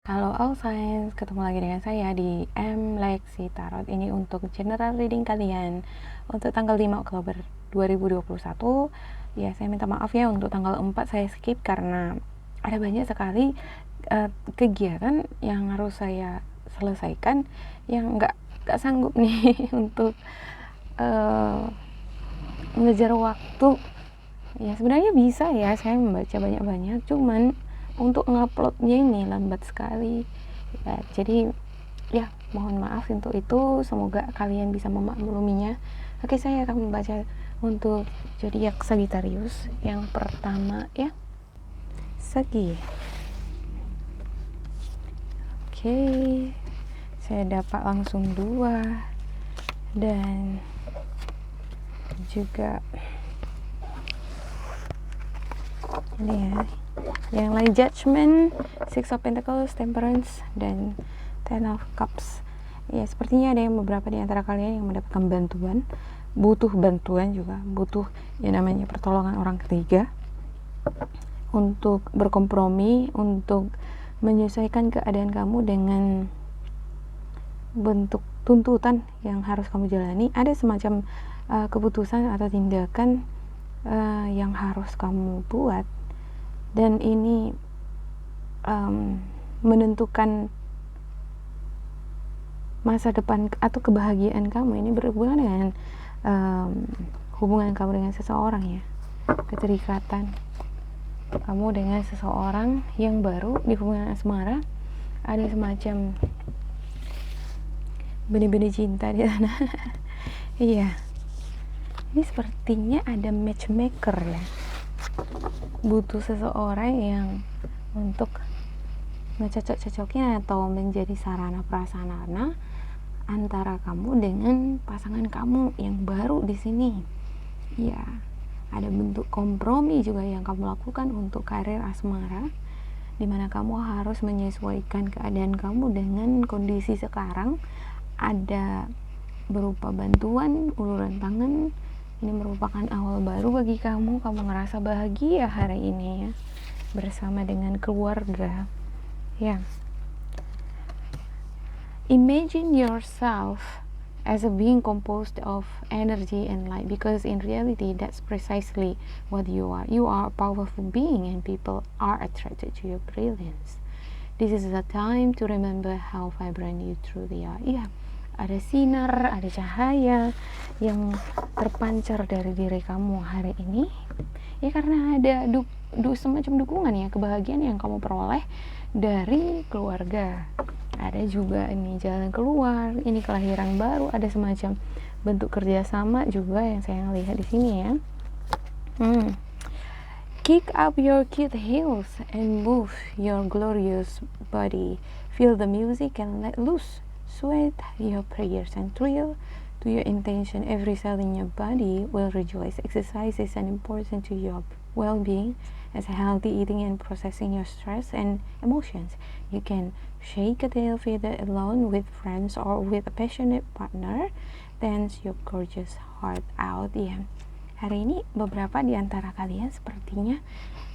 Halo All Signs, ketemu lagi dengan saya di Lexi Tarot. Ini untuk general reading kalian untuk tanggal 5 Oktober 2021. Ya, saya minta maaf ya untuk tanggal 4 saya skip karena ada banyak sekali kegiatan yang harus saya selesaikan yang nggak sanggup nih untuk mengejar waktu. Ya sebenarnya bisa ya saya membaca banyak-banyak, cuman untuk nguploadnya ini lambat sekali ya, jadi ya mohon maaf untuk itu, semoga kalian bisa memakluminya. Oke, saya akan membaca untuk zodiak Sagittarius yang pertama ya, Sagi. Oke, saya dapat langsung 2 dan juga ini ya, yang lain Judgment, Six of Pentacles, Temperance, dan Ten of Cups. Ya, sepertinya ada yang beberapa di antara kalian yang mendapatkan bantuan, butuh bantuan juga, butuh yang namanya pertolongan orang ketiga untuk berkompromi, untuk menyesuaikan keadaan kamu dengan bentuk tuntutan yang harus kamu jalani. Ada semacam keputusan atau tindakan yang harus kamu buat, dan ini menentukan masa depan atau kebahagiaan kamu. Ini berhubungan dengan hubungan kamu dengan seseorang ya, keterikatan kamu dengan seseorang yang baru di hubungan asmara. Ada semacam benih-benih cinta di sana. Iya, ini sepertinya ada matchmaker ya, butuh seseorang yang untuk ngecocok-cocoknya atau menjadi sarana prasarana antara kamu dengan pasangan kamu yang baru di sini. Ya, ada bentuk kompromi juga yang kamu lakukan untuk karir asmara, dimana kamu harus menyesuaikan keadaan kamu dengan kondisi sekarang. Ada berupa bantuan, uluran tangan. Ini merupakan awal baru bagi kamu. Kamu ngerasa bahagia hari ini ya, bersama dengan keluarga ya. Imagine yourself as a being composed of energy and light, because in reality that's precisely what you are. You are a powerful being and people are attracted to your brilliance. This is the time to remember how vibrant you truly are. Iya, ada sinar, ada cahaya yang terpancar dari diri kamu hari ini ya, karena ada semacam dukungan ya, kebahagiaan yang kamu peroleh dari keluarga. Ada juga ini jalan keluar, ini kelahiran baru, ada semacam bentuk kerjasama juga yang saya lihat di sini ya. Kick up your cute heels and move your glorious body. Feel the music and let loose. Sweat your prayers and thrill to your intention. Every cell in your body will rejoice. Exercise is an important to your well-being, as healthy eating and processing your stress and emotions. You can shake a tail feather alone, with friends, or with a passionate partner. Dance your gorgeous heart out. Ya, hari ini beberapa di antara kalian sepertinya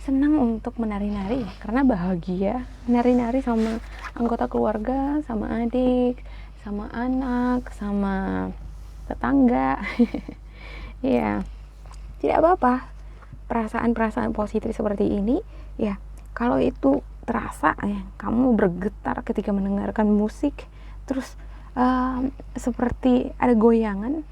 senang untuk menari-nari ya, karena bahagia menari-nari sama anggota keluarga, sama adik, sama anak, sama tetangga. Ya, tidak apa-apa. Perasaan-perasaan positif seperti ini ya, kalau itu terasa ya, kamu bergetar ketika mendengarkan musik, terus seperti ada goyangan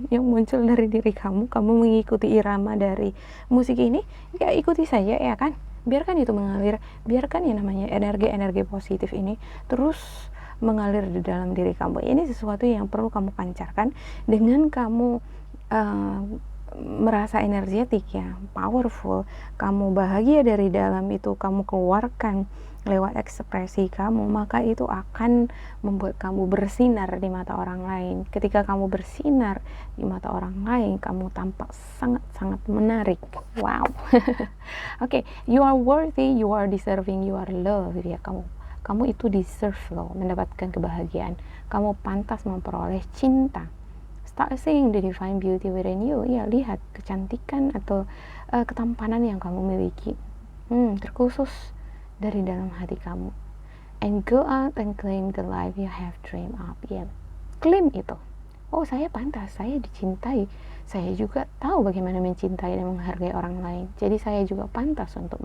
yang muncul dari diri kamu mengikuti irama dari musik ini, ya ikuti saja ya kan, biarkan itu mengalir, biarkan yang namanya energi-energi positif ini terus mengalir di dalam diri kamu. Ini sesuatu yang perlu kamu pancarkan dengan kamu merasa energetik ya, powerful, kamu bahagia dari dalam itu, kamu keluarkan lewat ekspresi kamu, maka itu akan membuat kamu bersinar di mata orang lain. Ketika kamu bersinar di mata orang lain, kamu tampak sangat-sangat menarik. Wow. Oke, you are worthy, you are deserving, you are loved ya. Kamu itu deserve loh mendapatkan kebahagiaan. Kamu pantas memperoleh cinta. Start seeing the divine beauty within you. Ya, lihat kecantikan atau ketampanan yang kamu miliki, terkhusus dari dalam hati kamu. and go out and claim the life you have dreamed up. Ya, claim itu. Oh, saya pantas, saya dicintai, saya juga tahu bagaimana mencintai dan menghargai orang lain, jadi saya juga pantas untuk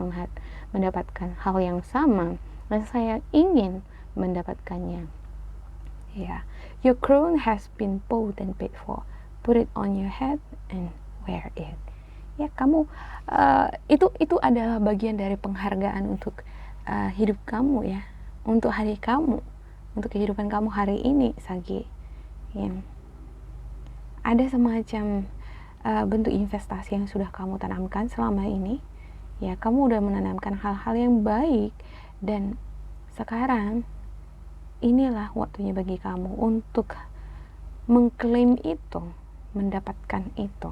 mendapatkan hal yang sama dan saya ingin mendapatkannya. Ya, your crown has been bought and paid for. Put it on your head and wear it. Ya, kamu itu adalah bagian dari penghargaan untuk hidup kamu, ya, untuk hari kamu, untuk kehidupan kamu hari ini, Sagi. Ya, ada semacam bentuk investasi yang sudah kamu tanamkan selama ini. Ya, kamu udah menanamkan hal-hal yang baik dan sekarang inilah waktunya bagi kamu untuk mengklaim itu, mendapatkan itu.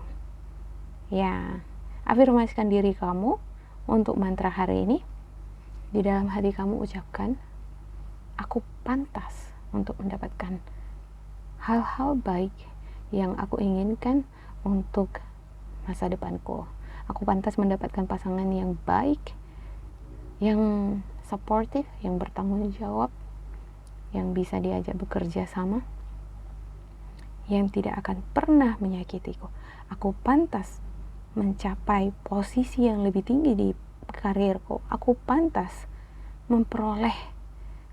Ya, afirmasikan diri kamu untuk mantra hari ini. Di dalam hati kamu ucapkan, aku pantas untuk mendapatkan hal-hal baik yang aku inginkan untuk masa depanku. Aku pantas mendapatkan pasangan yang baik, yang supportive, yang bertanggung jawab, yang bisa diajak bekerja sama, yang tidak akan pernah menyakitiku. Aku pantas mencapai posisi yang lebih tinggi di karirku. Aku pantas memperoleh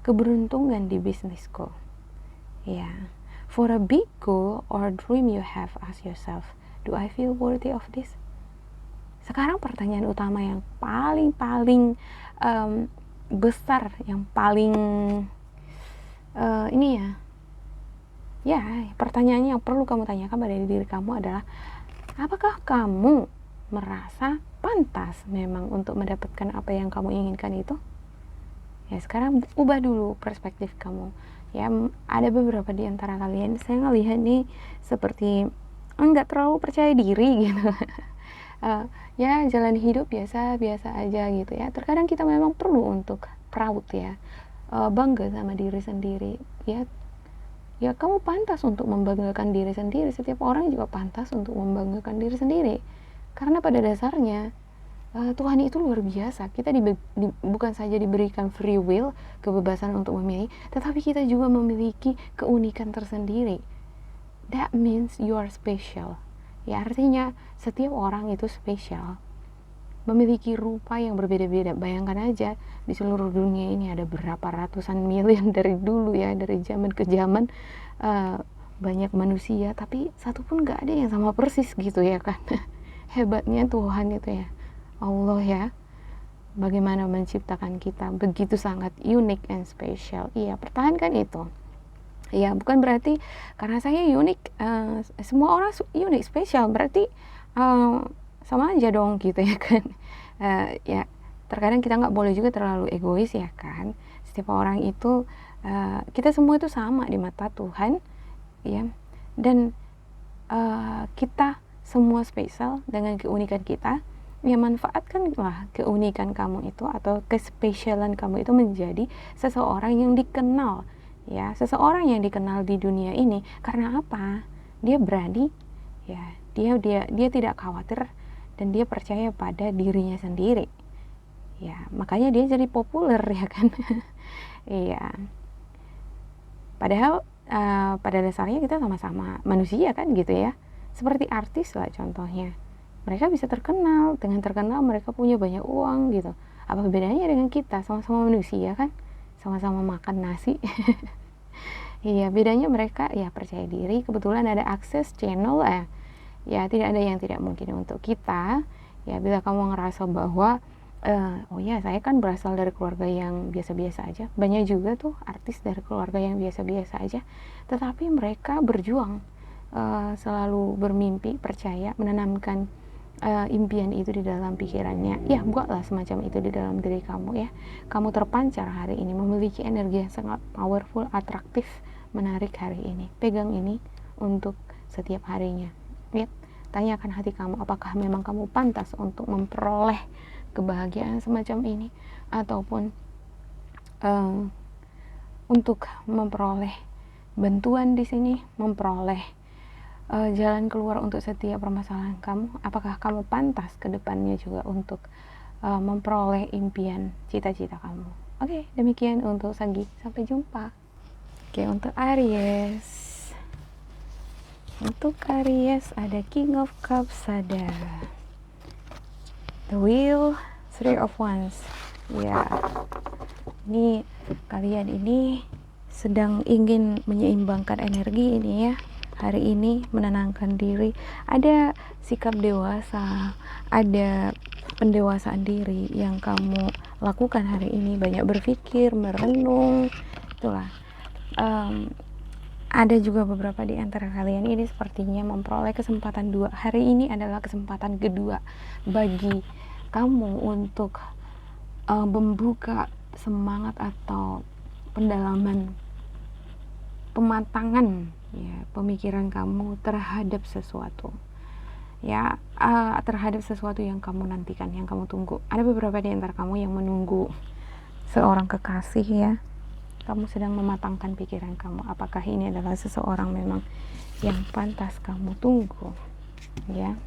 keberuntungan di bisnisku. Ya, for a big goal or dream you have, ask yourself, do I feel worthy of this? Sekarang pertanyaan utama yang paling besar, yang paling pertanyaannya yang perlu kamu tanyakan pada diri kamu adalah, apakah kamu merasa pantas memang untuk mendapatkan apa yang kamu inginkan itu? Ya, sekarang ubah dulu perspektif kamu. Ya, ada beberapa di antara kalian saya ngelihat nih seperti enggak terlalu percaya diri gitu. Ya, jalan hidup biasa-biasa aja gitu ya. Terkadang kita memang perlu untuk proud ya, bangga sama diri sendiri ya. Ya, kamu pantas untuk membanggakan diri sendiri. Setiap orang juga pantas untuk membanggakan diri sendiri, karena pada dasarnya Tuhan itu luar biasa. Kita bukan saja diberikan free will, kebebasan untuk memilih, tetapi kita juga memiliki keunikan tersendiri. That means you are special. Ya, artinya setiap orang itu spesial, memiliki rupa yang berbeda-beda. Bayangkan aja, di seluruh dunia ini ada berapa ratusan miliar dari dulu ya, dari zaman ke zaman, banyak manusia, tapi satu pun gak ada yang sama persis gitu ya kan. Hebatnya Tuhan itu ya, Allah ya, bagaimana menciptakan kita begitu sangat unik and special. Iya, pertahankan itu. Ya, bukan berarti karena saya unik, semua orang unik, spesial, berarti sama aja dong gitu ya kan. Ya, terkadang kita nggak boleh juga terlalu egois ya kan. Setiap orang itu, kita semua itu sama di mata Tuhan ya, dan kita semua spesial dengan keunikan kita. Ya, manfaatkanlah keunikan kamu itu atau kespesialan kamu itu menjadi seseorang yang dikenal. Ya, seseorang yang dikenal di dunia ini karena apa? Dia berani, ya, dia tidak khawatir dan dia percaya pada dirinya sendiri. Ya, makanya dia jadi populer ya kan. Iya. Padahal pada dasarnya kita sama-sama manusia kan gitu ya. Seperti artis lah contohnya. Mereka bisa terkenal, dengan terkenal mereka punya banyak uang gitu. Apa bedanya dengan kita? Sama-sama manusia kan, sama-sama makan nasi. Iya, bedanya mereka ya percaya diri, kebetulan ada akses channel lah. Ya, tidak ada yang tidak mungkin untuk kita. Ya, bila kamu ngerasa bahwa oh ya, saya kan berasal dari keluarga yang biasa-biasa aja. Banyak juga tuh artis dari keluarga yang biasa-biasa aja, tetapi mereka berjuang, selalu bermimpi, percaya, menanamkan impian itu di dalam pikirannya. Ya, buatlah semacam itu di dalam diri kamu ya. Kamu terpancar hari ini, memiliki energi yang sangat powerful, atraktif, menarik hari ini. Pegang ini untuk setiap harinya ya. Tanyakan hati kamu, apakah memang kamu pantas untuk memperoleh kebahagiaan semacam ini, ataupun untuk memperoleh bantuan di sini, memperoleh jalan keluar untuk setiap permasalahan kamu. Apakah kamu pantas ke depannya juga untuk memperoleh impian, cita-cita kamu? Oke, demikian untuk Sagi, sampai jumpa. Oke, untuk Aries. Untuk Aries ada King of Cups, ada The Wheel, Three of Wands. Ya, ini kalian ini sedang ingin menyeimbangkan energi ini ya. Hari ini menenangkan diri. Ada sikap dewasa, ada pendewasaan diri yang kamu lakukan hari ini. Banyak berpikir, merenung, itulah. Ada juga beberapa di antara kalian ini sepertinya memperoleh kesempatan dua. Hari ini adalah kesempatan kedua bagi kamu untuk membuka semangat atau pendalaman, pematangan ya pemikiran kamu terhadap sesuatu ya, terhadap sesuatu yang kamu nantikan, yang kamu tunggu. Ada beberapa di antara kamu yang menunggu seorang kekasih ya. Kamu sedang mematangkan pikiran kamu, apakah ini adalah seseorang memang yang pantas kamu tunggu ya.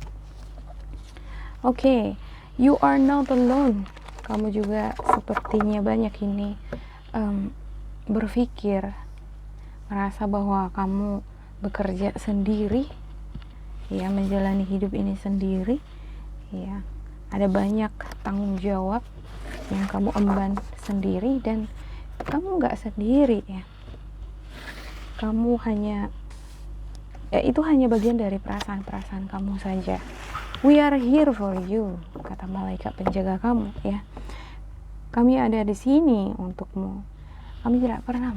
Oke, you are not alone. Kamu juga sepertinya banyak ini berpikir, merasa bahwa kamu bekerja sendiri ya, menjalani hidup ini sendiri ya. Ada banyak tanggung jawab yang kamu emban sendiri, dan kamu nggak sendiri ya. Kamu hanya itu hanya bagian dari perasaan-perasaan kamu saja. We are here for you, kata malaikat penjaga kamu ya. Kami ada di sini untukmu. Kami tidak pernah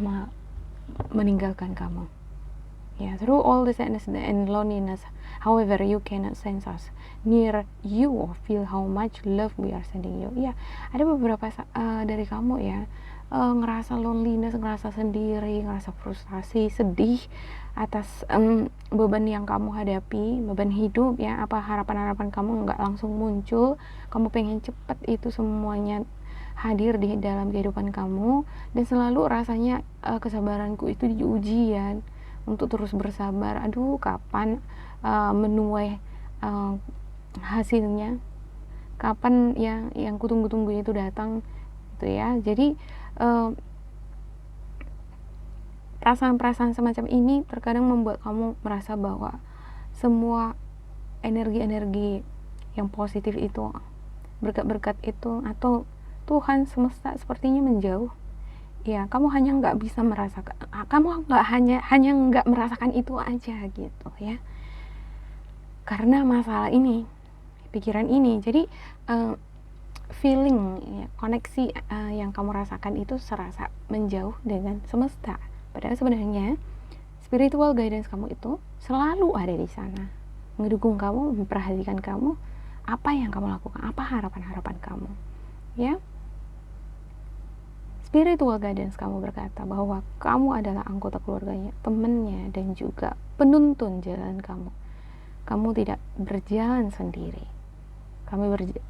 meninggalkan kamu ya. Through all the sadness and loneliness, however, you cannot sense us near you or feel how much love we are sending you ya. Ada beberapa dari kamu ya, ngerasa loneliness, ngerasa sendiri, ngerasa frustasi, sedih atas beban yang kamu hadapi, beban hidup ya. Apa harapan-harapan kamu nggak langsung muncul, kamu pengen cepet itu semuanya hadir di dalam kehidupan kamu, dan selalu rasanya kesabaranku itu diuji ya, untuk terus bersabar. Aduh, kapan menuai hasilnya, kapan yang kutunggu-tunggu itu datang gitu ya. Jadi perasaan-perasaan semacam ini terkadang membuat kamu merasa bahwa semua energi-energi yang positif itu, berkat-berkat itu, atau Tuhan semesta sepertinya menjauh ya. Kamu hanya nggak bisa merasakan, kamu nggak hanya nggak merasakan itu aja gitu ya, karena masalah ini, pikiran ini. Jadi feeling ya, koneksi yang kamu rasakan itu serasa menjauh dengan semesta. Padahal sebenarnya spiritual guidance kamu itu selalu ada di sana, mendukung kamu, memperhatikan kamu, apa yang kamu lakukan, apa harapan-harapan kamu ya. Spiritual guidance kamu berkata bahwa kamu adalah anggota keluarganya, temannya, dan juga penuntun jalan kamu. Kamu tidak berjalan sendiri,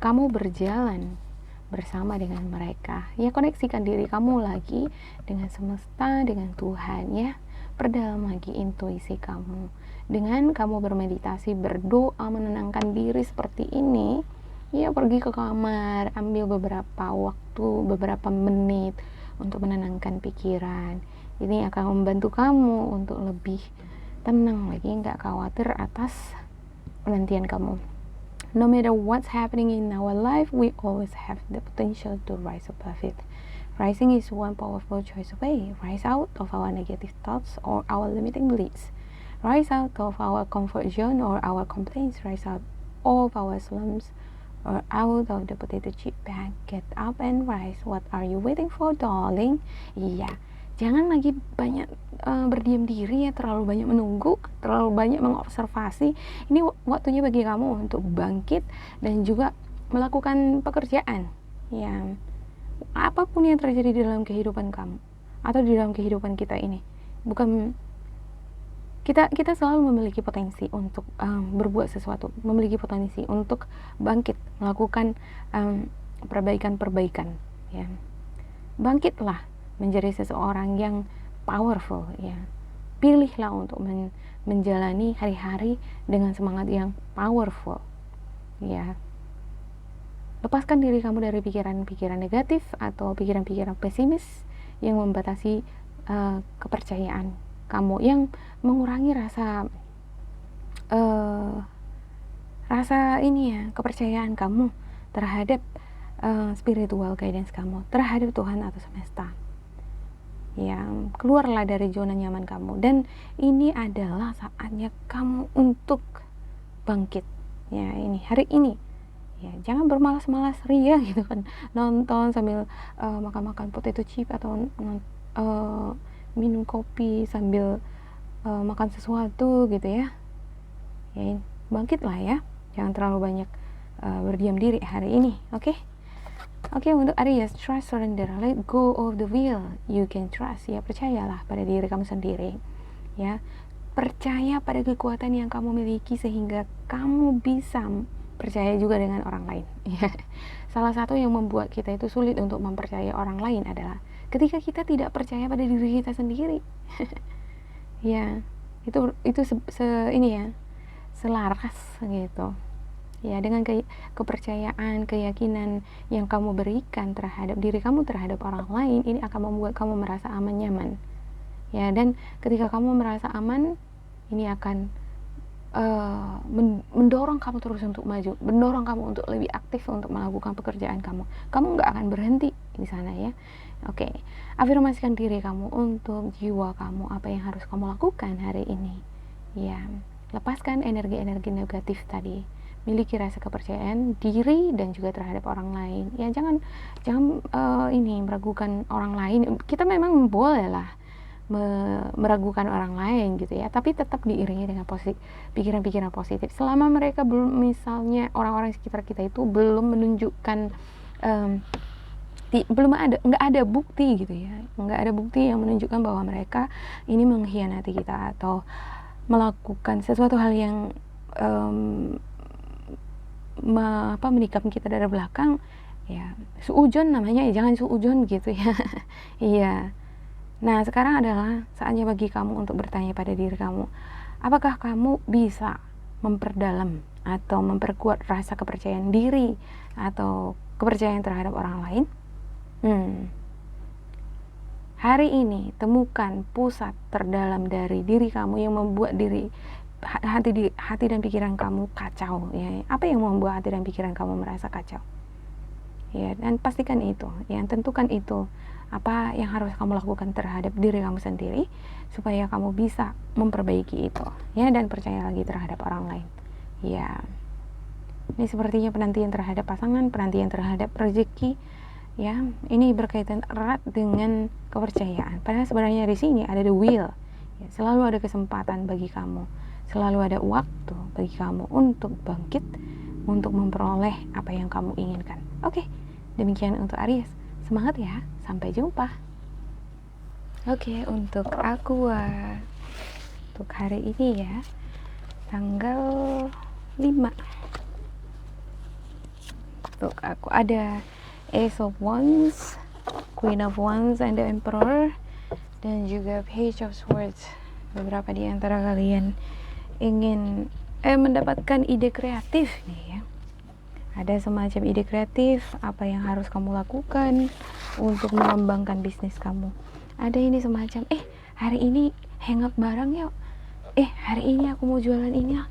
kamu berjalan bersama dengan mereka ya. Koneksikan diri kamu lagi dengan semesta, dengan Tuhan ya. Perdalam lagi intuisi kamu dengan kamu bermeditasi, berdoa, menenangkan diri seperti ini ya. Pergi ke kamar, ambil beberapa waktu, beberapa menit untuk menenangkan pikiran. Ini akan membantu kamu untuk lebih tenang lagi, nggak khawatir atas penantian kamu. No matter what's happening in our life, we always have the potential to rise above it. Rising is one powerful choice away. Rise out of our negative thoughts or our limiting beliefs. Rise out of our comfort zone or our complaints. Rise out of our slums or out of the potato chip bag. Get up and rise. What are you waiting for, darling? Iya, jangan lagi banyak berdiam diri ya, terlalu banyak menunggu, terlalu banyak mengobservasi. Ini waktunya bagi kamu untuk bangkit dan juga melakukan pekerjaan ya. Apapun yang terjadi di dalam kehidupan kamu atau di dalam kehidupan kita ini, bukan kita selalu memiliki potensi untuk berbuat sesuatu, memiliki potensi untuk bangkit, melakukan perbaikan ya. Bangkitlah menjadi seseorang yang powerful ya. Pilihlah untuk menjalani hari-hari dengan semangat yang powerful ya. lepaskan diri kamu dari pikiran-pikiran negatif atau pikiran-pikiran pesimis yang membatasi kepercayaan kamu, yang mengurangi rasa ini ya, kepercayaan kamu terhadap spiritual guidance kamu, terhadap Tuhan atau semesta. Ya, keluarlah dari zona nyaman kamu, dan ini adalah saatnya kamu untuk bangkit. Ya, ini hari ini. Ya, jangan bermalas-malas ria gitu kan, nonton sambil makan-makan potato chip atau minum kopi sambil makan sesuatu gitu ya. Ya, bangkitlah ya. Jangan terlalu banyak berdiam diri hari ini, oke? Oke, untuk Aries, trust, surrender, let go of the will, you can trust. Ya, percayalah pada diri kamu sendiri. Ya, percaya pada kekuatan yang kamu miliki sehingga kamu bisa percaya juga dengan orang lain. Ya, salah satu yang membuat kita itu sulit untuk mempercayai orang lain adalah ketika kita tidak percaya pada diri kita sendiri. Ya, itu ini ya, selaras gitu. Ya, dengan kepercayaan, keyakinan yang kamu berikan terhadap diri kamu, terhadap orang lain, ini akan membuat kamu merasa aman, nyaman. Ya, dan ketika kamu merasa aman, ini akan mendorong kamu terus untuk maju, mendorong kamu untuk lebih aktif untuk melakukan pekerjaan kamu. Kamu nggak akan berhenti di sana ya. Oke, afirmasikan diri kamu untuk jiwa kamu, apa yang harus kamu lakukan hari ini. Ya, lepaskan energi-energi negatif tadi. Miliki rasa kepercayaan diri dan juga terhadap orang lain. Ya, jangan ini meragukan orang lain. Kita memang boleh lah meragukan orang lain gitu ya, tapi tetap diiringi dengan pikiran-pikiran positif. Selama mereka belum, misalnya orang-orang sekitar kita itu belum menunjukkan nggak ada bukti gitu ya, nggak ada bukti yang menunjukkan bahwa mereka ini mengkhianati kita atau melakukan sesuatu hal yang menikam kita dari belakang, ya suujon namanya, ya jangan suujon gitu ya. Iya. Nah, sekarang adalah saatnya bagi kamu untuk bertanya pada diri kamu, apakah kamu bisa memperdalam atau memperkuat rasa kepercayaan diri atau kepercayaan terhadap orang lain? Hari ini temukan pusat terdalam dari diri kamu yang membuat hati dan pikiran kamu kacau ya. Apa yang membuat hati dan pikiran kamu merasa kacau? Ya, dan pastikan itu, yang tentukan itu apa yang harus kamu lakukan terhadap diri kamu sendiri supaya kamu bisa memperbaiki itu ya, dan percaya lagi terhadap orang lain. Ya, ini sepertinya penantian terhadap pasangan, penantian terhadap rezeki ya, ini berkaitan erat dengan kepercayaan. Padahal sebenarnya di sini ada the will ya, selalu ada kesempatan bagi kamu, selalu ada waktu bagi kamu untuk bangkit, untuk memperoleh apa yang kamu inginkan. Oke, demikian untuk Aries. Semangat ya, sampai jumpa. Oke, untuk Aqua, untuk hari ini ya, tanggal 5. Untuk aku ada Ace of Wands, Queen of Wands, and the Emperor, dan juga Page of Swords. Beberapa di antara kalian ingin mendapatkan ide kreatif nih ya. Ada semacam ide kreatif apa yang harus kamu lakukan untuk mengembangkan bisnis kamu. Ada ini semacam hari ini hangout bareng yuk. Hari ini aku mau jualan ini.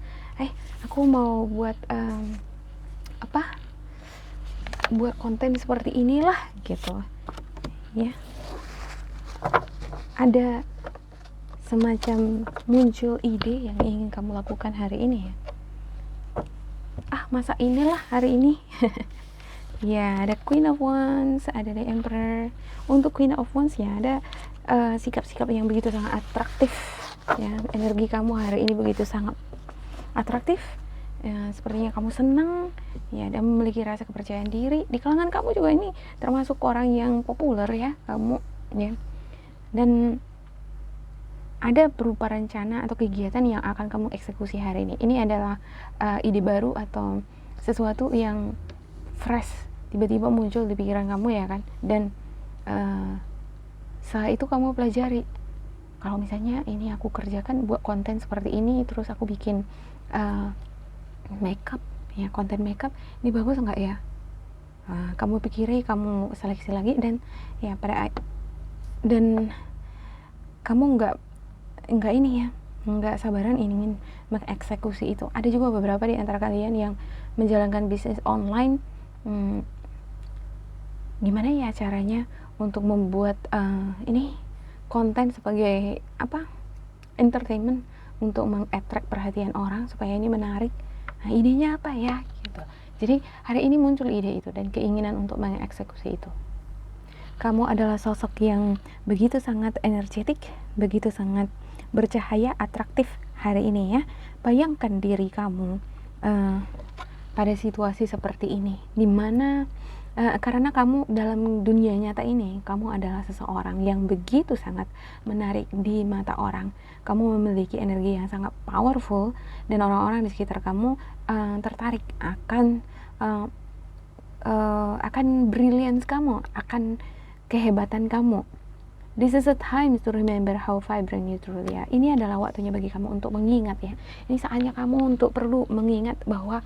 Aku mau buat buat konten seperti inilah gitu ya. Ada semacam muncul ide yang ingin kamu lakukan hari ini ya. Masa inilah hari ini. Ya, ada Queen of Wands, ada the Emperor. Untuk Queen of Wands ya, ada sikap-sikap yang begitu sangat atraktif ya. Energi kamu hari ini begitu sangat atraktif ya, sepertinya kamu senang ya, dan memiliki rasa kepercayaan diri. Di kalangan kamu juga ini termasuk orang yang populer ya kamu ya. Dan ada berupa rencana atau kegiatan yang akan kamu eksekusi hari ini. Ini adalah ide baru atau sesuatu yang fresh, tiba-tiba muncul di pikiran kamu ya kan. Dan setelah itu kamu pelajari, kalau misalnya ini aku kerjakan buat konten seperti ini, terus aku bikin makeup ya, konten makeup, ini bagus nggak ya? kamu pikiri kamu seleksi lagi, dan ya dan kamu nggak ini ya, nggak sabaran ingin mengeksekusi itu. Ada juga beberapa di antara kalian yang menjalankan bisnis online. Gimana ya caranya untuk membuat ini konten sebagai entertainment untuk mengattract perhatian orang supaya ini menarik. Nah, idenya apa ya gitu. Jadi hari ini muncul ide itu dan keinginan untuk mengeksekusi itu. Kamu adalah sosok yang begitu sangat energetik, begitu sangat bercahaya, atraktif hari ini ya. Bayangkan diri kamu pada situasi seperti ini, dimana karena kamu dalam dunia nyata ini, kamu adalah seseorang yang begitu sangat menarik di mata orang. Kamu memiliki energi yang sangat powerful, dan orang-orang di sekitar kamu tertarik akan brilliance kamu, akan kehebatan kamu. This is a time to remember how vibrant you truly are. Ini adalah waktunya bagi kamu untuk mengingat ya. Ini saatnya kamu untuk perlu mengingat bahwa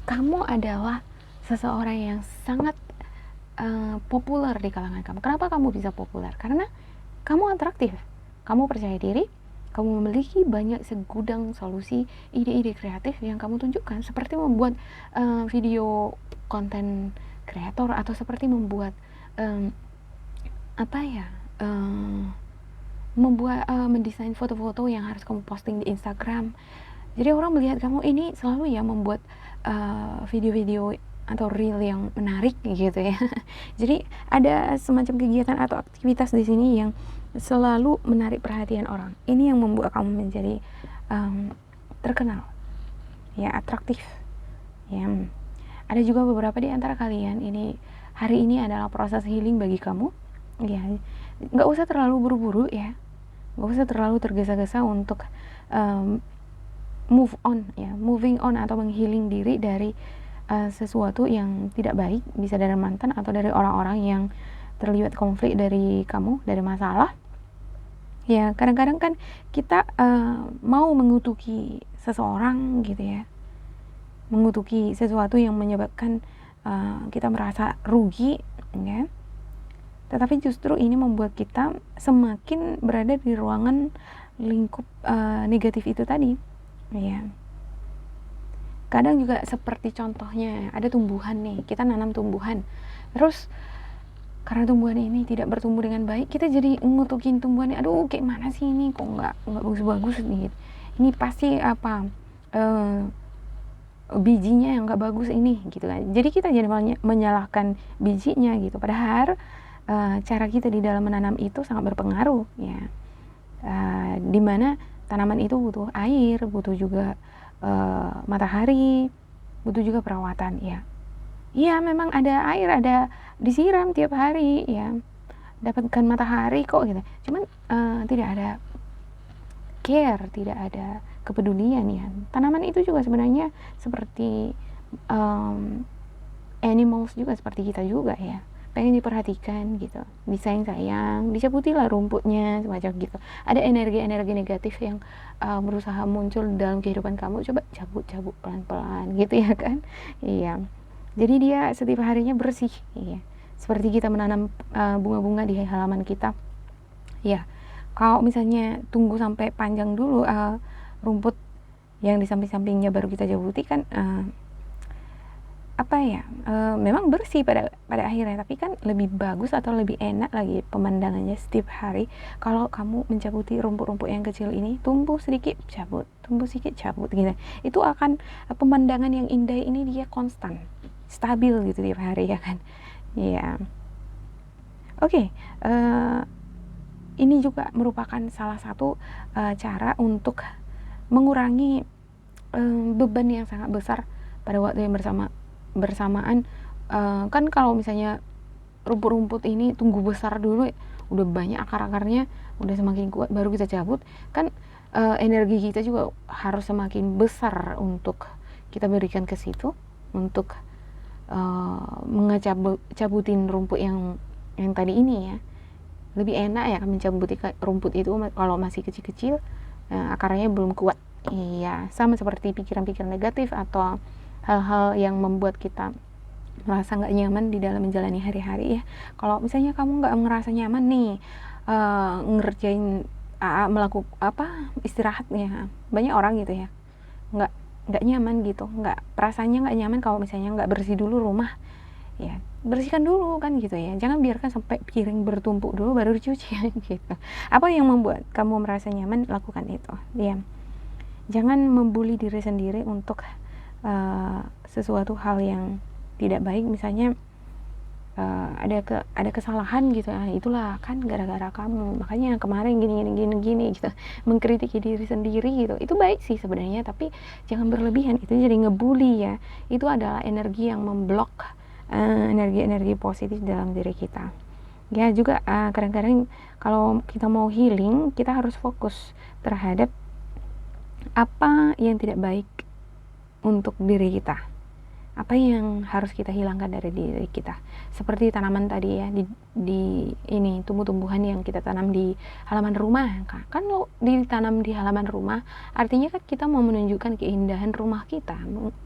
kamu adalah seseorang yang sangat populer di kalangan kamu. Kenapa kamu bisa populer? Karena kamu atraktif, kamu percaya diri, kamu memiliki banyak segudang solusi, ide-ide kreatif yang kamu tunjukkan, seperti membuat video konten kreator, atau seperti membuat mendesain foto-foto yang harus kamu posting di Instagram. Jadi orang melihat kamu ini selalu ya membuat video-video atau reel yang menarik gitu ya. Jadi ada semacam kegiatan atau aktivitas di sini yang selalu menarik perhatian orang. Ini yang membuat kamu menjadi terkenal, ya, atraktif. Ya. Ada juga beberapa di antara kalian ini hari ini adalah proses healing bagi kamu. Ya, nggak usah terlalu buru-buru ya, nggak usah terlalu tergesa-gesa untuk moving on atau menghealing diri dari sesuatu yang tidak baik, bisa dari mantan atau dari orang-orang yang terlibat konflik dari kamu, dari masalah. Ya, kadang-kadang kan kita mau mengutuki seseorang gitu ya, mengutuki sesuatu yang menyebabkan kita merasa rugi, ya. Tetapi justru ini membuat kita semakin berada di ruangan lingkup negatif itu tadi, ya. Kadang juga seperti contohnya ada tumbuhan nih, kita nanam tumbuhan, terus karena tumbuhan ini tidak bertumbuh dengan baik, kita jadi ngutukin tumbuhannya, aduh kayak mana sih ini, kok nggak bagus-bagus nih, ini pasti bijinya yang nggak bagus ini gitu kan. Jadi kita jadi menyalahkan bijinya gitu, padahal cara kita di dalam menanam itu sangat berpengaruh ya, dimana tanaman itu butuh air, butuh juga matahari, butuh juga perawatan ya. Iya, memang ada air, ada disiram tiap hari ya, dapatkan matahari kok gitu. Cuman tidak ada care, tidak ada kepedulian ya. Tanaman itu juga sebenarnya seperti animals juga, seperti kita juga ya, pengen diperhatikan gitu, disayang-sayang, dicabutilah rumputnya semacam gitu. Ada energi-energi negatif yang berusaha muncul dalam kehidupan kamu, coba cabut pelan-pelan gitu ya kan. Iya, jadi dia setiap harinya bersih. Iya, seperti kita menanam bunga-bunga di halaman kita. Ya, kalau misalnya tunggu sampai panjang dulu rumput yang di samping-sampingnya baru kita jabuti kan memang bersih pada akhirnya, tapi kan lebih bagus atau lebih enak lagi pemandangannya setiap hari kalau kamu mencabuti rumput-rumput yang kecil ini, tumbuh sedikit cabut gitu. Itu akan pemandangan yang indah ini dia konstan, stabil gitu tiap hari ya kan. Iya. Oke, ini juga merupakan salah satu cara untuk mengurangi beban yang sangat besar pada waktu yang bersamaan. Kan kalau misalnya rumput-rumput ini tumbuh besar dulu, udah banyak akar-akarnya, udah semakin kuat, baru kita cabut kan, energi kita juga harus semakin besar untuk kita berikan ke situ untuk mencabutin rumput yang tadi ini ya. Lebih enak ya mencabuti rumput itu kalau masih kecil-kecil, akarnya belum kuat. Iya, sama seperti pikiran-pikiran negatif atau hal-hal yang membuat kita merasa nggak nyaman di dalam menjalani hari-hari ya. Kalau misalnya kamu nggak ngerasa nyaman nih ngerjain melakukan istirahatnya, banyak orang gitu ya nggak nyaman gitu, perasaannya nggak nyaman kalau misalnya nggak bersih dulu rumah ya. Bersihkan dulu kan gitu ya, jangan biarkan sampai piring bertumpuk dulu baru dicuci gitu. Apa yang membuat kamu merasa nyaman, lakukan itu ya. Jangan membuli diri sendiri untuk sesuatu hal yang tidak baik. Misalnya ada kesalahan gitu, itulah kan gara-gara kamu, makanya kemarin gini gitu, mengkritiki diri sendiri gitu. Itu baik sih sebenarnya, tapi jangan berlebihan, itu jadi ngebully ya. Itu adalah energi yang memblok energi-energi positif dalam diri kita ya. Juga kadang-kadang kalau kita mau healing, kita harus fokus terhadap apa yang tidak baik untuk diri kita, apa yang harus kita hilangkan dari diri kita. Seperti tanaman tadi ya, di ini tumbuh-tumbuhan yang kita tanam di halaman rumah kan lo ditanam di halaman rumah, artinya kan kita mau menunjukkan keindahan rumah kita,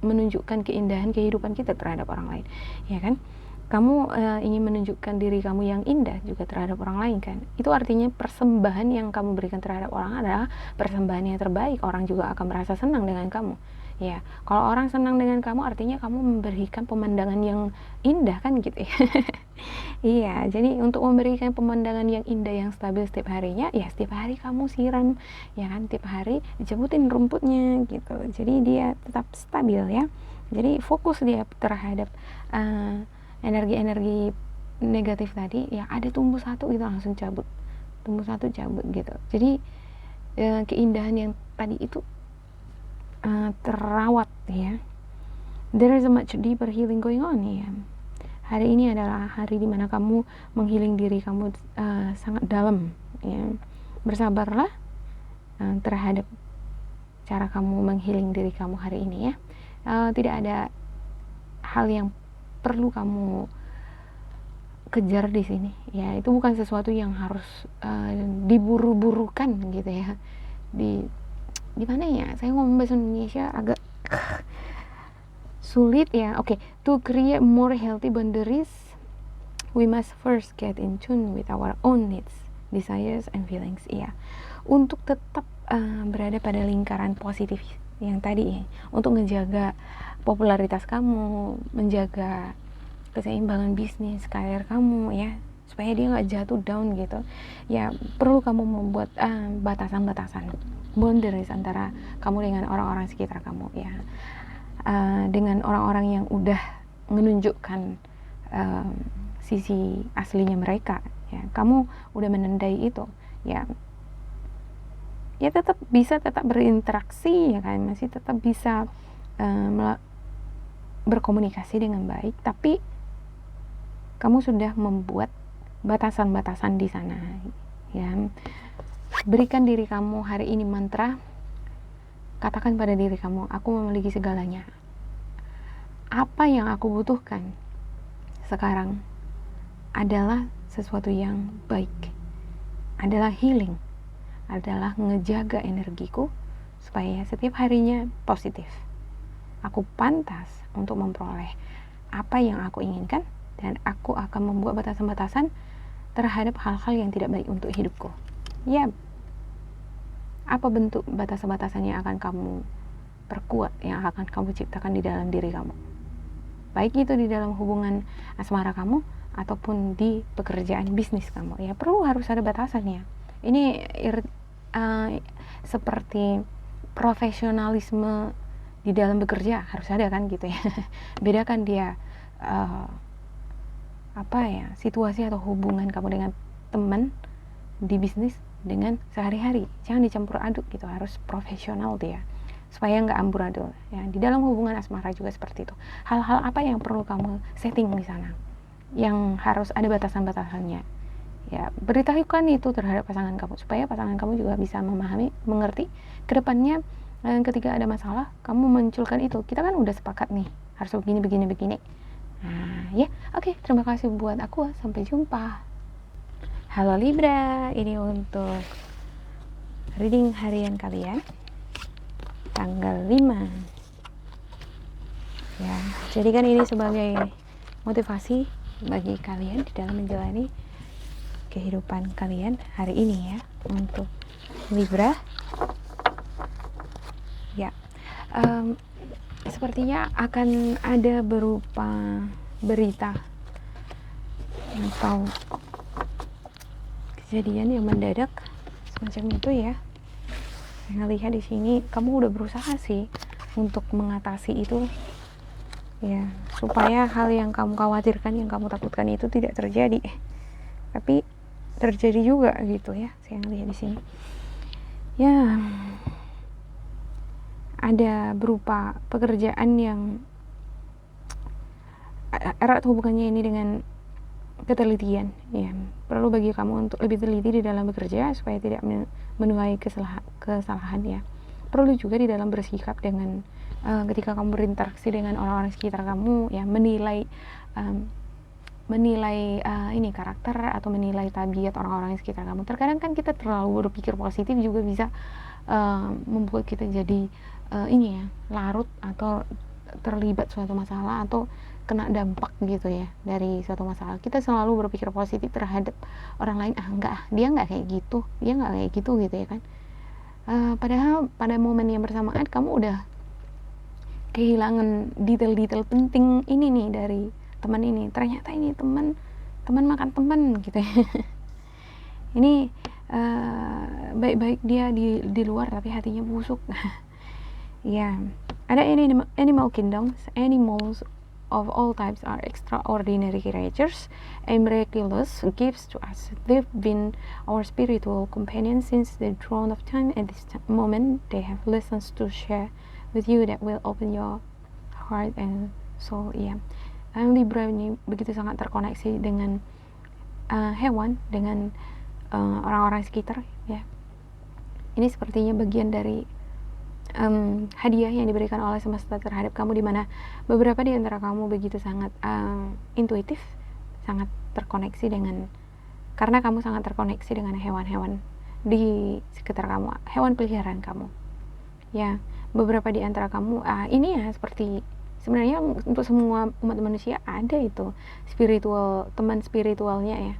menunjukkan keindahan kehidupan kita terhadap orang lain ya kan. Kamu ingin menunjukkan diri kamu yang indah juga terhadap orang lain kan. Itu artinya persembahan yang kamu berikan terhadap orang adalah persembahan yang terbaik. Orang juga akan merasa senang dengan kamu ya. Kalau orang senang dengan kamu, artinya kamu memberikan pemandangan yang indah kan gitu ya. Iya, jadi untuk memberikan pemandangan yang indah yang stabil setiap harinya ya, setiap hari kamu siram ya kan, tiap hari dicabutin rumputnya gitu, jadi dia tetap stabil ya. Jadi fokus dia terhadap energi-energi negatif tadi ya. Ada tumbuh satu gitu langsung cabut, tumbuh satu cabut gitu. Jadi keindahan yang tadi itu terawat ya. There is a much deeper healing going on ya. Hari ini adalah hari dimana kamu menghealing diri kamu sangat dalam ya. Bersabarlah terhadap cara kamu menghealing diri kamu hari ini ya. Tidak ada hal yang perlu kamu kejar di sini ya. Itu bukan sesuatu yang harus diburu-burukan gitu ya. Di mana ya, saya ngomong bahasa Indonesia agak sulit ya. Oke, to create more healthy boundaries, we must first get in tune with our own needs, desires and feelings ya. Untuk tetap berada pada lingkaran positif yang tadi ya, untuk ngejaga popularitas kamu, menjaga keseimbangan bisnis, karir kamu ya, supaya dia nggak jatuh down gitu ya. Perlu kamu membuat batasan-batasan, boundaries antara kamu dengan orang-orang sekitar kamu ya. Dengan orang-orang yang udah menunjukkan sisi aslinya mereka ya, kamu udah menandai itu ya. Ya tetap bisa berinteraksi ya kan, masih tetap bisa berkomunikasi dengan baik, tapi kamu sudah membuat batasan-batasan di sana ya. Berikan diri kamu hari ini mantra, katakan pada diri kamu, aku memiliki segalanya. Apa yang aku butuhkan sekarang adalah sesuatu yang baik, adalah healing, adalah ngejaga energiku supaya setiap harinya positif. Aku pantas untuk memperoleh apa yang aku inginkan, dan aku akan membuat batasan-batasan terhadap hal-hal yang tidak baik untuk hidupku ya. Apa bentuk batasan-batasan yang akan kamu perkuat, yang akan kamu ciptakan di dalam diri kamu, baik itu di dalam hubungan asmara kamu ataupun di pekerjaan bisnis kamu ya. Harus ada batasannya. Ini seperti profesionalisme di dalam bekerja, harus ada kan gitu ya. Bedakan dia situasi atau hubungan kamu dengan teman di bisnis dengan sehari-hari. Jangan dicampur aduk gitu, harus profesional dia supaya nggak amburadul ya. Di dalam hubungan asmara juga seperti itu. Hal-hal apa yang perlu kamu setting di sana, yang harus ada batasan-batasannya ya. Beritahukan itu terhadap pasangan kamu supaya pasangan kamu juga bisa memahami, mengerti kedepannya. Ketika ada masalah, kamu munculkan itu. Kita kan udah sepakat nih, harus begini. Nah, ya, oke. Terima kasih buat aku. Sampai jumpa. Halo Libra, ini untuk reading harian kalian tanggal 5. Ya, jadikan ini sebagai motivasi bagi kalian di dalam menjalani kehidupan kalian hari ini ya, untuk Libra. Ya, sepertinya akan ada berupa berita atau kejadian yang mendadak semacam itu ya. Saya lihat di sini kamu udah berusaha sih untuk mengatasi itu ya, supaya hal yang kamu khawatirkan, yang kamu takutkan itu tidak terjadi, tapi terjadi juga gitu ya. Saya lihat di sini ya, ada berupa pekerjaan yang erat hubungannya ini dengan ketelitian ya. Perlu bagi kamu untuk lebih teliti di dalam bekerja supaya tidak menuai kesalahan ya. Perlu juga di dalam bersikap dengan ketika kamu berinteraksi dengan orang-orang sekitar kamu ya, menilai ini karakter atau menilai tabiat orang-orang sekitar kamu. Terkadang kan kita terlalu berpikir positif juga bisa membuat kita jadi ini ya, larut atau terlibat suatu masalah atau kena dampak gitu ya dari suatu masalah. Kita selalu berpikir positif terhadap orang lain, dia nggak kayak gitu gitu ya kan. Padahal pada momen yang bersamaan kamu udah kehilangan detail-detail penting ini nih dari teman ini. Ternyata ini teman makan teman gitu ya. Ini baik-baik dia di luar tapi hatinya busuk. Ya, ada animal kingdoms. Animals of all types are extraordinary creatures and miraculous gifts to us. They've been our spiritual companions since the dawn of time. At this moment, they have lessons to share with you that will open your heart and soul. Ya, Libra ini begitu sangat terkoneksi dengan hewan, dengan orang-orang sekitar ya. Ini sepertinya bagian dari hadiah yang diberikan oleh semesta terhadap kamu, dimana beberapa di antara kamu begitu sangat intuitif, sangat terkoneksi dengan, karena kamu sangat terkoneksi dengan hewan-hewan di sekitar kamu, hewan peliharaan kamu ya. Beberapa di antara kamu ini ya, seperti sebenarnya untuk semua umat manusia ada itu spiritual, teman spiritualnya ya,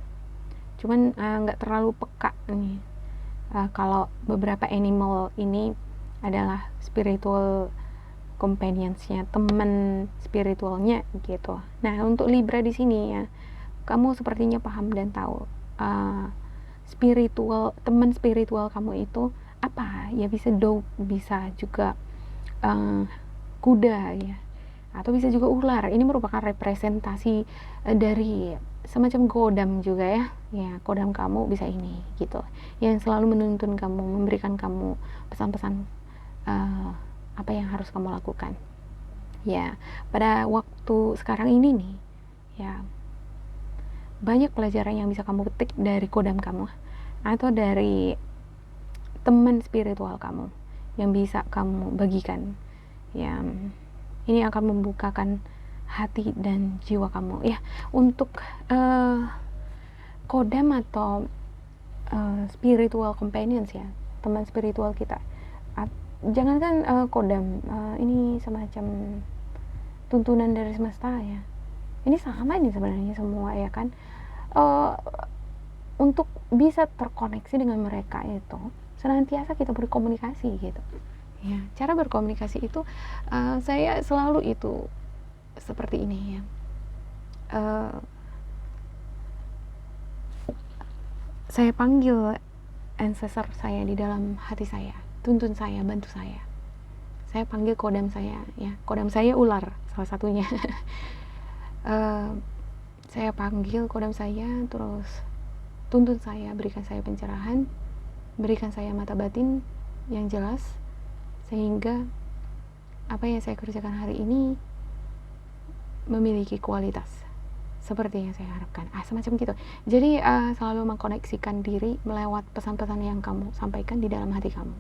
cuman nggak terlalu peka nih. Kalau beberapa animal ini adalah spiritual companionsnya, teman spiritualnya gitu. Nah, untuk Libra di sini ya, kamu sepertinya paham dan tahu teman spiritual kamu itu apa ya. Bisa dog, bisa juga kuda ya, atau bisa juga ular. Ini merupakan representasi dari semacam kodam juga ya. Ya, kodam kamu bisa ini gitu, yang selalu menuntun kamu, memberikan kamu pesan-pesan apa yang harus kamu lakukan ya. Pada waktu sekarang ini nih ya, banyak pelajaran yang bisa kamu petik dari kodam kamu atau dari teman spiritual kamu yang bisa kamu bagikan ya. Ini akan membukakan hati dan jiwa kamu ya untuk kodam atau spiritual companions ya, teman spiritual kita. Jangankan kodam, ini semacam tuntunan dari semesta ya. Ini sama nih sebenarnya semua ya kan. Untuk bisa terkoneksi dengan mereka itu senantiasa kita berkomunikasi gitu ya. Cara berkomunikasi itu saya selalu itu seperti ini ya. Saya panggil ancestor saya di dalam hati saya, tuntun saya, bantu saya. Saya panggil kodam saya ya. Kodam saya ular salah satunya. Saya panggil kodam saya, terus tuntun saya, berikan saya pencerahan, berikan saya mata batin yang jelas, sehingga apa yang saya kerjakan hari ini memiliki kualitas seperti yang saya harapkan. Semacam gitu. Jadi selalu mengkoneksikan diri melewat pesan-pesan yang kamu sampaikan di dalam hati kamu,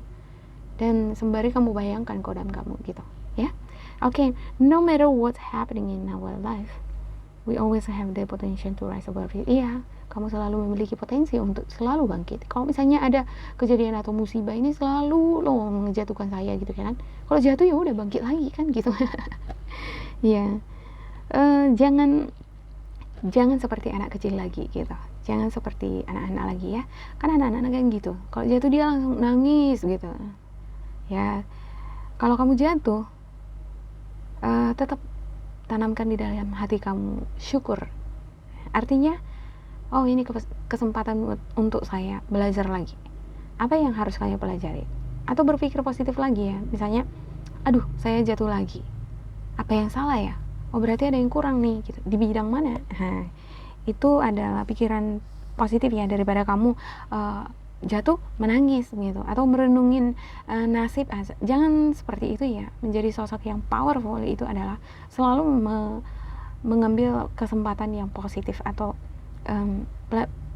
dan sembari kamu bayangkan kodam kamu gitu ya. Okay, no matter what's happening in our life, we always have the potential to rise above it. Iya, kamu selalu memiliki potensi untuk selalu bangkit. Kalau misalnya ada kejadian atau musibah, ini selalu loh menjatuhkan saya gitu kan. Kalau jatuh ya udah bangkit lagi kan gitu. Ya, jangan jangan seperti anak kecil lagi gitu, jangan seperti anak-anak lagi ya, kan anak-anak kan gitu, kalau jatuh dia langsung nangis gitu ya. Kalau kamu jatuh, tetap tanamkan di dalam hati kamu syukur, artinya oh ini kesempatan untuk saya belajar lagi, apa yang harus saya pelajari, atau berpikir positif lagi ya, misalnya aduh saya jatuh lagi, apa yang salah ya, oh berarti ada yang kurang nih gitu, di bidang mana. Nah, itu adalah pikiran positif ya, daripada kamu jatuh menangis gitu atau merenungin nasib. Jangan seperti itu ya. Menjadi sosok yang powerful itu adalah selalu mengambil kesempatan yang positif atau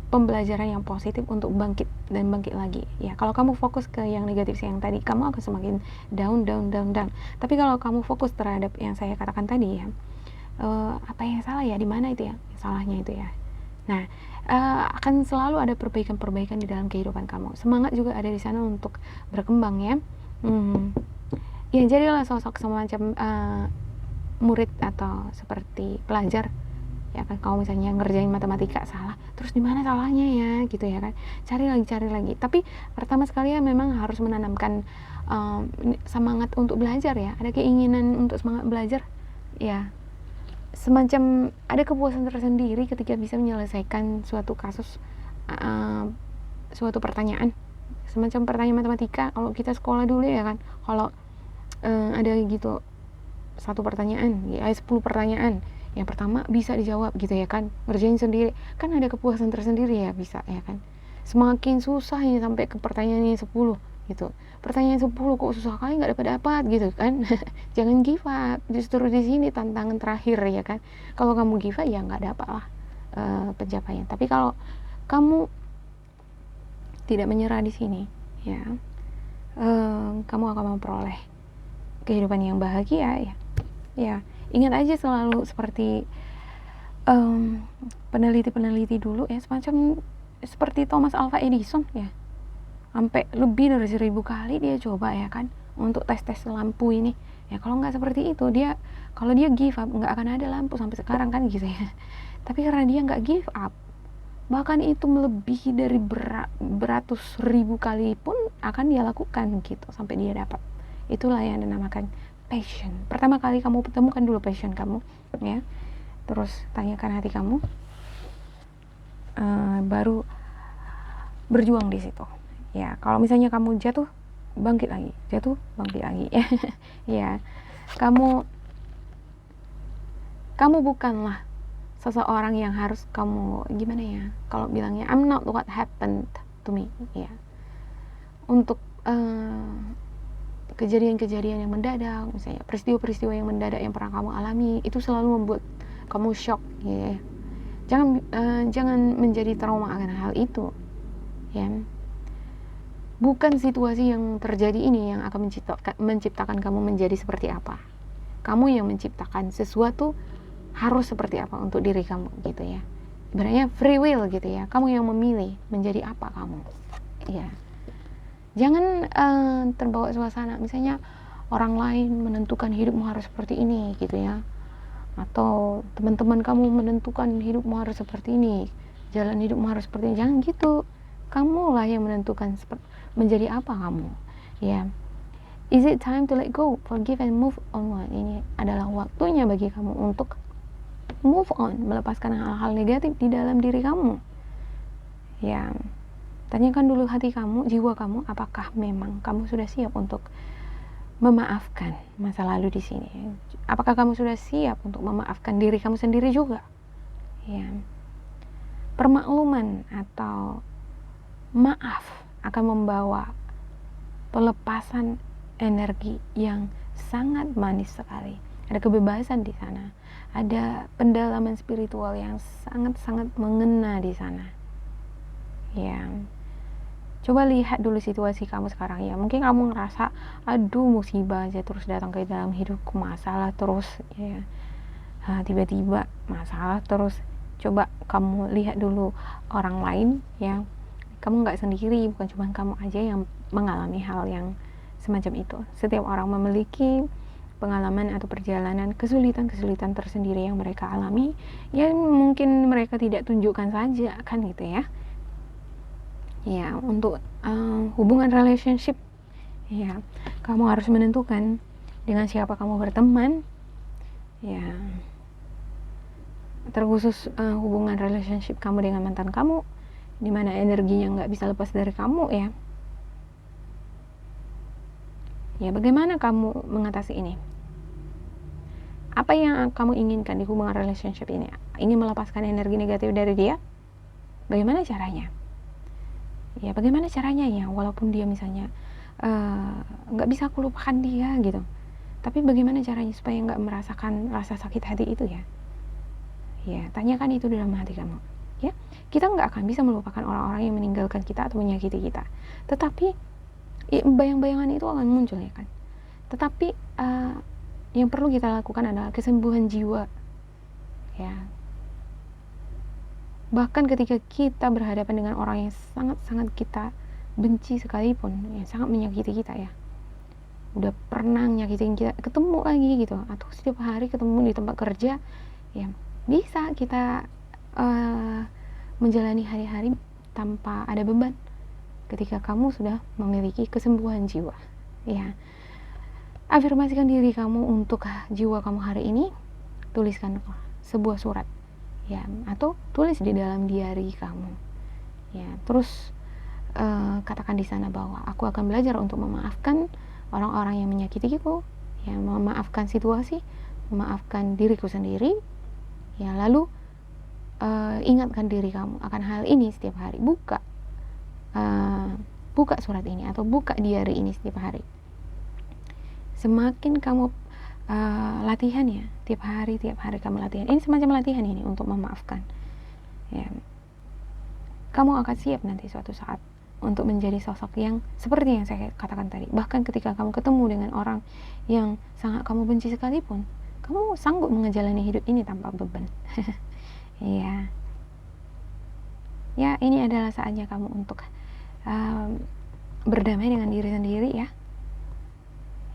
pembelajaran yang positif untuk bangkit dan bangkit lagi ya. Kalau kamu fokus ke yang negatif yang tadi, kamu akan semakin down. Tapi kalau kamu fokus terhadap yang saya katakan tadi ya, apa yang salah ya, di mana itu ya salahnya itu ya. Nah, akan selalu ada perbaikan di dalam kehidupan kamu. Semangat juga ada di sana untuk berkembang ya. Ya jadilah sosok semacam murid atau seperti pelajar ya kan. Kalau misalnya ngerjain matematika salah, terus di mana salahnya ya gitu ya kan, cari lagi. Tapi pertama sekali ya memang harus menanamkan semangat untuk belajar ya, ada keinginan untuk semangat belajar ya, semacam ada kepuasan tersendiri ketika bisa menyelesaikan suatu kasus, suatu pertanyaan, semacam pertanyaan matematika. Kalau kita sekolah dulu ya kan, kalau ada gitu satu pertanyaan ya 10 pertanyaan, yang pertama bisa dijawab gitu ya kan, ngerjain sendiri kan ada kepuasan tersendiri ya, bisa ya kan. Semakin susah ya sampai ke pertanyaan yang 10 gitu, pertanyaan 10 kok susah kali nggak dapat gitu kan. Jangan give up, justru di sini tantangan terakhir ya kan. Kalau kamu give up ya nggak dapat lah pencapaian. Tapi kalau kamu tidak menyerah di sini ya, kamu akan memperoleh kehidupan yang bahagia ya. Ingat aja selalu seperti peneliti dulu ya, semacam seperti Thomas Alva Edison ya, sampai lebih dari 1000 kali dia coba ya kan untuk tes lampu ini ya. Kalau nggak seperti itu, kalau dia give up nggak akan ada lampu sampai sekarang kan gitu ya. Tapi karena dia nggak give up, bahkan itu melebihi dari beratus ribu kali pun akan dia lakukan gitu sampai dia dapat. Itulah yang dinamakan passion. Pertama kali kamu temukan dulu passion kamu ya, terus tanyakan hati kamu, baru berjuang di situ ya. Kalau misalnya kamu jatuh bangkit lagi ya. Kamu bukanlah seseorang yang harus kamu gimana ya, kalau bilangnya I'm not what happened to me ya, untuk kejadian-kejadian yang mendadak, misalnya peristiwa-peristiwa yang mendadak yang pernah kamu alami, itu selalu membuat kamu shock ya. Jangan menjadi trauma akan hal itu ya. Bukan situasi yang terjadi ini yang akan menciptakan kamu menjadi seperti apa. Kamu yang menciptakan sesuatu harus seperti apa untuk diri kamu gitu ya. Ibaratnya free will gitu ya, kamu yang memilih menjadi apa kamu ya. Jangan terbawa suasana, misalnya orang lain menentukan hidupmu harus seperti ini gitu ya, atau teman-teman kamu menentukan hidupmu harus seperti ini, jalan hidupmu harus seperti ini. Jangan gitu. Kamulah yang menentukan menjadi apa kamu ya. Is it time to let go, forgive and move on? Ini adalah waktunya bagi kamu untuk move on, melepaskan hal-hal negatif di dalam diri kamu ya. Tanyakan dulu hati kamu, jiwa kamu, apakah memang kamu sudah siap untuk memaafkan masa lalu di sini? Apakah kamu sudah siap untuk memaafkan diri kamu sendiri juga? Ya. Permakluman atau maaf akan membawa pelepasan energi yang sangat manis sekali. Ada kebebasan di sana, ada pendalaman spiritual yang sangat-sangat mengena di sana. Ya. Coba lihat dulu situasi kamu sekarang ya. Mungkin kamu ngerasa aduh musibah aja terus datang ke dalam hidupku, masalah terus ya. Tiba-tiba masalah terus. Coba kamu lihat dulu orang lain ya. Kamu nggak sendiri, bukan cuma kamu aja yang mengalami hal yang semacam itu. Setiap orang memiliki pengalaman atau perjalanan kesulitan-kesulitan tersendiri yang mereka alami, yang mungkin mereka tidak tunjukkan saja kan gitu ya. Ya, untuk hubungan relationship, ya kamu harus menentukan dengan siapa kamu berteman, ya terkhusus hubungan relationship kamu dengan mantan kamu, dimana energinya nggak bisa lepas dari kamu ya. Ya, bagaimana kamu mengatasi ini? Apa yang kamu inginkan di hubungan relationship ini? Ingin melepaskan energi negatif dari dia? Bagaimana caranya? Ya, bagaimana caranya ya? Walaupun dia misalnya nggak bisa aku lupakan dia gitu, tapi bagaimana caranya supaya nggak merasakan rasa sakit hati itu ya? Ya, tanyakan itu dalam hati kamu. Ya, kita nggak akan bisa melupakan orang-orang yang meninggalkan kita atau menyakiti kita, tetapi bayang-bayangan itu akan muncul ya kan. Tetapi yang perlu kita lakukan adalah kesembuhan jiwa ya. Bahkan ketika kita berhadapan dengan orang yang sangat-sangat kita benci sekalipun, yang sangat menyakiti kita ya, udah pernah nyakitin kita, ketemu lagi gitu, atau setiap hari ketemu di tempat kerja ya, bisa kita menjalani hari-hari tanpa ada beban ketika kamu sudah memiliki kesembuhan jiwa ya. Afirmasikan diri kamu untuk jiwa kamu hari ini, tuliskan sebuah surat ya, atau tulis di dalam diary kamu ya. Terus katakan di sana bahwa aku akan belajar untuk memaafkan orang-orang yang menyakitiku ya, memaafkan situasi, memaafkan diriku sendiri ya. Lalu ingatkan diri kamu akan hal ini setiap hari. Buka surat ini atau buka diary ini setiap hari. Semakin kamu latihan ya, tiap hari kamu latihan. Ini semacam latihan ini untuk memaafkan ya. Kamu akan siap nanti suatu saat untuk menjadi sosok yang seperti yang saya katakan tadi. Bahkan ketika kamu ketemu dengan orang yang sangat kamu benci sekalipun, kamu sanggup menjalani hidup ini tanpa beban. Ya, ya ini adalah saatnya kamu untuk berdamai dengan diri sendiri ya.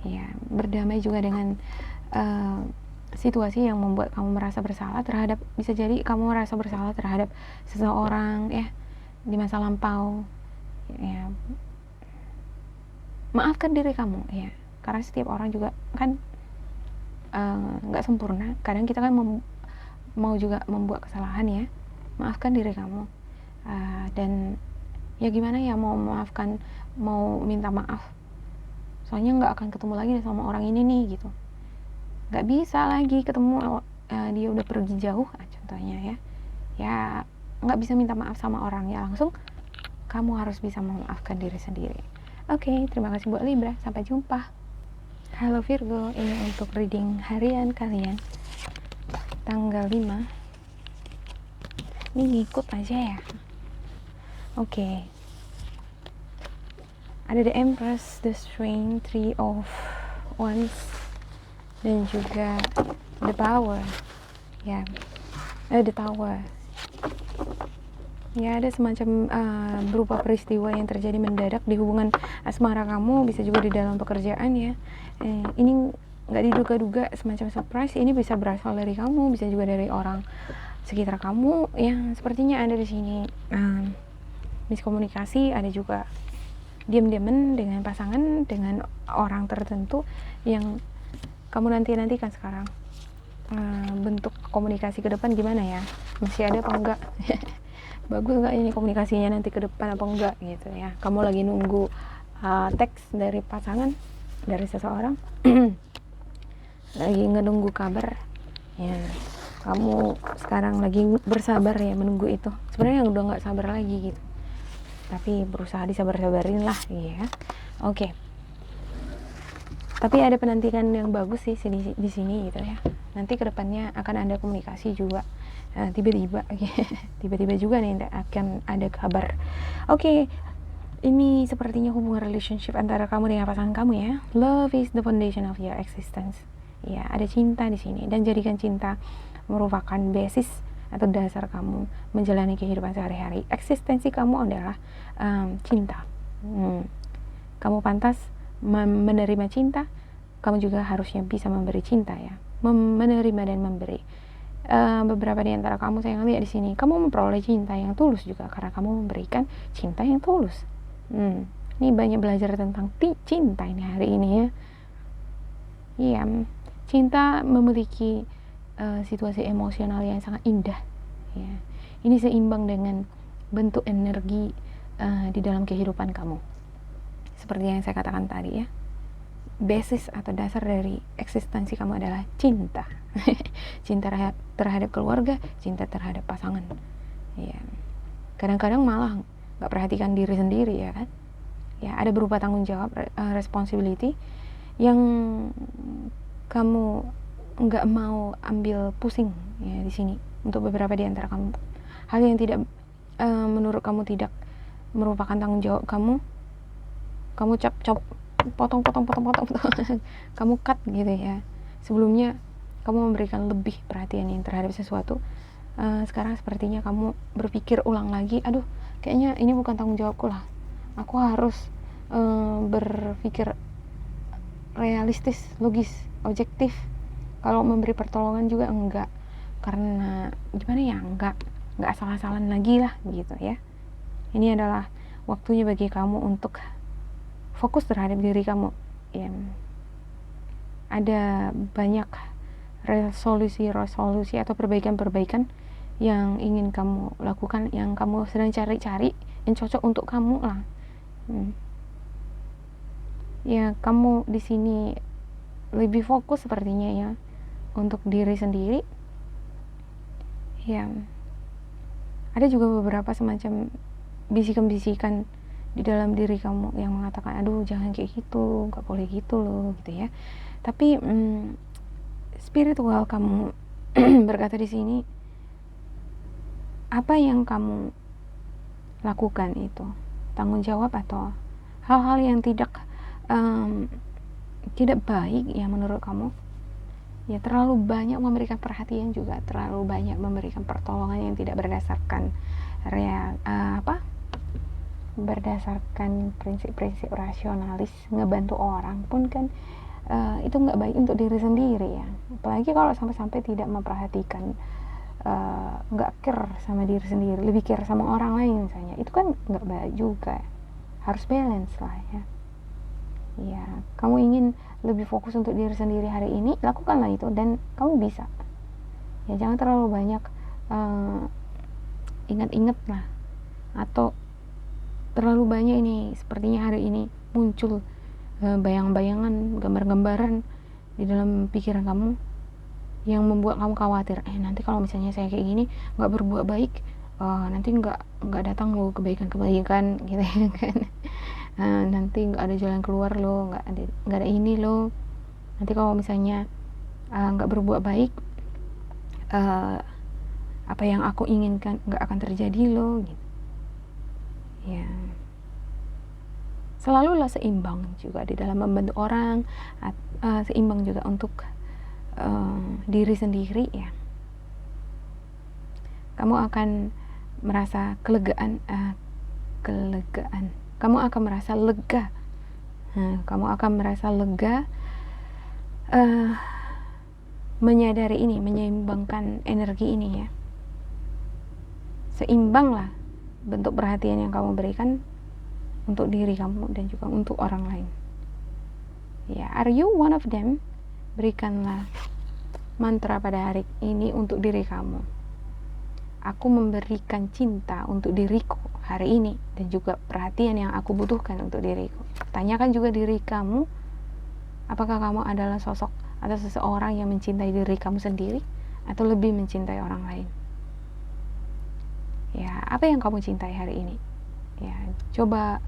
Ya, berdamai juga dengan situasi yang membuat kamu merasa bersalah terhadap, bisa jadi kamu merasa bersalah terhadap seseorang ya di masa lampau ya. Maafkan diri kamu ya, karena setiap orang juga kan nggak sempurna. Kadang kita kan mau juga membuat kesalahan ya. Maafkan diri kamu dan ya gimana ya mau memaafkan, mau minta maaf, soalnya nggak akan ketemu lagi sama orang ini nih gitu, nggak bisa lagi ketemu, dia udah pergi jauh contohnya ya nggak bisa minta maaf sama orang ya, langsung kamu harus bisa memaafkan diri sendiri. Oke, terima kasih buat Libra, sampai jumpa. Halo Virgo, ini untuk reading harian kalian tanggal 5. Ini ngikut aja ya. Oke. Ada The Empress, The Strength, Three of Wands, dan juga The Power ya. The Tower ya. Ada semacam berupa peristiwa yang terjadi mendadak di hubungan asmara kamu, bisa juga di dalam pekerjaan ya. Ini nggak diduga-duga, semacam surprise. Ini bisa berasal dari kamu, bisa juga dari orang sekitar kamu yang sepertinya ada di sini miskomunikasi. Ada juga diam-diaman dengan pasangan, dengan orang tertentu yang kamu nantikan sekarang. Bentuk komunikasi ke depan gimana ya, masih ada apa enggak? Bagus nggak ini komunikasinya nanti ke depan apa enggak gitu ya. Kamu lagi nunggu teks dari pasangan, dari seseorang, lagi menunggu kabar ya. Kamu sekarang lagi bersabar ya menunggu itu. Sebenarnya udah nggak sabar lagi gitu, tapi berusaha disabar-sabarin lah ya. Oke. Tapi ada penantikan yang bagus sih di sini gitu ya. Nanti kedepannya akan ada komunikasi juga. Tiba-tiba juga nih akan ada kabar. Oke. Ini sepertinya hubungan relationship antara kamu dengan pasangan kamu ya. Love is the foundation of your existence. Ya, ada cinta di sini, dan jadikan cinta merupakan basis atau dasar kamu menjalani kehidupan sehari-hari. Eksistensi kamu adalah cinta. Kamu pantas menerima cinta, kamu juga harusnya bisa memberi cinta ya, menerima dan memberi. Beberapa di antara kamu saya lihat di sini, kamu memperoleh cinta yang tulus juga karena kamu memberikan cinta yang tulus. Ini banyak belajar tentang cinta ini hari ini ya. Iya, cinta memiliki situasi emosional yang sangat indah. Ya, ini seimbang dengan bentuk energi di dalam kehidupan kamu. Seperti yang saya katakan tadi ya, basis atau dasar dari eksistensi kamu adalah cinta. Cinta terhadap keluarga, cinta terhadap pasangan. Ya, kadang-kadang malah nggak perhatikan diri sendiri ya kan. Ya, ada berupa tanggung jawab, responsibility yang kamu nggak mau ambil pusing ya di sini. Untuk beberapa di antara kamu, hal yang tidak menurut kamu tidak merupakan tanggung jawab kamu potong kamu cut gitu ya. Sebelumnya kamu memberikan lebih perhatian yang terhadap sesuatu, sekarang sepertinya kamu berpikir ulang lagi, aduh kayaknya ini bukan tanggung jawabku lah, aku harus berpikir realistis, logis, objektif. Kalau memberi pertolongan juga enggak, karena gimana ya, enggak asal-asalan lagi lah gitu ya. Ini adalah waktunya bagi kamu untuk fokus terhadap diri kamu ya. Ada banyak resolusi atau perbaikan yang ingin kamu lakukan, yang kamu sedang cari-cari yang cocok untuk kamu lah. Ya, kamu di sini lebih fokus sepertinya ya untuk diri sendiri. Ya, ada juga beberapa semacam bisikan-bisikan di dalam diri kamu yang mengatakan, aduh jangan kayak gitu, nggak boleh gitu loh gitu ya. Tapi spiritual kamu berkata di sini, apa yang kamu lakukan itu tanggung jawab atau hal-hal yang tidak baik ya menurut kamu ya, terlalu banyak memberikan perhatian juga, terlalu banyak memberikan pertolongan yang tidak berdasarkan berdasarkan prinsip-prinsip rasionalis, ngebantu orang pun kan itu nggak baik untuk diri sendiri ya. Apalagi kalau sampai-sampai tidak memperhatikan, nggak care sama diri sendiri, lebih care sama orang lain misalnya, itu kan nggak baik juga. Harus balance lah ya. Ya, kamu ingin lebih fokus untuk diri sendiri hari ini, lakukanlah itu dan kamu bisa. Ya, jangan terlalu banyak ingat-ingat lah, atau terlalu banyak ini sepertinya hari ini muncul bayang-bayangan, gambar-gambaran di dalam pikiran kamu yang membuat kamu khawatir, nanti kalau misalnya saya kayak gini nggak berbuat baik, nanti nggak datang loh kebaikan gitu ya kan. Nanti nggak ada jalan keluar loh, nggak ada ini loh, nanti kalau misalnya nggak berbuat baik, apa yang aku inginkan nggak akan terjadi loh gitu ya. Selalulah seimbang juga di dalam membantu orang, seimbang juga untuk diri sendiri ya. Kamu akan merasa kelegaan, kamu akan merasa lega, kamu akan merasa lega menyadari ini, menyeimbangkan energi ini ya. Seimbanglah bentuk perhatian yang kamu berikan untuk diri kamu dan juga untuk orang lain ya. Are you one of them? Berikanlah mantra pada hari ini untuk diri kamu. Aku memberikan cinta untuk diriku hari ini dan juga perhatian yang aku butuhkan untuk diriku. Tanyakan juga diri kamu, apakah kamu adalah sosok atau seseorang yang mencintai diri kamu sendiri atau lebih mencintai orang lain ya. Apa yang kamu cintai hari ini ya, coba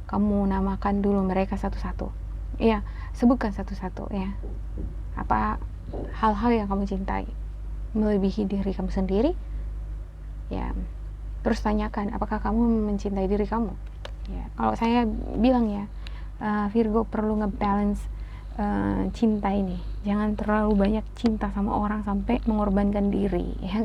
kamu namakan dulu mereka satu-satu ya, sebutkan satu-satu ya, apa hal-hal yang kamu cintai melebihi diri kamu sendiri ya. Terus tanyakan, apakah kamu mencintai diri kamu ya. Kalau saya bilang ya, Virgo perlu ngebalance cinta ini, jangan terlalu banyak cinta sama orang sampai mengorbankan diri ya.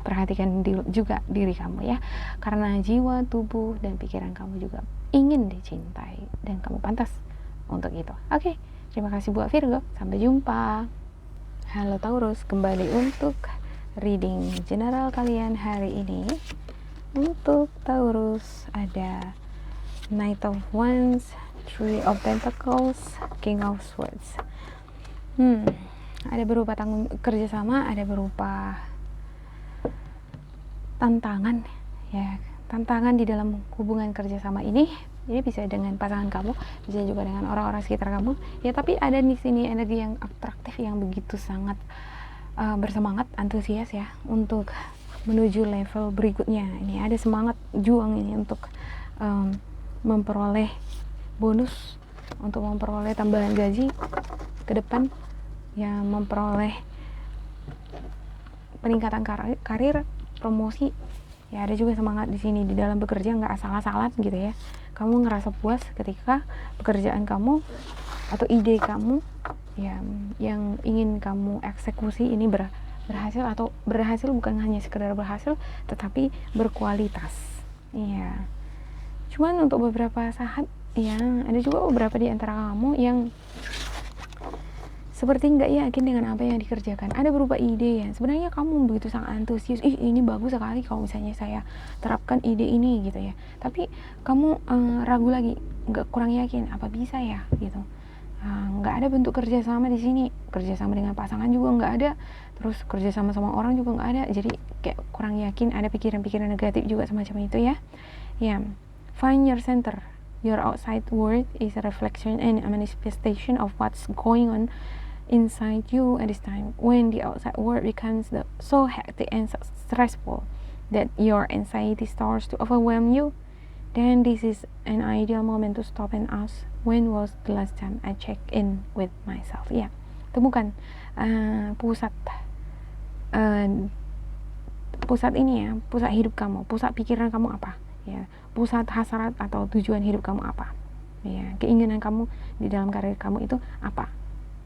Perhatikan juga diri kamu ya, karena jiwa, tubuh, dan pikiran kamu juga ingin dicintai dan kamu pantas untuk itu. Oke, Terima kasih buat Virgo, sampai jumpa. Halo Taurus, kembali untuk reading general kalian hari ini. Untuk Taurus ada Knight of Wands, Three of Pentacles, King of Swords. Ada berupa kerjasama, ada berupa tantangan ya, tantangan di dalam hubungan kerjasama ini. Jadi bisa dengan pasangan kamu, bisa juga dengan orang-orang sekitar kamu ya, tapi ada di sini energi yang atraktif yang begitu sangat bersemangat, antusias ya, untuk menuju level berikutnya. Ini ada semangat juang ini untuk memperoleh bonus, untuk memperoleh tambahan gaji ke depan ya, memperoleh peningkatan karir, promosi ya. Ada juga semangat di sini di dalam bekerja, nggak asal-asalan gitu ya. Kamu ngerasa puas ketika pekerjaan kamu atau ide kamu ya, yang ingin kamu eksekusi ini berhasil, atau berhasil bukan hanya sekedar berhasil tetapi berkualitas ya. Cuman untuk beberapa saat ya, ada juga beberapa di antara kamu yang seperti nggak yakin dengan apa yang dikerjakan. Ada berupa ide ya, sebenarnya kamu begitu sangat antusias, ini bagus sekali kalau misalnya saya terapkan ide ini gitu ya, tapi kamu ragu lagi, kurang yakin apa bisa ya gitu. Nggak ada bentuk kerjasama di sini, kerjasama dengan pasangan juga nggak ada, terus kerjasama sama orang juga nggak ada, jadi kayak kurang yakin, ada pikiran-pikiran negatif juga semacam itu ya. Find your center. Your outside world is a reflection and a manifestation of what's going on inside you at this time. When the outside world becomes so hectic and stressful that your anxiety starts to overwhelm you, then this is an ideal moment to stop and ask, when was the last time I checked in with myself? Ya, temukan pusat ini ya, pusat hidup kamu, pusat pikiran kamu apa ya, pusat hasrat atau tujuan hidup kamu apa ya, keinginan kamu di dalam karir kamu itu apa.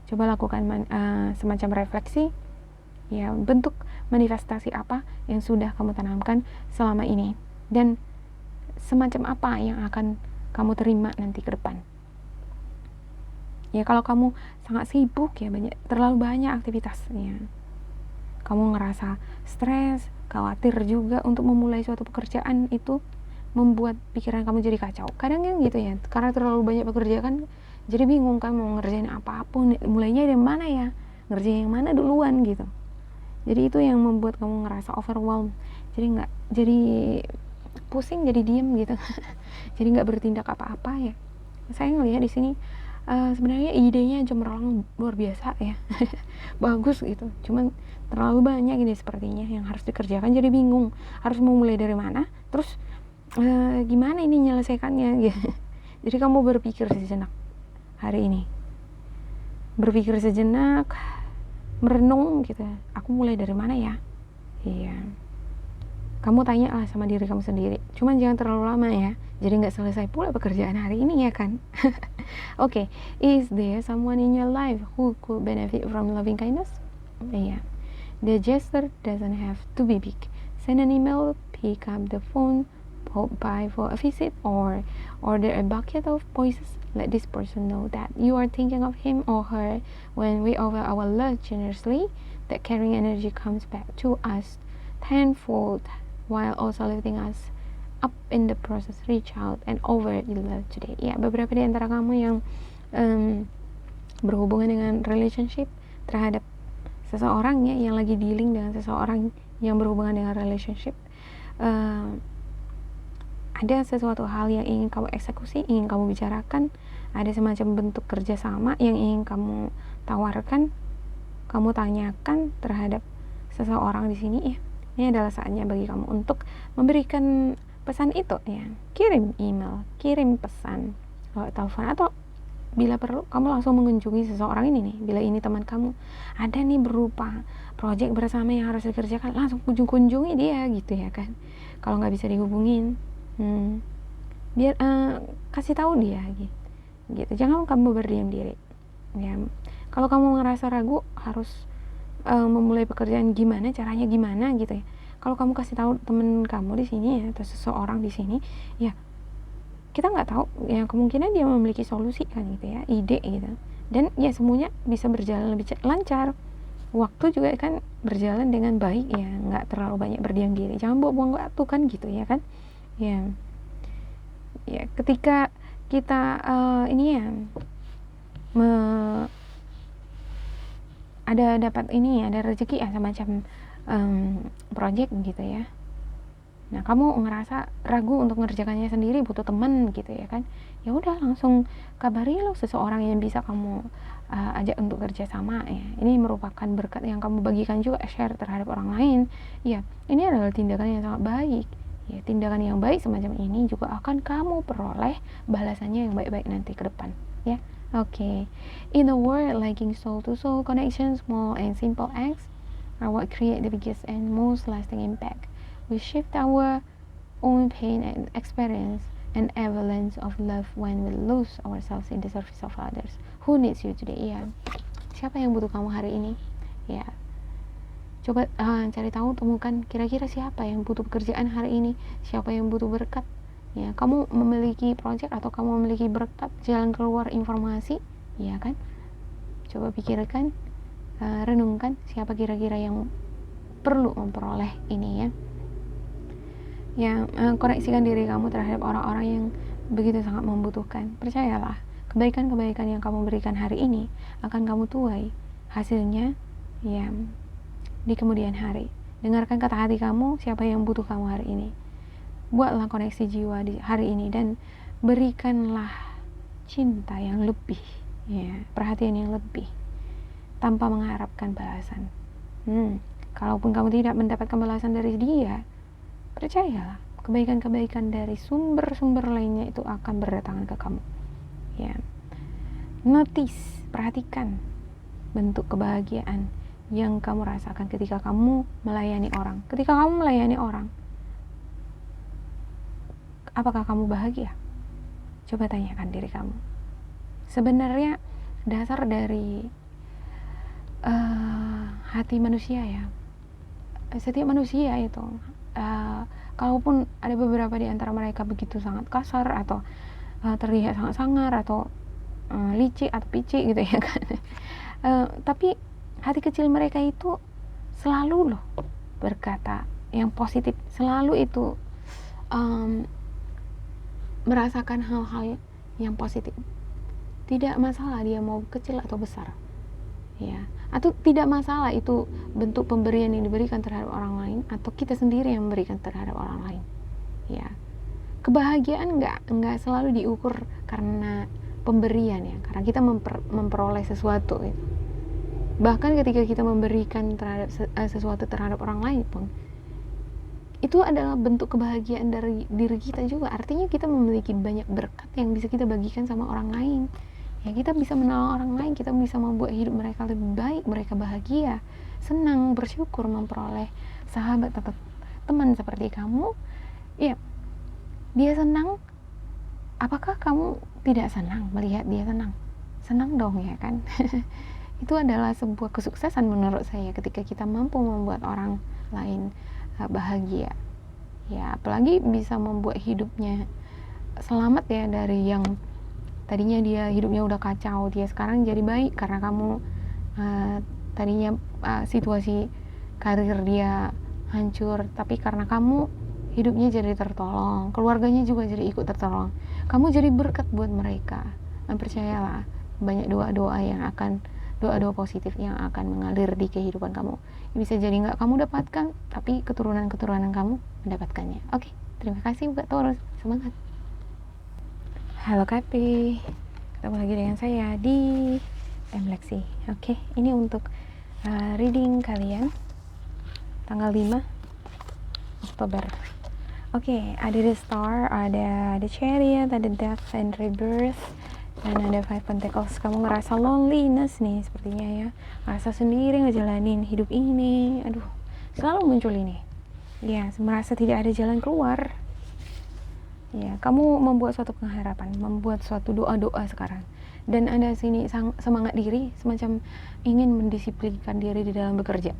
Coba lakukan semacam refleksi ya, bentuk manifestasi apa yang sudah kamu tanamkan selama ini, dan semacam apa yang akan kamu terima nanti ke depan ya. Kalau kamu sangat sibuk ya, terlalu banyak aktivitas ya, kamu ngerasa stres, khawatir juga untuk memulai suatu pekerjaan, itu membuat pikiran kamu jadi kacau. Kadang yang gitu ya, karena terlalu banyak pekerjaan jadi bingung kan mau ngerjain apapun, mulainya dari mana ya, ngerjain yang mana duluan gitu. Jadi itu yang membuat kamu ngerasa overwhelmed, jadi pusing, jadi diem gitu. Jadi nggak bertindak apa-apa ya. Saya ngelihat di sini sebenarnya idenya cemerlang luar biasa ya. Bagus gitu, cuman terlalu banyak ini sepertinya yang harus dikerjakan, jadi bingung harus memulai dari mana, terus gimana ini menyelesaikannya gitu. Jadi kamu berpikir sejenak hari ini, berpikir sejenak, merenung gitu, aku mulai dari mana ya. Iya, kamu tanya lah sama diri kamu sendiri, cuman jangan terlalu lama ya, jadi nggak selesai pula pekerjaan hari ini ya kan. Okay, is there someone in your life who could benefit from loving kindness? Iya, the gesture doesn't have to be big. Send an email, pick up the phone, pop by for a visit, or order a bucket of voices. Let this person know that you are thinking of him or her. When we offer our love generously, that caring energy comes back to us tenfold, while also lifting us up in the process. Reach out and over your love today. Ya, beberapa di antara kamu yang berhubungan dengan relationship terhadap seseorang ya, yang lagi dealing dengan seseorang yang berhubungan dengan relationship, ada sesuatu hal yang ingin kamu eksekusi, ingin kamu bicarakan, ada semacam bentuk kerjasama yang ingin kamu tawarkan, kamu tanyakan terhadap seseorang di sini ya. Ini adalah saatnya bagi kamu untuk memberikan pesan itu ya. Kirim email, kirim pesan, telepon, atau bila perlu kamu langsung mengunjungi seseorang ini nih. Bila ini teman kamu, ada nih berupa project bersama yang harus dikerjakan, langsung kunjungi dia gitu ya kan. Kalau nggak bisa dihubungin, biar kasih tahu dia gitu. Jangan kamu berdiam diri ya. Kalau kamu ngerasa ragu harus memulai pekerjaan, gimana caranya, gimana gitu ya, kalau kamu kasih tahu temen kamu di sini ya, atau seseorang di sini ya, kita nggak tahu ya, kemungkinan dia memiliki solusi kan gitu ya, ide gitu. dan ya semuanya bisa berjalan lebih lancar. Waktu juga kan berjalan dengan baik ya, nggak terlalu banyak berdiam diri, jangan buang-buang waktu kan gitu ya kan ya. Ya ketika kita ini ya ada dapat ini, ada rezeki ya semacam project gitu ya. Nah, kamu ngerasa ragu untuk mengerjakannya sendiri, butuh teman gitu ya kan. Ya udah langsung kabari lo seseorang yang bisa kamu ajak untuk kerja sama ya. Ini merupakan berkat yang kamu bagikan juga, share terhadap orang lain. Ya, ini adalah tindakan yang sangat baik. Ya, tindakan yang baik semacam ini juga akan kamu peroleh balasannya yang baik-baik nanti ke depan, ya. Okay. In a world lacking soul-to-soul connection, small and simple acts are what create the biggest and most lasting impact. We shift our own pain and experience an avalanche of love when we lose ourselves in the service of others. Who needs you today? Ya, siapa yang butuh kamu hari ini? Ya, coba cari tahu, temukan kira-kira siapa yang butuh pekerjaan hari ini, siapa yang butuh berkat. Ya, kamu memiliki project atau kamu memiliki berkat, jalan keluar informasi, ya kan? Coba pikirkan, renungkan siapa kira-kira yang perlu memperoleh ini ya. Ya, koreksikan diri kamu terhadap orang-orang yang begitu sangat membutuhkan. Percayalah, kebaikan-kebaikan yang kamu berikan hari ini akan kamu tuai hasilnya ya di kemudian hari. Dengarkan kata hati kamu, siapa yang butuh kamu hari ini. Buatlah koneksi jiwa di hari ini dan berikanlah cinta yang lebih, ya, perhatian yang lebih tanpa mengharapkan balasan. Kalaupun kamu tidak mendapatkan balasan dari dia, percayalah, kebaikan-kebaikan dari sumber-sumber lainnya itu akan berdatangan ke kamu. Ya. Notice, perhatikan bentuk kebahagiaan yang kamu rasakan ketika kamu melayani orang. Ketika kamu melayani orang, apakah kamu bahagia? Coba tanyakan diri kamu. Sebenarnya dasar dari hati manusia ya, setiap manusia itu kalaupun ada beberapa di antara mereka begitu sangat kasar atau terlihat sangat sangar atau licik atau picik gitu ya kan, tapi hati kecil mereka itu selalu loh berkata yang positif, selalu itu merasakan hal-hal yang positif. Tidak masalah dia mau kecil atau besar ya, atau tidak masalah itu bentuk pemberian yang diberikan terhadap orang lain atau kita sendiri yang memberikan terhadap orang lain ya. Kebahagiaan nggak selalu diukur karena pemberian ya, karena kita memperoleh sesuatu gitu. Bahkan ketika kita memberikan terhadap sesuatu terhadap orang lain pun, itu adalah bentuk kebahagiaan dari diri kita juga. Artinya kita memiliki banyak berkat yang bisa kita bagikan sama orang lain ya. Kita bisa menolong orang lain, kita bisa membuat hidup mereka lebih baik, mereka bahagia, senang, bersyukur memperoleh sahabat atau teman seperti kamu ya. Dia senang, apakah kamu tidak senang melihat dia senang? Senang dong ya kan. Itu adalah sebuah kesuksesan menurut saya ketika kita mampu membuat orang lain bahagia ya, apalagi bisa membuat hidupnya selamat ya dari yang tadinya dia hidupnya udah kacau, dia sekarang jadi baik karena kamu tadinya situasi karir dia hancur, tapi karena kamu hidupnya jadi tertolong, keluarganya juga jadi ikut tertolong, kamu jadi berkat buat mereka. Dan percayalah, banyak doa-doa positif yang akan mengalir di kehidupan kamu. Bisa jadi nggak kamu dapatkan, tapi keturunan kamu mendapatkannya. Oke, terima kasih buat Taurus, semangat. Halo Kapi, ketemu lagi dengan saya di Lexi. Oke, ini untuk reading kalian tanggal 5 Oktober. Oke, ada The Star, ada The Chariot, ada Death and Rebirth, dan ada Five Pentacles. Kamu ngerasa loneliness nih sepertinya ya, ngerasa sendiri ngejalanin hidup ini. Aduh, selalu muncul ini ya, merasa tidak ada jalan keluar ya. Kamu membuat suatu pengharapan, membuat suatu doa-doa sekarang, dan ada sini semangat diri, semacam ingin mendisiplinkan diri di dalam bekerja.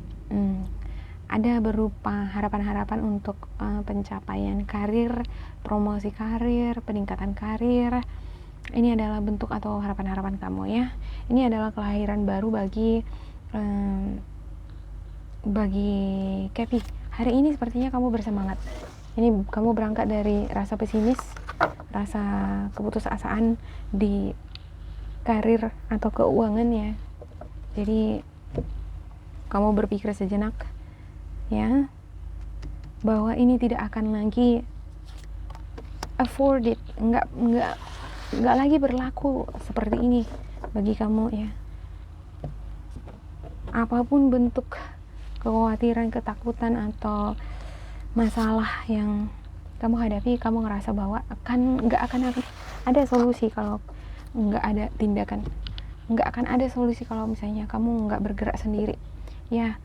Ada berupa harapan-harapan untuk pencapaian karir, promosi karir, peningkatan karir ini adalah bentuk atau harapan-harapan kamu ya. Ini adalah kelahiran baru bagi Kepi. Hari ini sepertinya kamu bersemangat. Ini kamu berangkat dari rasa pesimis, rasa keputusasaan di karir atau keuangan ya. Jadi kamu berpikir sejenak ya, bahwa ini tidak akan lagi afford it, nggak lagi berlaku seperti ini bagi kamu ya. Apapun bentuk kekhawatiran, ketakutan atau masalah yang kamu hadapi, kamu ngerasa bahwa nggak akan ada solusi kalau nggak ada tindakan, nggak akan ada solusi kalau misalnya kamu nggak bergerak sendiri ya.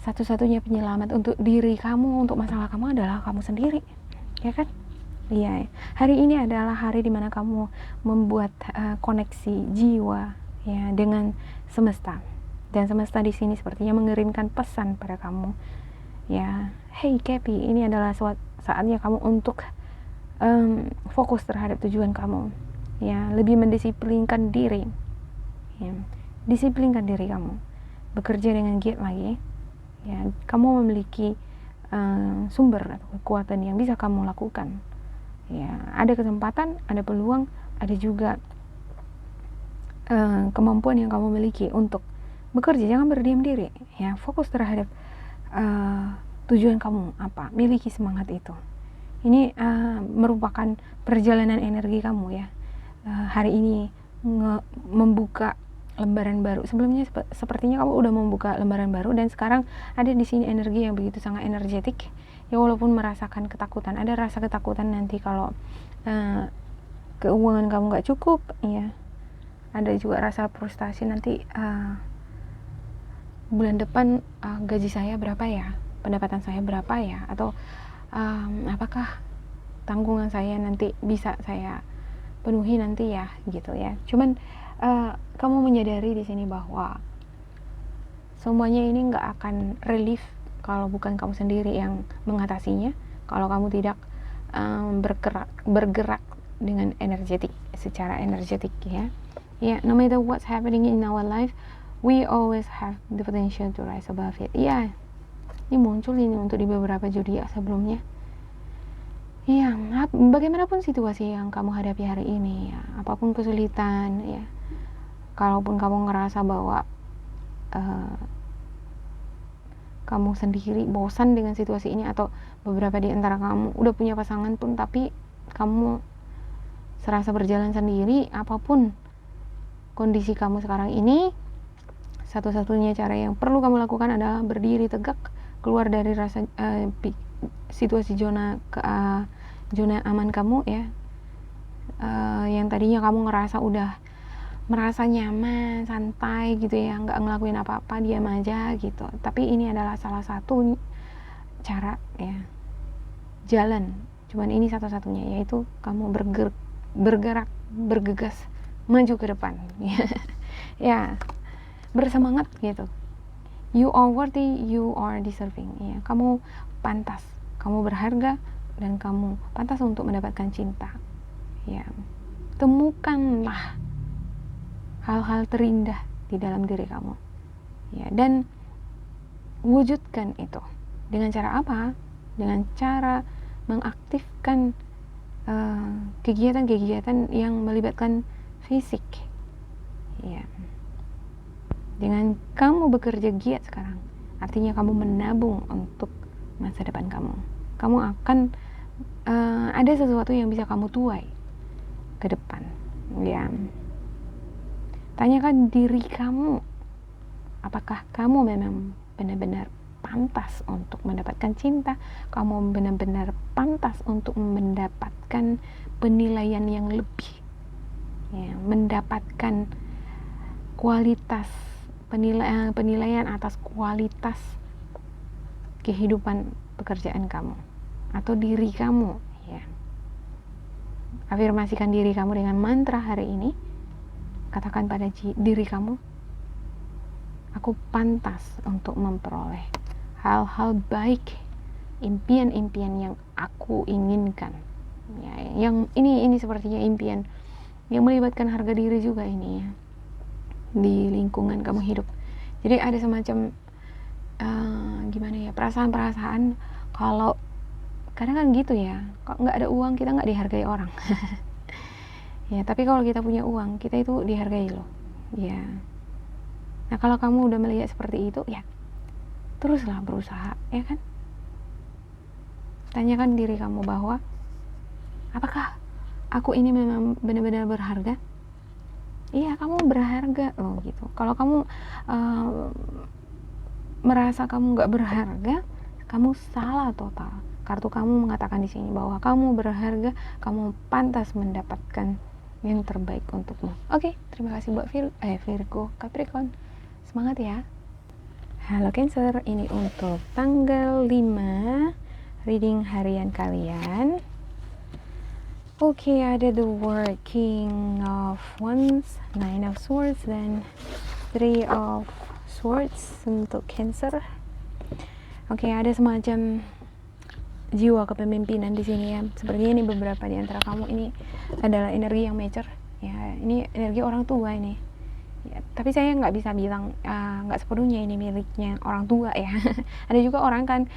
Satu-satunya penyelamat untuk diri kamu, untuk masalah kamu adalah kamu sendiri, ya kan? Iya. Hari ini adalah hari dimana kamu membuat koneksi jiwa ya dengan semesta, dan semesta di sini sepertinya mengirimkan pesan pada kamu ya. Hey Kepi, ini adalah saatnya kamu untuk fokus terhadap tujuan kamu ya, lebih mendisiplinkan diri ya. Disiplinkan diri kamu, bekerja dengan giat lagi ya. Kamu memiliki sumber atau kekuatan yang bisa kamu lakukan ya. Ada kesempatan, ada peluang, ada juga kemampuan yang kamu miliki untuk bekerja. Jangan berdiam diri ya, fokus terhadap tujuan kamu apa, miliki semangat itu. Ini merupakan perjalanan energi kamu ya. Hari ini membuka lembaran baru. Sebelumnya sepertinya kamu udah membuka lembaran baru, dan sekarang ada di sini energi yang begitu sangat energetik ya. Walaupun merasakan ketakutan, ada rasa ketakutan nanti kalau keuangan kamu nggak cukup ya. Ada juga rasa frustasi nanti, bulan depan gaji saya berapa ya, pendapatan saya berapa ya, atau apakah tanggungan saya nanti bisa saya penuhi nanti ya gitu ya. Cuman kamu menyadari di sini bahwa semuanya ini nggak akan relief kalau bukan kamu sendiri yang mengatasinya, kalau kamu tidak bergerak dengan energetik, secara energetik ya. No matter what's happening in our life, we always have the potential to rise above it. Ini muncul ini untuk di beberapa zodiak sebelumnya. Bagaimanapun situasi yang kamu hadapi hari ini ya, apapun kesulitan ya, kalaupun kamu ngerasa bahwa kamu sendiri bosan dengan situasi ini, atau beberapa di antara kamu udah punya pasangan pun tapi kamu serasa berjalan sendiri, apapun kondisi kamu sekarang ini, satu-satunya cara yang perlu kamu lakukan adalah berdiri tegak, keluar dari rasa situasi zona aman kamu ya. Yang tadinya kamu ngerasa udah merasa nyaman, santai gitu ya, nggak ngelakuin apa-apa, diam aja gitu. Tapi ini adalah salah satu cara ya, jalan. Cuman ini satu-satunya, yaitu kamu bergerak, bergegas, maju ke depan ya, bersemangat gitu. You are worthy, you are deserving ya. Kamu pantas, kamu berharga, dan kamu pantas untuk mendapatkan cinta ya. Temukanlah hal-hal terindah di dalam diri kamu ya, dan wujudkan itu. Dengan cara apa? Dengan cara mengaktifkan kegiatan-kegiatan yang melibatkan fisik ya. Dengan kamu bekerja giat sekarang, artinya kamu menabung untuk masa depan kamu. Kamu akan ada sesuatu yang bisa kamu tuai ke depan ya. Tanyakan diri kamu, apakah kamu memang benar-benar pantas untuk mendapatkan cinta? Kamu benar-benar pantas untuk mendapatkan penilaian yang lebih ya, mendapatkan kualitas penilaian atas kualitas kehidupan pekerjaan kamu atau diri kamu ya. Afirmasikan diri kamu dengan mantra hari ini. Katakan pada diri kamu, aku pantas untuk memperoleh hal-hal baik, impian-impian yang aku inginkan ya. Yang ini sepertinya impian yang melibatkan harga diri juga ini ya, di lingkungan kamu hidup. Jadi ada semacam gimana ya, perasaan-perasaan kalau kadang kan gitu ya, kalau nggak ada uang kita nggak dihargai orang. Ya, tapi kalau kita punya uang, kita itu dihargai loh. Ya. Nah, kalau kamu udah melihat seperti itu, ya teruslah berusaha, ya kan? Tanyakan diri kamu bahwa apakah aku ini memang benar-benar berharga? Iya, kamu berharga loh gitu. Kalau kamu merasa kamu nggak berharga, kamu salah total. Kartu kamu mengatakan di sini bahwa kamu berharga, kamu pantas mendapatkan yang terbaik untukmu. Oke, terima kasih buat Virgo Capricorn. Semangat ya. Halo Cancer, ini untuk tanggal 5 reading harian kalian. Oke, ada the word King of Wands, Nine of Swords, dan Three of Swords untuk Cancer. Oke, ada semacam jiwa kepemimpinan di sini ya. Sepertinya ini beberapa di antara kamu ini adalah energi yang mature ya. Ini energi orang tua ini ya, tapi saya nggak bisa bilang nggak sepenuhnya ini miliknya orang tua ya. Ada juga orang kan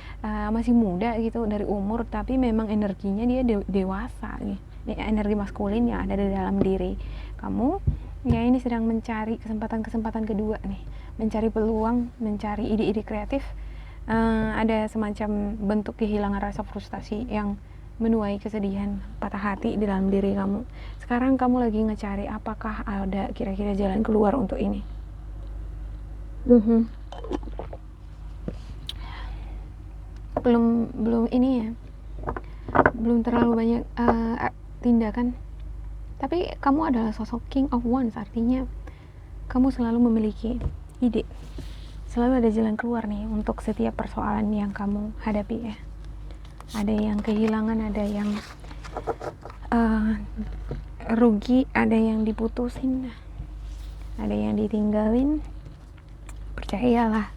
masih muda gitu dari umur, tapi memang energinya dia dewasa nih. Ini energi maskulin yang ada di dalam diri kamu ya. Ini sedang mencari kesempatan kedua nih, mencari peluang, mencari ide-ide kreatif. Ada semacam bentuk kehilangan rasa frustasi yang menuai kesedihan, patah hati di dalam diri kamu. Sekarang kamu lagi ngecari apakah ada kira-kira jalan keluar untuk ini. Belum ini ya, belum terlalu banyak tindakan. Tapi kamu adalah sosok King of Wands, artinya kamu selalu memiliki ide. Selalu ada jalan keluar nih untuk setiap persoalan yang kamu hadapi ya. Ada yang kehilangan, ada yang rugi, ada yang diputusin, ada yang ditinggalin. Percayalah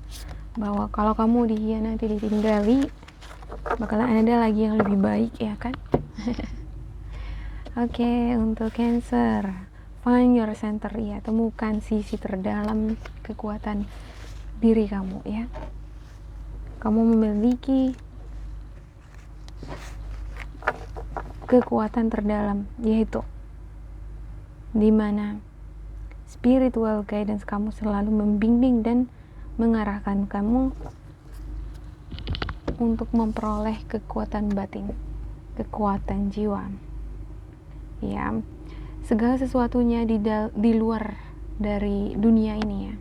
bahwa kalau kamu dikhianati, ditinggali, bakalan ada lagi yang lebih baik ya kan. Oke, untuk Cancer, find your center ya, temukan sisi terdalam kekuatan diri kamu ya. Kamu memiliki kekuatan terdalam, yaitu dimana spiritual guidance kamu selalu membimbing dan mengarahkan kamu untuk memperoleh kekuatan batin, kekuatan jiwa ya. Segala sesuatunya di luar dari dunia ini ya,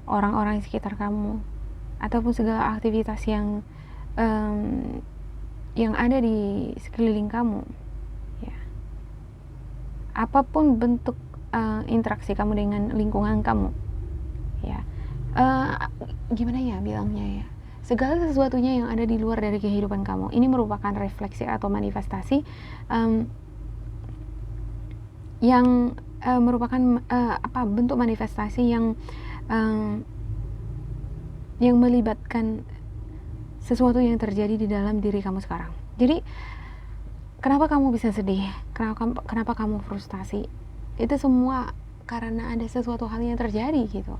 orang-orang di sekitar kamu ataupun segala aktivitas yang ada di sekeliling kamu ya, apapun bentuk interaksi kamu dengan lingkungan kamu ya, gimana ya bilangnya ya, segala sesuatunya yang ada di luar dari kehidupan kamu ini merupakan refleksi atau manifestasi yang merupakan bentuk manifestasi yang melibatkan sesuatu yang terjadi di dalam diri kamu sekarang. Jadi kenapa kamu bisa sedih, kenapa kamu frustasi, itu semua karena ada sesuatu hal yang terjadi gitu,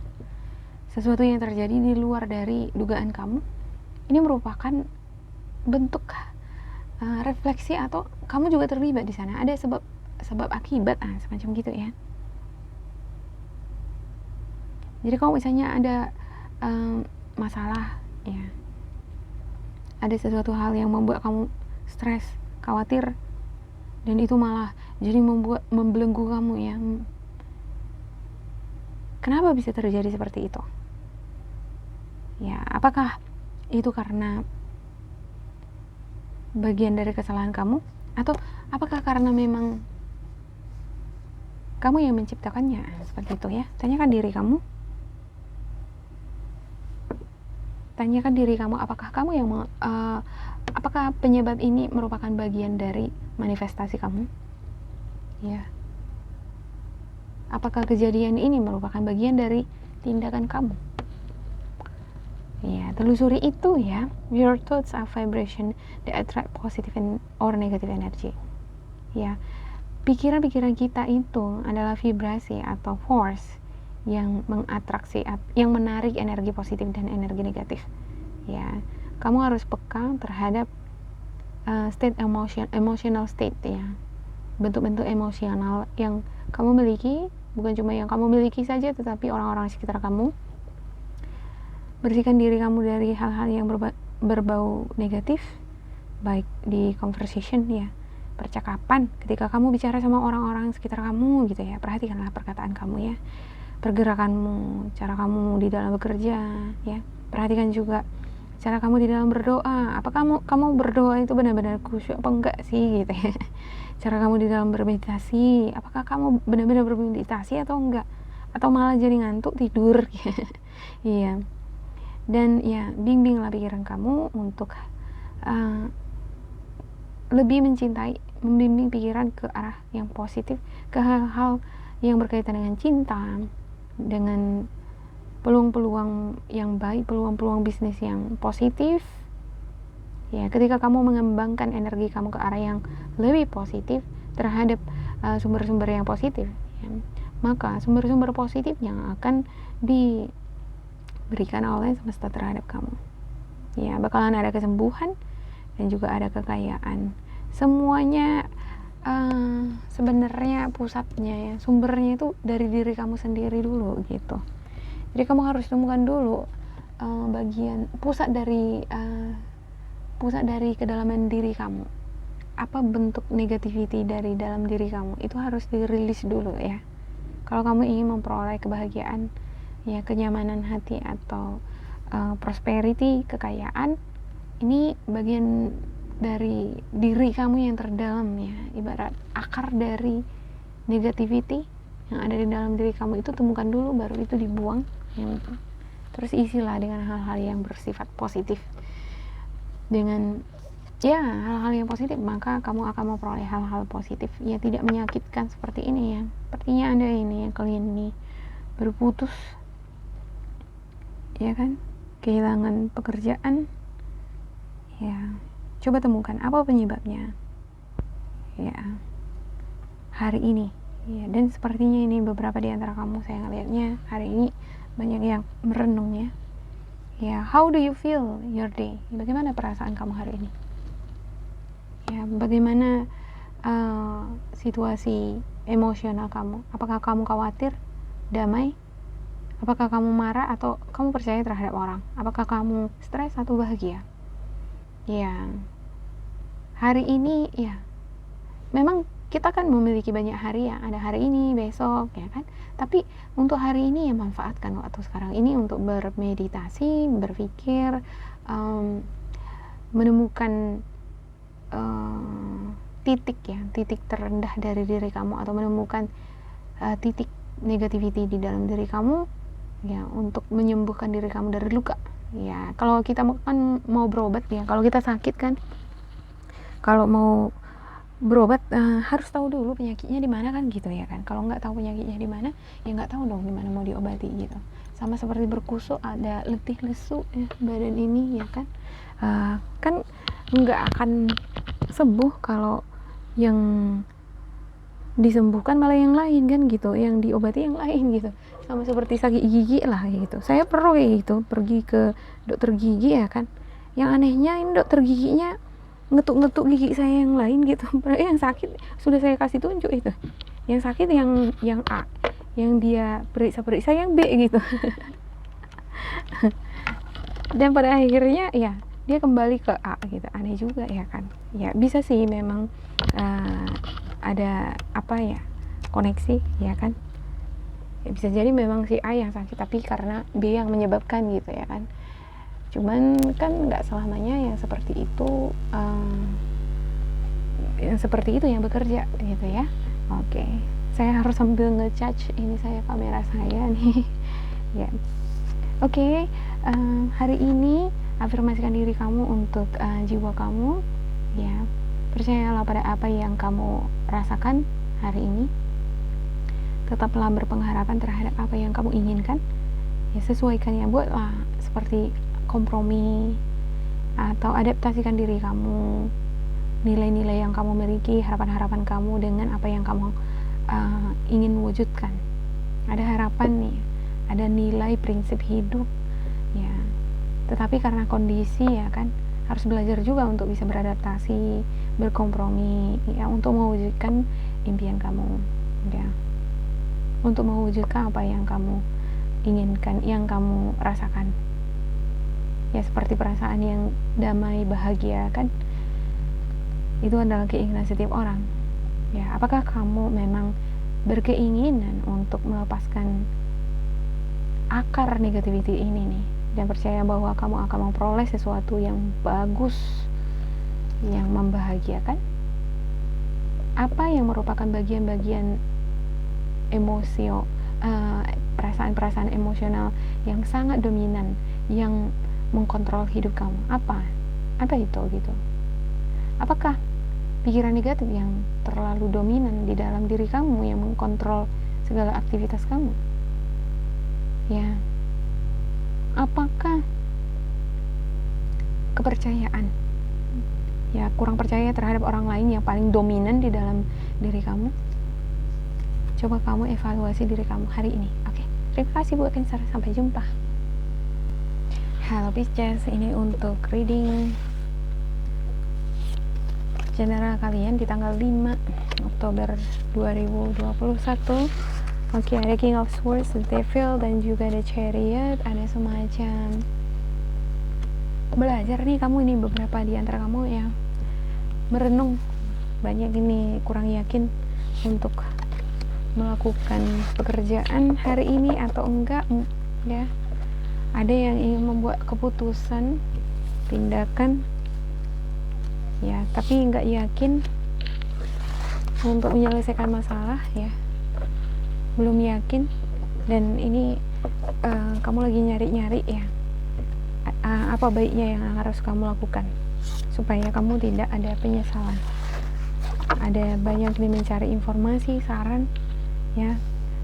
sesuatu yang terjadi di luar dari dugaan kamu. Ini merupakan bentuk refleksi atau kamu juga terlibat di sana, ada sebab akibat semacam gitu ya. Jadi kalau misalnya ada masalah ya, ada sesuatu hal yang membuat kamu stres, khawatir, dan itu malah jadi membelenggu kamu ya. Kenapa bisa terjadi seperti itu? Ya, apakah itu karena bagian dari kesalahan kamu, atau apakah karena memang kamu yang menciptakannya? Seperti itu ya. Tanyakan diri kamu. Tanyakan diri kamu, apakah kamu yang apakah penyebab ini merupakan bagian dari manifestasi kamu? Ya. Apakah kejadian ini merupakan bagian dari tindakan kamu? Ya, telusuri itu ya. Your thoughts are vibration that attract positive or negative energy. Ya. pikiran-pikiran kita itu adalah vibrasi atau force yang mengatraksi, yang menarik energi positif dan energi negatif. Ya, kamu harus peka terhadap state emotional state ya, bentuk-bentuk emosional yang kamu miliki, bukan cuma yang kamu miliki saja, tetapi orang-orang sekitar kamu. Bersihkan diri kamu dari hal-hal yang berbau negatif, baik di conversation ya, percakapan, ketika kamu bicara sama orang-orang sekitar kamu gitu ya, perhatikanlah perkataan kamu ya, pergerakanmu, cara kamu di dalam bekerja ya, perhatikan juga cara kamu di dalam berdoa. Apa kamu berdoa itu benar-benar khusyuk apa enggak sih gitu ya. Cara kamu di dalam bermeditasi, apakah kamu benar-benar bermeditasi atau enggak, atau malah jadi ngantuk tidur. Iya. Dan ya, bimbinglah pikiran kamu untuk lebih mencintai, membimbing pikiran ke arah yang positif, ke hal-hal yang berkaitan dengan cinta, dengan peluang-peluang yang baik, peluang-peluang bisnis yang positif. Ya, ketika kamu mengembangkan energi kamu ke arah yang lebih positif terhadap sumber-sumber yang positif, ya, maka sumber-sumber positif yang akan diberikan oleh semesta terhadap kamu. Ya, bakalan ada kesembuhan dan juga ada kekayaan. Semuanya sebenarnya pusatnya ya, sumbernya itu dari diri kamu sendiri dulu gitu. Jadi kamu harus temukan dulu bagian pusat dari kedalaman diri kamu. Apa bentuk negativity dari dalam diri kamu, itu harus dirilis dulu ya. Kalau kamu ingin memperoleh kebahagiaan ya, kenyamanan hati atau prosperity, kekayaan, ini bagian dari diri kamu yang terdalam ya, ibarat akar dari negativity yang ada di dalam diri kamu itu temukan dulu, baru itu dibuang ya. Terus isilah dengan hal-hal yang bersifat positif. Dengan ya hal-hal yang positif, maka kamu akan memperoleh hal-hal positif ya, tidak menyakitkan seperti ini ya. Sepertinya Anda ini yang kalian ini berputus ya kan, kehilangan pekerjaan ya, coba temukan apa penyebabnya ya hari ini ya. Dan sepertinya ini beberapa di antara kamu, saya ngelihatnya hari ini banyak yang merenung ya. Ya, how do you feel your day? Bagaimana perasaan kamu hari ini? Ya, bagaimana situasi emosional kamu? Apakah kamu khawatir, damai? Apakah kamu marah atau kamu percaya terhadap orang? Apakah kamu stres atau bahagia? Ya, hari ini ya, memang kita kan memiliki banyak hari ya, ada hari ini, besok ya kan. Tapi untuk hari ini ya, manfaatkan waktu sekarang ini untuk bermeditasi, berpikir, menemukan titik terendah dari diri kamu, atau menemukan titik negativity di dalam diri kamu ya, untuk menyembuhkan diri kamu dari luka ya. Kalau kita kan mau berobat ya, kalau kita sakit kan, kalau mau berobat harus tahu dulu penyakitnya di mana kan gitu ya kan. Kalau nggak tahu penyakitnya di mana ya nggak tahu dong gimana mau diobati gitu. Sama seperti berkusuk, ada letih lesu ya, badan ini ya kan, kan nggak akan sembuh kalau yang disembuhkan malah yang lain kan gitu, yang diobati yang lain gitu. Sama seperti sakit gigi lah gitu, saya perlu kayak gitu, pergi ke dokter gigi ya kan, yang anehnya ini dokter giginya ngetuk-ngetuk gigi saya yang lain gitu. Padahal yang sakit sudah saya kasih tunjuk itu, yang sakit yang A, yang dia periksa yang B gitu. Dan pada akhirnya ya dia kembali ke A gitu. Aneh juga ya kan. Ya bisa sih memang ada apa ya, koneksi ya kan. Ya, bisa jadi memang si A yang sakit tapi karena B yang menyebabkan gitu ya kan. Cuman kan nggak selamanya yang seperti itu yang bekerja gitu ya. Oke, saya harus sambil nge-charge ini kamera saya nih. Ya, oke. Hari ini afirmasikan diri kamu untuk jiwa kamu ya. Percayalah pada apa yang kamu rasakan hari ini. Tetaplah berpengharapan terhadap apa yang kamu inginkan ya, sesuaikan ya, buatlah seperti kompromi atau adaptasikan diri kamu nilai-nilai yang kamu miliki, harapan-harapan kamu dengan apa yang kamu ingin wujudkan. Ada harapan nih, ada nilai prinsip hidup ya, tetapi karena kondisi ya kan, harus belajar juga untuk bisa beradaptasi, berkompromi ya, untuk mewujudkan impian kamu ya, untuk mewujudkan apa yang kamu inginkan, yang kamu rasakan ya, seperti perasaan yang damai, bahagia kan, itu adalah keinginan setiap orang ya. Apakah kamu memang berkeinginan untuk melepaskan akar negativity ini nih, dan percaya bahwa kamu akan memperoleh sesuatu yang bagus, yang membahagiakan? Apa yang merupakan bagian-bagian perasaan-perasaan emosional yang sangat dominan, yang mengkontrol hidup kamu? Apa itu gitu? Apakah pikiran negatif yang terlalu dominan di dalam diri kamu yang mengkontrol segala aktivitas kamu ya? Apakah kepercayaan ya, kurang percaya terhadap orang lain yang paling dominan di dalam diri kamu? Coba kamu evaluasi diri kamu hari ini. Oke, terima kasih buat Cancer, sampai jumpa. Halo Pisces, ini untuk reading general kalian di tanggal 5 Oktober 2021. Oke, ada King of Swords, the Devil, dan juga ada Chariot. Ada semacam belajar nih kamu ini, beberapa di antara kamu ya merenung banyak ini, kurang yakin untuk melakukan pekerjaan hari ini atau enggak ya. Ada yang ingin membuat keputusan tindakan ya, tapi nggak yakin untuk menyelesaikan masalah ya, belum yakin. Dan ini kamu lagi nyari-nyari ya, apa baiknya yang harus kamu lakukan supaya kamu tidak ada penyesalan. Ada banyak nih mencari informasi, saran ya,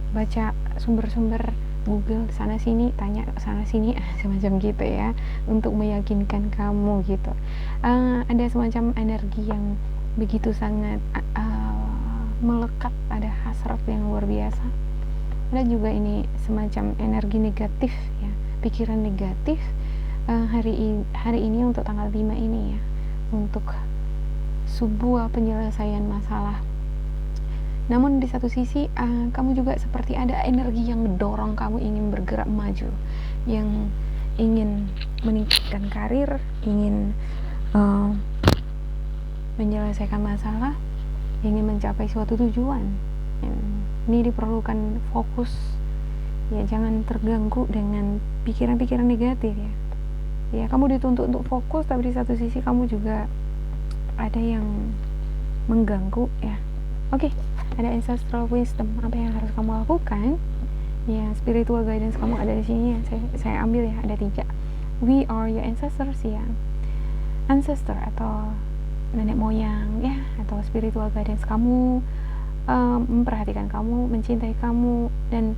baca sumber-sumber Google sana sini, tanya sana sini semacam gitu ya, untuk meyakinkan kamu gitu. Ada semacam energi yang begitu sangat melekat, ada hasrat yang luar biasa. Ada juga ini semacam energi negatif ya, pikiran negatif hari ini untuk tanggal 5 ini ya, untuk sebuah penyelesaian masalah. Namun di satu sisi kamu juga seperti ada energi yang mendorong kamu ingin bergerak maju, yang ingin meningkatkan karir, ingin menyelesaikan masalah, ingin mencapai suatu tujuan. Ini diperlukan fokus ya, jangan terganggu dengan pikiran-pikiran negatif ya. Ya, kamu dituntut untuk fokus, tapi di satu sisi kamu juga ada yang mengganggu ya. Oke, ada ancestral wisdom, apa yang harus kamu lakukan ya. Spiritual guidance kamu ada di sini ya, saya ambil ya, ada 3. We are your ancestors ya, ancestor atau nenek moyang ya, atau spiritual guidance kamu memperhatikan kamu, mencintai kamu, dan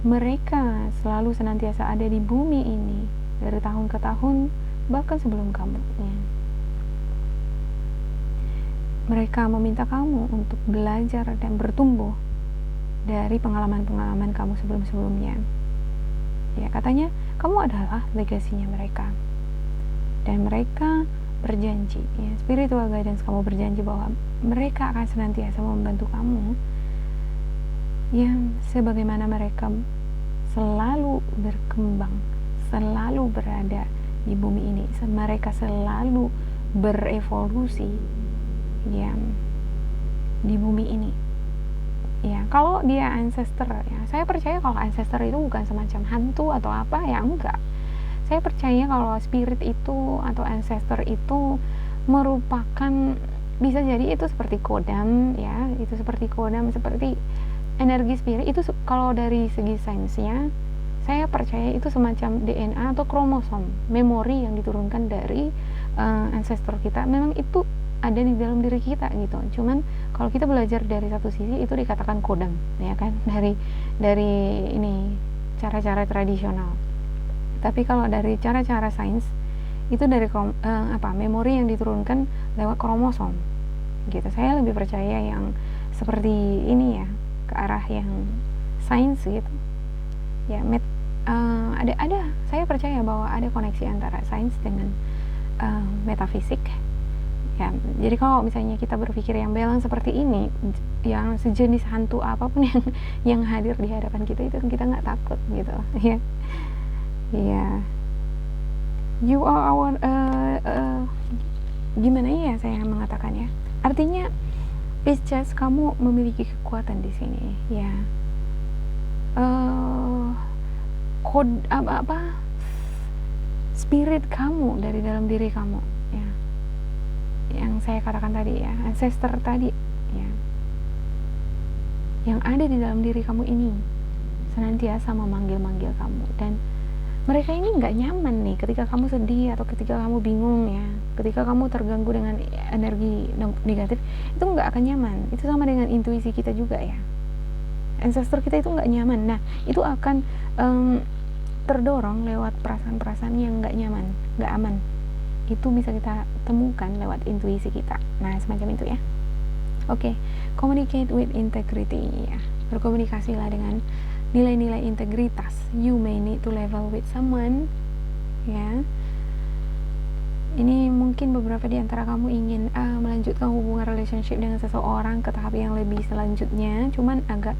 mereka selalu senantiasa ada di bumi ini dari tahun ke tahun, bahkan sebelum kamu ya. Mereka meminta kamu untuk belajar dan bertumbuh dari pengalaman-pengalaman kamu sebelum-sebelumnya ya. Katanya kamu adalah legasinya mereka, dan mereka berjanji ya, spiritual guidance kamu berjanji bahwa mereka akan senantiasa membantu kamu yang sebagaimana mereka selalu berkembang, selalu berada di bumi ini, mereka selalu berevolusi ya di bumi ini ya. Kalau dia ancestor ya, saya percaya kalau ancestor itu bukan semacam hantu atau apa ya, enggak. Saya percaya kalau spirit itu atau ancestor itu merupakan, bisa jadi itu seperti kodam ya, itu seperti kodam, seperti energi spirit itu. Kalau dari segi sainsnya, saya percaya itu semacam DNA atau kromosom, memori yang diturunkan dari ancestor kita. Memang itu ada di dalam diri kita gitu. Cuman kalau kita belajar dari satu sisi, itu dikatakan kodam ya kan, dari ini cara-cara tradisional. Tapi kalau dari cara-cara sains, itu dari memori yang diturunkan lewat kromosom gitu. Saya lebih percaya yang seperti ini ya, ke arah yang sains gitu ya. Ada saya percaya bahwa ada koneksi antara sains dengan metafisik ya. Jadi kalau misalnya kita berpikir yang balance seperti ini, yang sejenis hantu apapun yang hadir di hadapan kita, itu kita nggak takut gitu ya. Ya, you are our gimana ya saya mengatakan ya, artinya Pisces, kamu memiliki kekuatan di sini ya. Spirit kamu dari dalam diri kamu ya, yang saya katakan tadi ya, ancestor tadi ya, yang ada di dalam diri kamu ini senantiasa memanggil-manggil kamu. Dan mereka ini nggak nyaman nih ketika kamu sedih atau ketika kamu bingung ya, ketika kamu terganggu dengan energi negatif, itu nggak akan nyaman. Itu sama dengan intuisi kita juga ya, ancestor kita itu nggak nyaman. Nah, itu akan terdorong lewat perasaan-perasaan yang nggak nyaman, nggak aman. Itu bisa kita temukan lewat intuisi kita. Nah, semacam itu ya. Oke, communicate with integrity ya. Berkomunikasilah dengan nilai-nilai integritas. You may need to level with someone ya. Ini mungkin beberapa di antara kamu ingin melanjutkan hubungan relationship dengan seseorang ke tahap yang lebih selanjutnya, cuman agak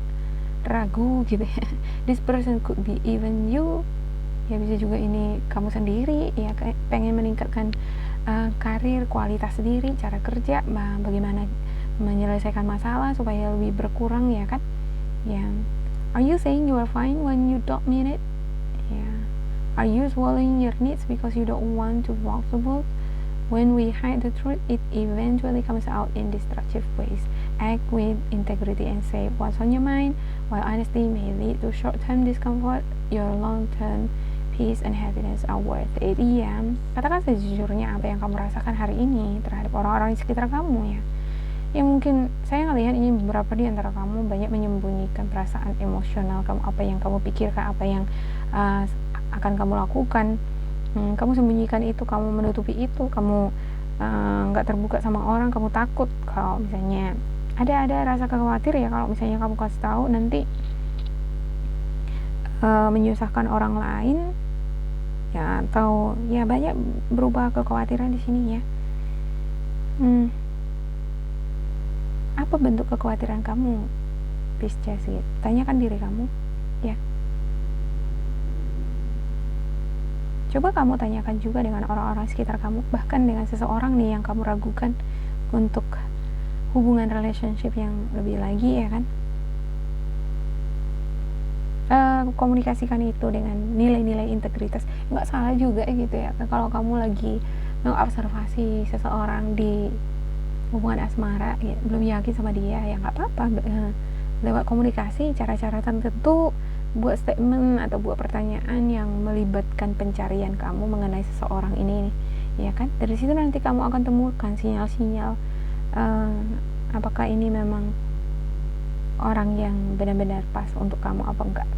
ragu gitu ya. This person could be even you ya, bisa juga ini kamu sendiri ya, pengen meningkatkan karir, kualitas diri, cara kerja, bagaimana menyelesaikan masalah supaya lebih berkurang ya kan ya. Are you saying you are fine when you don't mean it ya? Are you swallowing your needs because you don't want to vulnerable? When we hide the truth, it eventually comes out in destructive ways. Act with integrity and say what's on your mind. While honesty may lead to short-term discomfort, your long-term peace and happiness are worth it. Iya, katakan sejujurnya apa yang kamu rasakan hari ini terhadap orang-orang di sekitar kamu ya. Ya mungkin saya ngelihat ini beberapa di antara kamu banyak menyembunyikan perasaan emosional kamu, apa yang kamu pikirkan, apa yang akan kamu lakukan. Kamu sembunyikan itu, kamu menutupi itu, kamu nggak terbuka sama orang, kamu takut kalau misalnya ada rasa khawatir ya, kalau misalnya kamu kasih tahu nanti menyusahkan orang lain ya, atau ya banyak berubah kekhawatiran di sini ya. Apa bentuk kekhawatiran kamu, Pisces? Tanyakan diri kamu ya. Coba kamu tanyakan juga dengan orang-orang sekitar kamu, bahkan dengan seseorang nih yang kamu ragukan untuk hubungan relationship yang lebih lagi ya kan. Komunikasikan itu dengan nilai-nilai integritas. Nggak salah juga gitu ya, kalau kamu lagi mengobservasi seseorang di hubungan asmara ya, belum yakin sama dia ya nggak apa-apa, lewat komunikasi cara-cara tertentu buat statement atau buat pertanyaan yang melibatkan pencarian kamu mengenai seseorang ini ya kan. Dari situ nanti kamu akan temukan sinyal-sinyal apakah ini memang orang yang benar-benar pas untuk kamu apa enggak.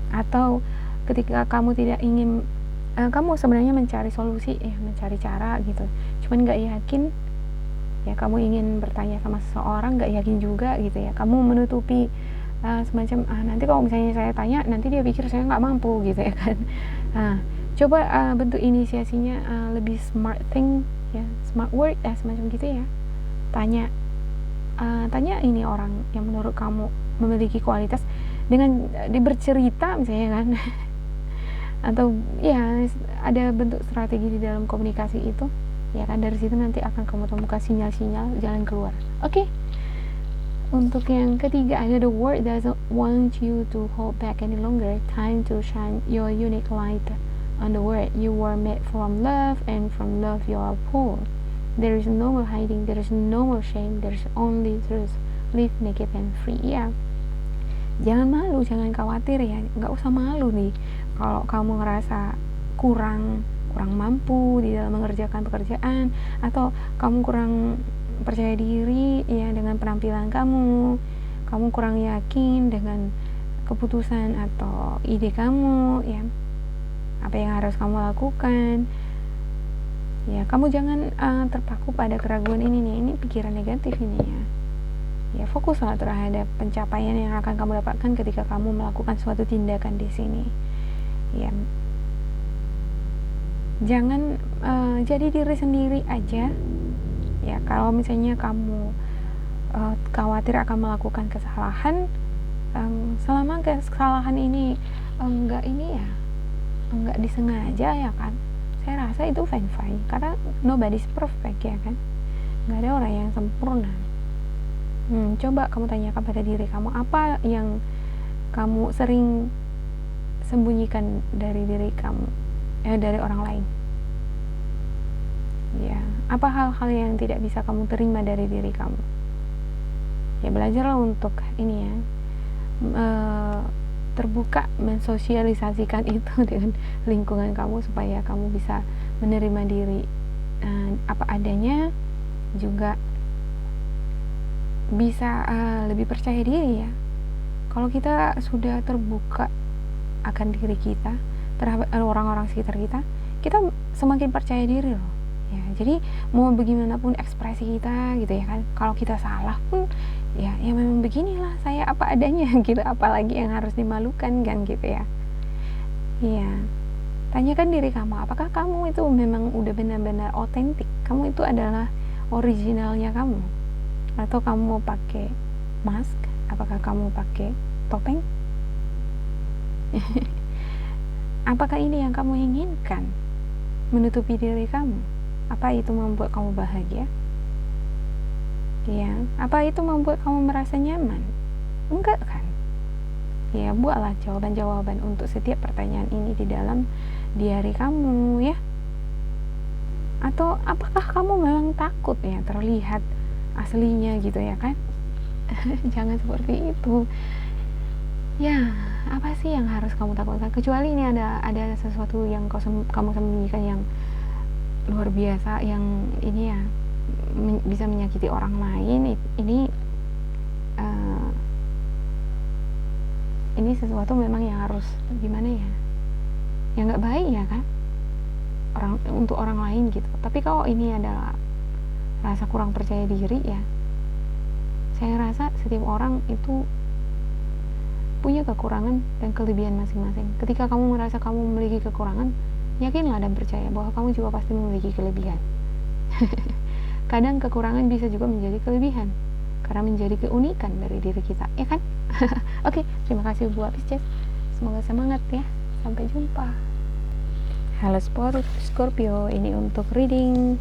Atau ketika kamu tidak ingin, kamu sebenarnya mencari solusi ya, mencari cara gitu, cuman nggak yakin ya, kamu ingin bertanya sama seseorang nggak yakin juga gitu ya, kamu menutupi semacam nanti kalau misalnya saya tanya nanti dia pikir saya nggak mampu gitu ya kan. Coba bentuk inisiasinya lebih smart thing ya, smart word ya, semacam gitu ya. Tanya ini orang yang menurut kamu memiliki kualitas dengan bercerita misalnya kan. Atau ya ada bentuk strategi di dalam komunikasi itu ya kan. Dari situ nanti akan kamu temukan sinyal-sinyal jalan keluar. Oke. Untuk yang ketiga ada the world doesn't want you to hold back any longer. Time to shine your unique light on the world. You were made from love, and from love you are full. There is no more hiding, there is no more shame, there is only truth. Live naked and free. Ya, jangan malu, jangan khawatir ya, nggak usah malu nih kalau kamu ngerasa kurang mampu di dalam mengerjakan pekerjaan, atau kamu kurang percaya diri ya dengan penampilan kamu kurang yakin dengan keputusan atau ide kamu ya, apa yang harus kamu lakukan Ya, kamu jangan terpaku pada keraguan ini pikiran negatif ini ya. Ya, fokuslah terhadap pencapaian yang akan kamu dapatkan ketika kamu melakukan suatu tindakan di sini. Ya, jangan jadi diri sendiri aja. Ya, kalau misalnya kamu khawatir akan melakukan kesalahan, selama kesalahan ini enggak disengaja ya kan, saya rasa itu fine karena nobody's perfect ya kan, nggak ada orang yang sempurna. Coba kamu tanyakan pada diri kamu, apa yang kamu sering sembunyikan dari diri kamu, dari orang lain ya. Apa hal-hal yang tidak bisa kamu terima dari diri kamu? Ya, belajarlah untuk ini ya, terbuka mensosialisasikan itu dengan lingkungan kamu supaya kamu bisa menerima diri apa adanya, juga bisa lebih percaya diri ya. Kalau kita sudah terbuka akan diri kita terhadap orang-orang sekitar kita, kita semakin percaya diri loh ya. Jadi mau bagaimanapun ekspresi kita gitu ya kan, kalau kita salah pun ya memang beginilah saya apa adanya gitu, apalagi yang harus dimalukan kan gitu ya. Iya, tanyakan diri kamu, apakah kamu itu memang udah benar-benar otentik, kamu itu adalah originalnya kamu, atau kamu mau pakai mask, apakah kamu pakai topeng? Apakah ini yang kamu inginkan, menutupi diri kamu? Apa itu membuat kamu bahagia? Ya, apa itu membuat kamu merasa nyaman? Enggak kan? Ya, buatlah jawaban-jawaban untuk setiap pertanyaan ini di dalam diari kamu ya. Atau apakah kamu memang takut ya terlihat aslinya gitu ya kan? Jangan seperti itu. Ya, apa sih yang harus kamu takutkan? Kecuali ini ada sesuatu yang kamu sembunyikan yang luar biasa, yang ini ya bisa menyakiti orang lain. Ini sesuatu memang yang harus gimana ya, yang nggak baik ya kan, untuk orang lain gitu. Tapi kalau ini adalah rasa kurang percaya diri ya, saya rasa setiap orang itu punya kekurangan dan kelebihan masing-masing. Ketika kamu merasa kamu memiliki kekurangan, yakinlah dan percaya bahwa kamu juga pasti memiliki kelebihan. Kadang kekurangan bisa juga menjadi kelebihan karena menjadi keunikan dari diri kita, ya kan? Oke, terima kasih buat Pisces. Semoga semangat ya. Sampai jumpa. Halo Scorpio, ini untuk reading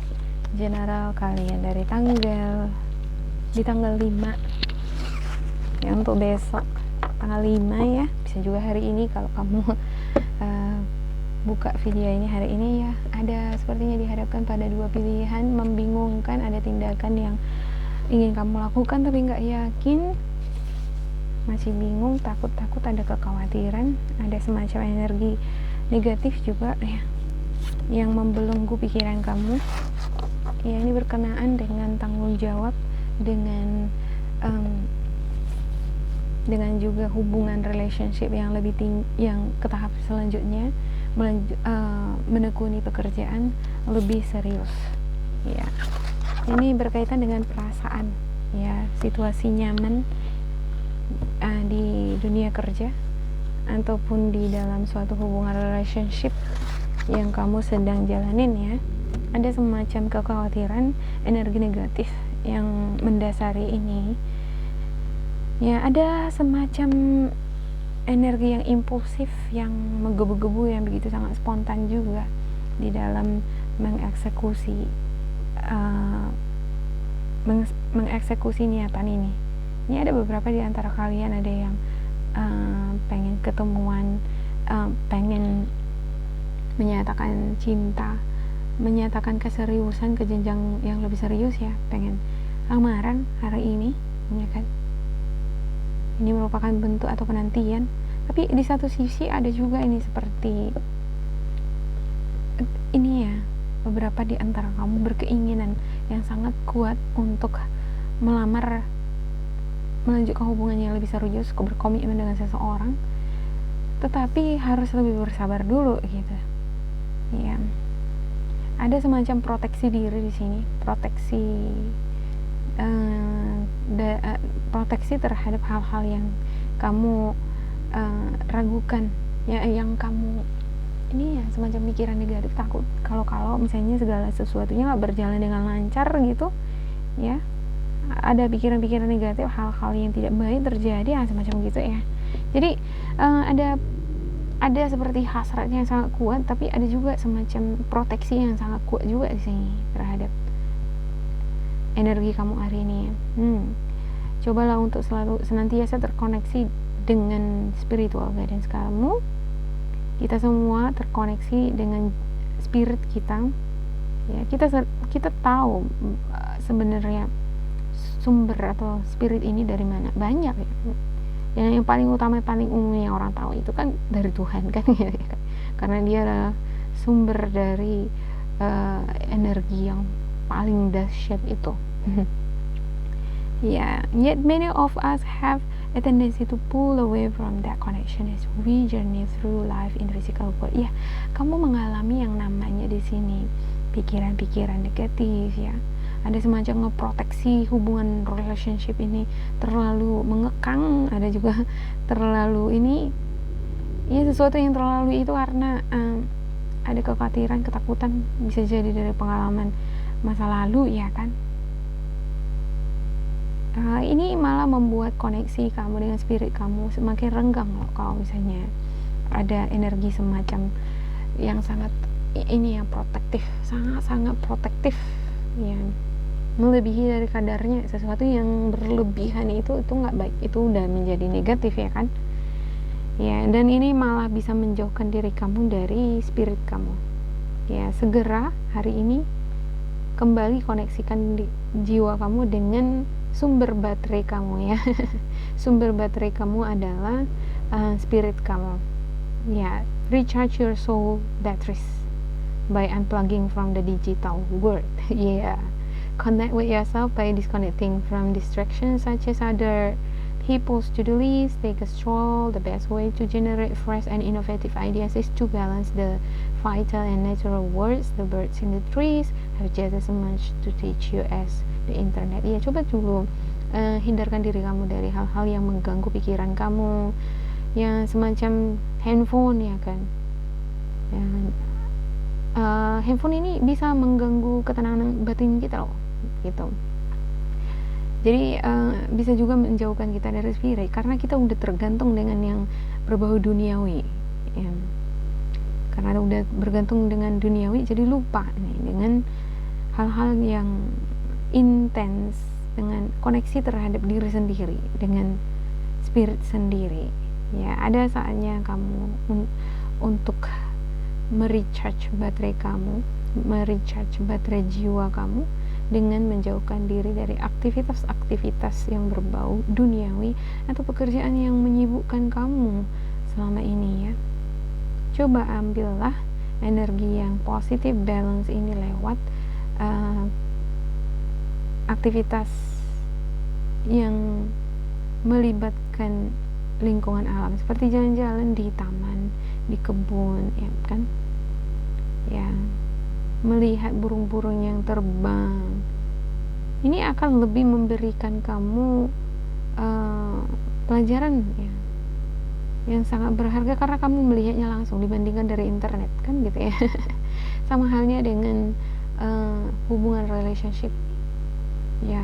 general kalian dari tanggal 5 ya, untuk besok tanggal 5 ya. Bisa juga hari ini kalau kamu buka video ini hari ini ya. Ada sepertinya dihadapkan pada dua pilihan membingungkan, ada tindakan yang ingin kamu lakukan tapi nggak yakin, masih bingung, takut, ada kekhawatiran, ada semacam energi negatif juga ya yang membelenggu pikiran kamu ya. Ini berkenaan dengan tanggung jawab, dengan juga hubungan relationship yang lebih tinggi, yang ke tahap selanjutnya, menekuni pekerjaan lebih serius ya. Ini berkaitan dengan perasaan ya, situasi nyaman di dunia kerja ataupun di dalam suatu hubungan relationship yang kamu sedang jalanin ya. Ada semacam kekhawatiran, energi negatif yang mendasari ini ya. Ada semacam energi yang impulsif, yang menggebu-gebu, yang begitu sangat spontan juga di dalam mengeksekusi niatan ini. Ini ada beberapa di antara kalian, ada yang pengen ketemuan, pengen menyatakan cinta, menyatakan keseriusan ke jenjang yang lebih serius ya, pengen lamaran hari ini ya kan. Ini merupakan bentuk atau penantian, tapi di satu sisi ada juga ini seperti ini ya, beberapa di antara kamu berkeinginan yang sangat kuat untuk melamar, melanjutkan hubungan yang lebih serius, berkomitmen dengan seseorang, tetapi harus lebih bersabar dulu gitu ya. ada semacam proteksi diri di sini, proteksi terhadap hal-hal yang kamu ragukan, ya, yang kamu ini ya semacam pikiran negatif, takut kalau misalnya segala sesuatunya nggak berjalan dengan lancar gitu, ya, ada pikiran-pikiran negatif, hal-hal yang tidak baik terjadi, semacam gitu ya. Jadi ada seperti hasrat yang sangat kuat, tapi ada juga semacam proteksi yang sangat kuat juga di sini terhadap energi kamu hari ini. Cobalah untuk selalu senantiasa terkoneksi dengan spiritual guidance kamu. Kita semua terkoneksi dengan spirit kita. Ya, kita tahu sebenarnya sumber atau spirit ini dari mana. Banyak ya. Yang paling utama, paling umum yang orang tahu itu kan dari Tuhan kan, ya, karena dia adalah sumber dari energi yang paling dahsyat itu. Yeah, yet many of us have a tendency to pull away from that connection as we journey through life in physical world. Ya, kamu mengalami yang namanya di sini pikiran-pikiran negatif, ya. Ada semacam ngeproteksi hubungan relationship ini terlalu mengekang, ada juga terlalu ini, ya, sesuatu yang terlalu itu karena ada kekhawatiran, ketakutan, bisa jadi dari pengalaman masa lalu, ya kan. Ini malah membuat koneksi kamu dengan spirit kamu semakin renggang loh, kalau misalnya ada energi semacam yang sangat ini, yang protektif, sangat protektif, ya, melebihi dari kadarnya. Sesuatu yang berlebihan itu nggak baik, itu udah menjadi negatif, ya kan, ya. Dan ini malah bisa menjauhkan diri kamu dari spirit kamu, ya. Segera hari ini kembali koneksikan jiwa kamu dengan sumber baterai kamu, ya. Sumber baterai kamu adalah spirit kamu, ya. Recharge your soul batteries by unplugging from the digital world. Yeah. Connect with yourself by disconnecting from distractions such as other people's to-do list. Take a stroll. The best way to generate fresh and innovative ideas is to balance the vital and natural worlds. The birds in the trees have just as much to teach you as the internet. Ya, coba dulu hindarkan diri kamu dari hal-hal yang mengganggu pikiran kamu, yang semacam handphone, ya kan. Handphone ini bisa mengganggu ketenangan batin kita loh, gitu. Jadi bisa juga menjauhkan kita dari spirit, karena kita udah tergantung dengan yang berbau duniawi, ya. Karena udah bergantung dengan duniawi, jadi lupa nih dengan hal-hal yang intens, dengan koneksi terhadap diri sendiri, dengan spirit sendiri, ya. Ada saatnya kamu untuk merecharge baterai kamu, merecharge baterai jiwa kamu dengan menjauhkan diri dari aktivitas-aktivitas yang berbau duniawi atau pekerjaan yang menyibukkan kamu selama ini, ya. Coba ambillah energi yang positif, balance ini lewat aktivitas yang melibatkan lingkungan alam, seperti jalan-jalan di taman, di kebun, ya kan, ya, melihat burung-burung yang terbang. Ini akan lebih memberikan kamu pelajaran, ya, yang sangat berharga, karena kamu melihatnya langsung dibandingkan dari internet, kan, gitu ya. Sama halnya dengan hubungan relationship, ya,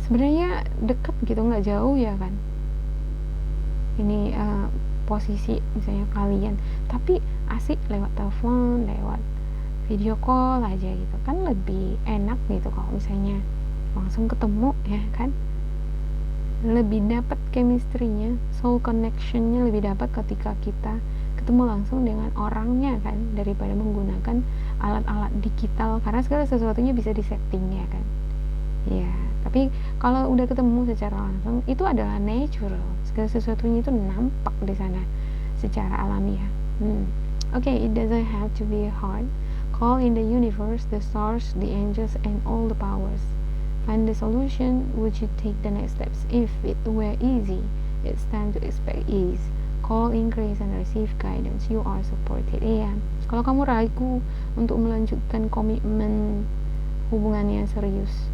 sebenarnya dekat gitu, nggak jauh, ya kan. Ini posisi misalnya kalian, tapi asik lewat telepon, lewat video call aja gitu kan, lebih enak gitu kalau misalnya langsung ketemu, ya kan. Lebih dapat chemistry-nya, soul connection-nya lebih dapat ketika kita ketemu langsung dengan orangnya, kan, daripada menggunakan alat-alat digital, karena segala sesuatunya bisa disetting, ya kan, ya. Tapi kalau udah ketemu secara langsung, itu adalah natural, segala sesuatunya itu nampak di sana secara alamiah. Okay, it doesn't have to be hard. Call in the universe, the stars, the angels, and all the powers. Find the solution. Would you take the next steps? If it were easy, it's time to expect ease. call in grace and receive guidance. You are supported. Iya, kalau kamu ragu untuk melanjutkan komitmen hubungan yang serius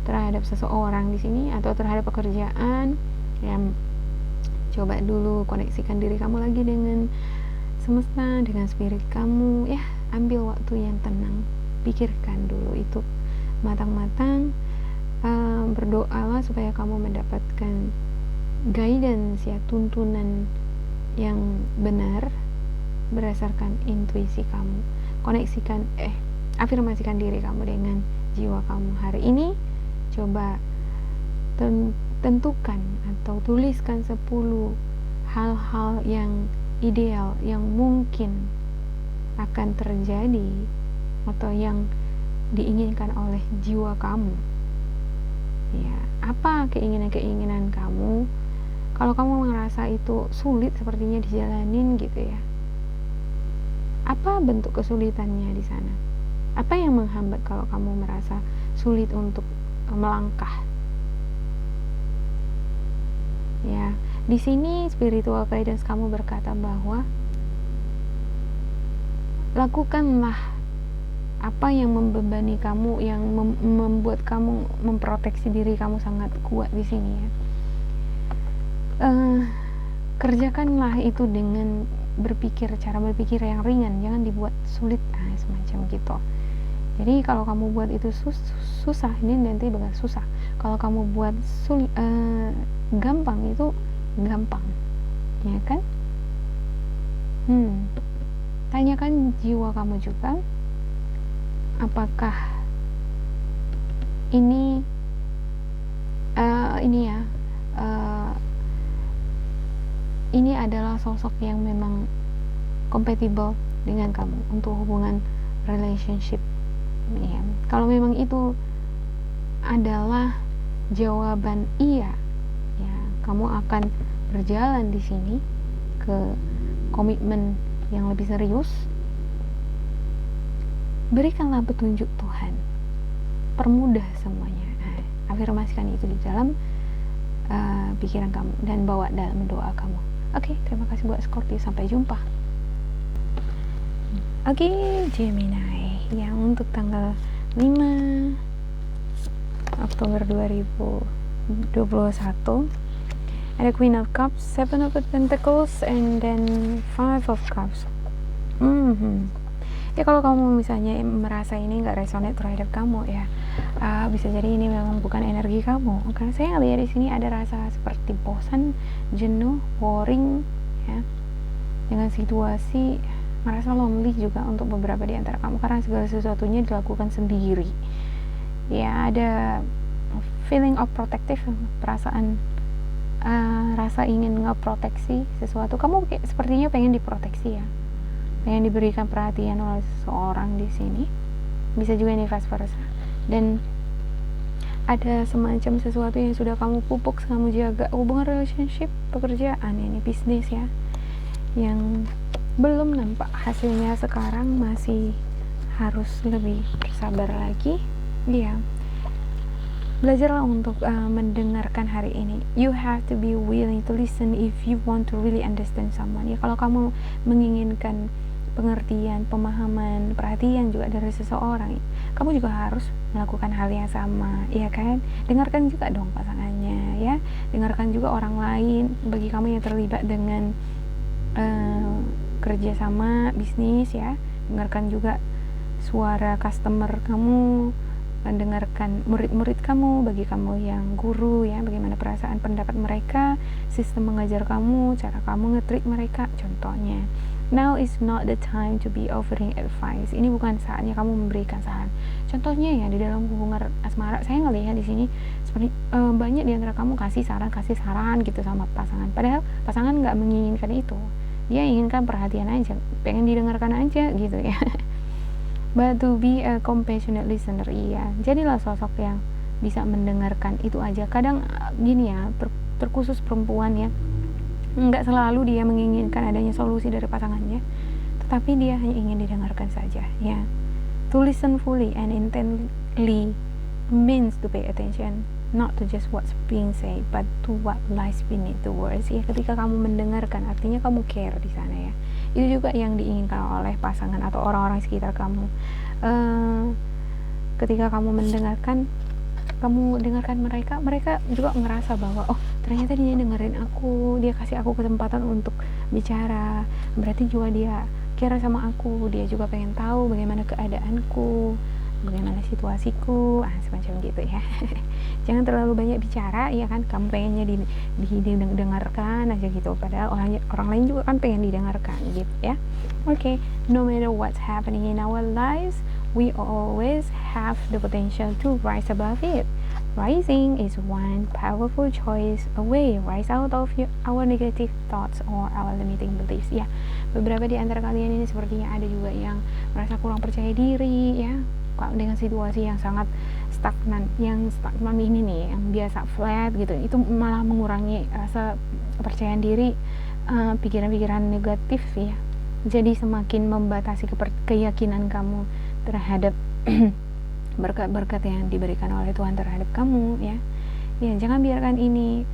terhadap seseorang di sini atau terhadap pekerjaan, ya coba dulu koneksikan diri kamu lagi dengan semesta, dengan spirit kamu. Ya, ambil waktu yang tenang, pikirkan dulu itu matang-matang. Berdoalah supaya kamu mendapatkan guidance, ya, tuntunan yang benar berdasarkan intuisi kamu. Afirmasikan diri kamu dengan jiwa kamu. Hari ini coba tentukan atau tuliskan 10 hal-hal yang ideal yang mungkin akan terjadi atau yang diinginkan oleh jiwa kamu. Ya, apa keinginan-keinginan kamu? Kalau kamu merasa itu sulit sepertinya dijalanin gitu ya, apa bentuk kesulitannya di sana? Apa yang menghambat kalau kamu merasa sulit untuk melangkah? Ya, di sini spiritual guidance kamu berkata bahwa lakukanlah apa yang membebani kamu, yang membuat kamu memproteksi diri kamu sangat kuat di sini ya. Kerjakanlah itu dengan cara berpikir yang ringan, jangan dibuat sulit, semacam gitu. Jadi kalau kamu buat itu susah, ini nanti bakal susah. Kalau kamu buat gampang, itu gampang, ya kan? Tanyakan jiwa kamu juga, apakah ini adalah sosok yang memang compatible dengan kamu untuk hubungan relationship, ya. Kalau memang itu adalah jawaban iya, ya, kamu akan berjalan di sini ke komitmen yang lebih serius. Berikanlah petunjuk Tuhan, permudah semuanya. Afirmasikan itu di dalam pikiran kamu dan bawa dalam doa kamu. Oke, terima kasih buat Scorpio, sampai jumpa. Oke, Gemini, yang untuk tanggal 5 Oktober 2021 ada Queen of Cups, Seven of Pentacles, and then Five of Cups. Ya, kalau kamu misalnya merasa ini nggak resonate terhadap kamu, ya bisa jadi ini memang bukan energi kamu. Karena saya lihat di sini ada rasa seperti bosan, jenuh, boring, ya, dengan situasi, merasa lonely juga untuk beberapa di antara kamu karena segala sesuatunya dilakukan sendiri. Ya, ada feeling of protective, perasaan rasa ingin ngeproteksi sesuatu. Kamu sepertinya pengen diproteksi, ya, pengen diberikan perhatian oleh seseorang di sini. Bisa juga ini vice versa. Dan ada semacam sesuatu yang sudah kamu pupuk, kamu jaga, hubungan relationship, pekerjaan, ini bisnis, ya, yang belum nampak hasilnya sekarang, masih harus lebih bersabar lagi. Ya, belajarlah untuk mendengarkan hari ini. You have to be willing to listen if you want to really understand someone. Ya, kalau kamu menginginkan pengertian, pemahaman, perhatian juga dari seseorang, kamu juga harus melakukan hal yang sama, ya kan? Dengarkan juga dong pasangannya, ya. Dengarkan juga orang lain, bagi kamu yang terlibat dengan kerjasama bisnis, ya. Dengarkan juga suara customer kamu, mendengarkan murid-murid kamu, bagi kamu yang guru, ya, bagaimana perasaan pendapat mereka, sistem mengajar kamu, cara kamu nge-treat mereka, contohnya. Now is not the time to be offering advice. Ini bukan saatnya kamu memberikan saran. Contohnya, ya, di dalam hubungan asmara, saya ngelihat di sini seperti banyak di antara kamu kasih saran gitu sama pasangan. Padahal pasangan nggak menginginkan itu. Dia inginkan perhatian aja, pengen didengarkan aja gitu, ya. But to be a compassionate listener, iya. Jadilah sosok yang bisa mendengarkan itu aja. Kadang gini, ya, terkhusus perempuan, ya, nggak selalu dia menginginkan adanya solusi dari pasangannya, tetapi dia hanya ingin didengarkan saja, ya. To listen fully and intently means to pay attention. not to just what's being said, but to what lies beneath the words. Ya, ketika kamu mendengarkan, artinya kamu care di sana ya. Itu juga yang diinginkan oleh pasangan atau orang-orang sekitar kamu. Ketika kamu mendengarkan, kamu dengarkan mereka juga ngerasa bahwa oh ternyata dia dengerin aku, dia kasih aku kesempatan untuk bicara, berarti juga dia care sama aku, dia juga pengen tahu bagaimana keadaanku, bagaimana situasiku, semacam gitu ya. Jangan terlalu banyak bicara ya kan, kamu pengennya didengarkan aja gitu, padahal orang lain juga kan pengen didengarkan gitu ya. Okay, no matter what's happening in our lives, we always have the potential to rise above it. Rising is one powerful choice away. Rise out of our negative thoughts or our limiting beliefs. Ya, beberapa di antara kalian ini sepertinya ada juga yang merasa kurang percaya diri ya, dengan situasi yang sangat stagnan, yang stagnan ini nih, yang biasa flat gitu, itu malah mengurangi rasa kepercayaan diri, pikiran-pikiran negatif ya, jadi semakin membatasi keyakinan kamu terhadap berkat-berkat yang diberikan oleh Tuhan terhadap kamu ya. Ya, jangan biarkan ini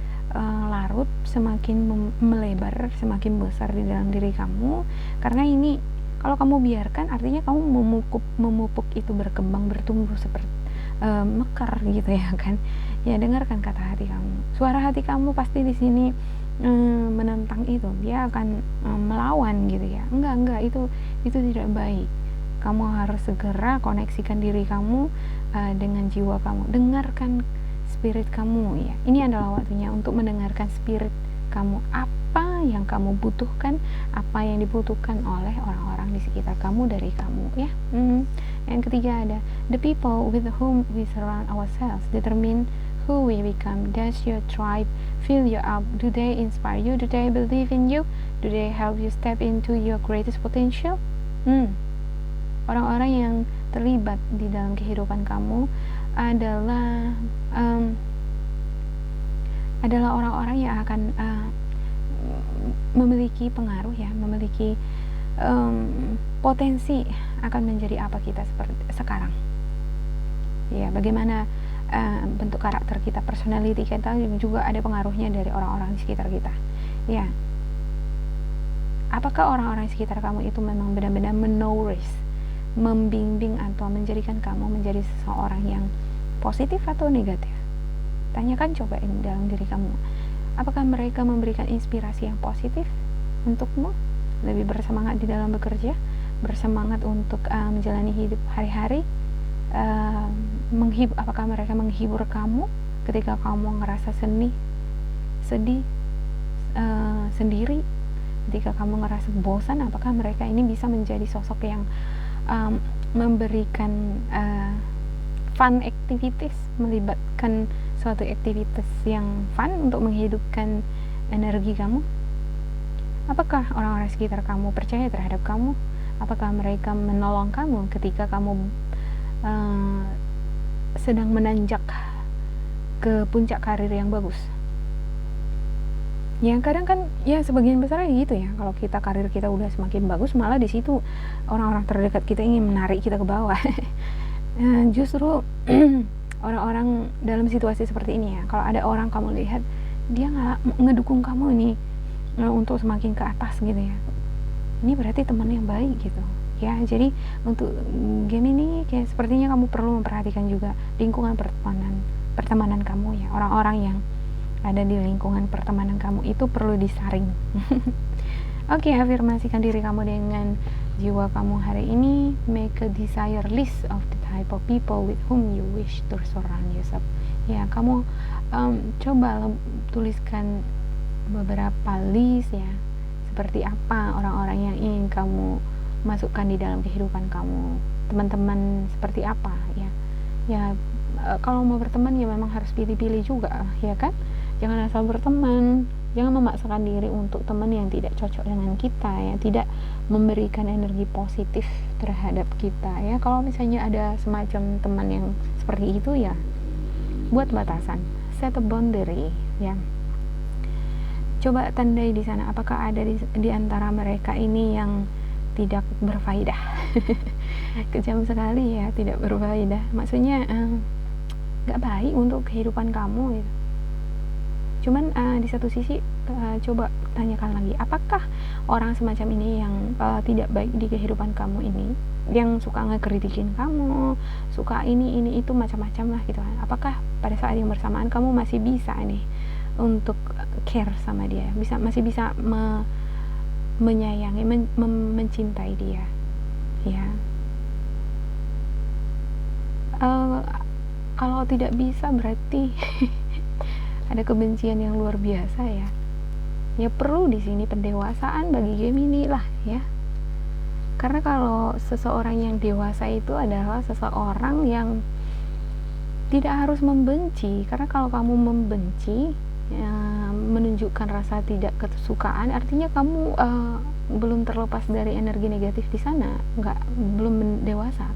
larut, semakin melebar, semakin besar di dalam diri kamu, karena ini kalau kamu biarkan artinya kamu memupuk itu berkembang, bertumbuh seperti mekar gitu ya kan. Ya, dengarkan kata hati kamu. Suara hati kamu pasti di sini menentang itu, dia akan melawan gitu ya. Enggak, itu tidak baik. Kamu harus segera koneksikan diri kamu dengan jiwa kamu. Dengarkan spirit kamu ya. Ini adalah waktunya untuk mendengarkan spirit kamu, apa yang kamu butuhkan, apa yang dibutuhkan oleh orang-orang di sekitar kamu dari kamu ya. Yang ketiga ada the people with whom we surround ourselves determine who we become. Does your tribe fill you up? Do they inspire you? Do they believe in you? Do they help you step into your greatest potential? Orang-orang yang terlibat di dalam kehidupan kamu adalah orang-orang yang akan memiliki pengaruh ya, memiliki potensi akan menjadi apa kita seperti sekarang ya. Bagaimana bentuk karakter kita, personality kita juga ada pengaruhnya dari orang-orang di sekitar kita ya. Apakah orang-orang di sekitar kamu itu memang benar-benar membimbing atau menjadikan kamu menjadi seseorang yang positif atau negatif? Tanyakan, cobain dalam diri kamu, apakah mereka memberikan inspirasi yang positif untukmu, lebih bersemangat di dalam bekerja, bersemangat untuk menjalani hidup hari-hari, apakah mereka menghibur kamu ketika kamu ngerasa sedih, sendiri, ketika kamu ngerasa bosan, apakah mereka ini bisa menjadi sosok yang memberikan fun activities, melibatkan suatu aktivitas yang fun untuk menghidupkan energi kamu? Apakah orang-orang sekitar kamu percaya terhadap kamu? Apakah mereka menolong kamu ketika kamu sedang menanjak ke puncak karir yang bagus? Ya, kadang kan ya sebagian besar gitu ya, kalau karir kita udah semakin bagus, malah di situ orang-orang terdekat kita ingin menarik kita ke bawah. Justru orang-orang dalam situasi seperti ini ya, kalau ada orang kamu lihat dia nggak ngedukung kamu ini untuk semakin ke atas gitu ya, ini berarti teman yang baik gitu ya. Jadi untuk game ini kayak sepertinya kamu perlu memperhatikan juga lingkungan pertemanan kamu ya. Orang-orang yang ada di lingkungan pertemanan kamu itu perlu disaring. Oke, afirmasikan diri kamu dengan jiwa kamu hari ini. Make a desire list of the type of people with whom you wish to surround yourself. Ya, kamu coba tuliskan beberapa list ya, seperti apa orang-orang yang ingin kamu masukkan di dalam kehidupan kamu, teman-teman seperti apa ya. Ya, kalau mau berteman ya memang harus pilih-pilih juga ya kan. Jangan asal berteman, jangan memaksakan diri untuk teman yang tidak cocok dengan kita, yang tidak memberikan energi positif terhadap kita ya. Kalau misalnya ada semacam teman yang seperti itu ya, buat batasan, set a boundary ya. Coba tandai di sana apakah ada di antara mereka ini yang tidak berfaedah. Kejam sekali ya, tidak berfaedah. Maksudnya nggak baik untuk kehidupan kamu gitu. Cuman di satu sisi coba tanyakan lagi, apakah orang semacam ini yang tidak baik di kehidupan kamu ini, yang suka ngekritikin kamu, suka ini itu macam-macam lah gitu kan, apakah pada saat yang bersamaan kamu masih bisa nih untuk care sama dia, masih bisa menyayangi, mencintai dia ya. Kalau tidak bisa berarti ada kebencian yang luar biasa ya. Ya perlu di sini pendewasaan bagi Gemini lah ya. Karena kalau seseorang yang dewasa itu adalah seseorang yang tidak harus membenci. Karena kalau kamu membenci, ya, menunjukkan rasa tidak kesukaan, artinya kamu belum terlepas dari energi negatif di sana, belum dewasa.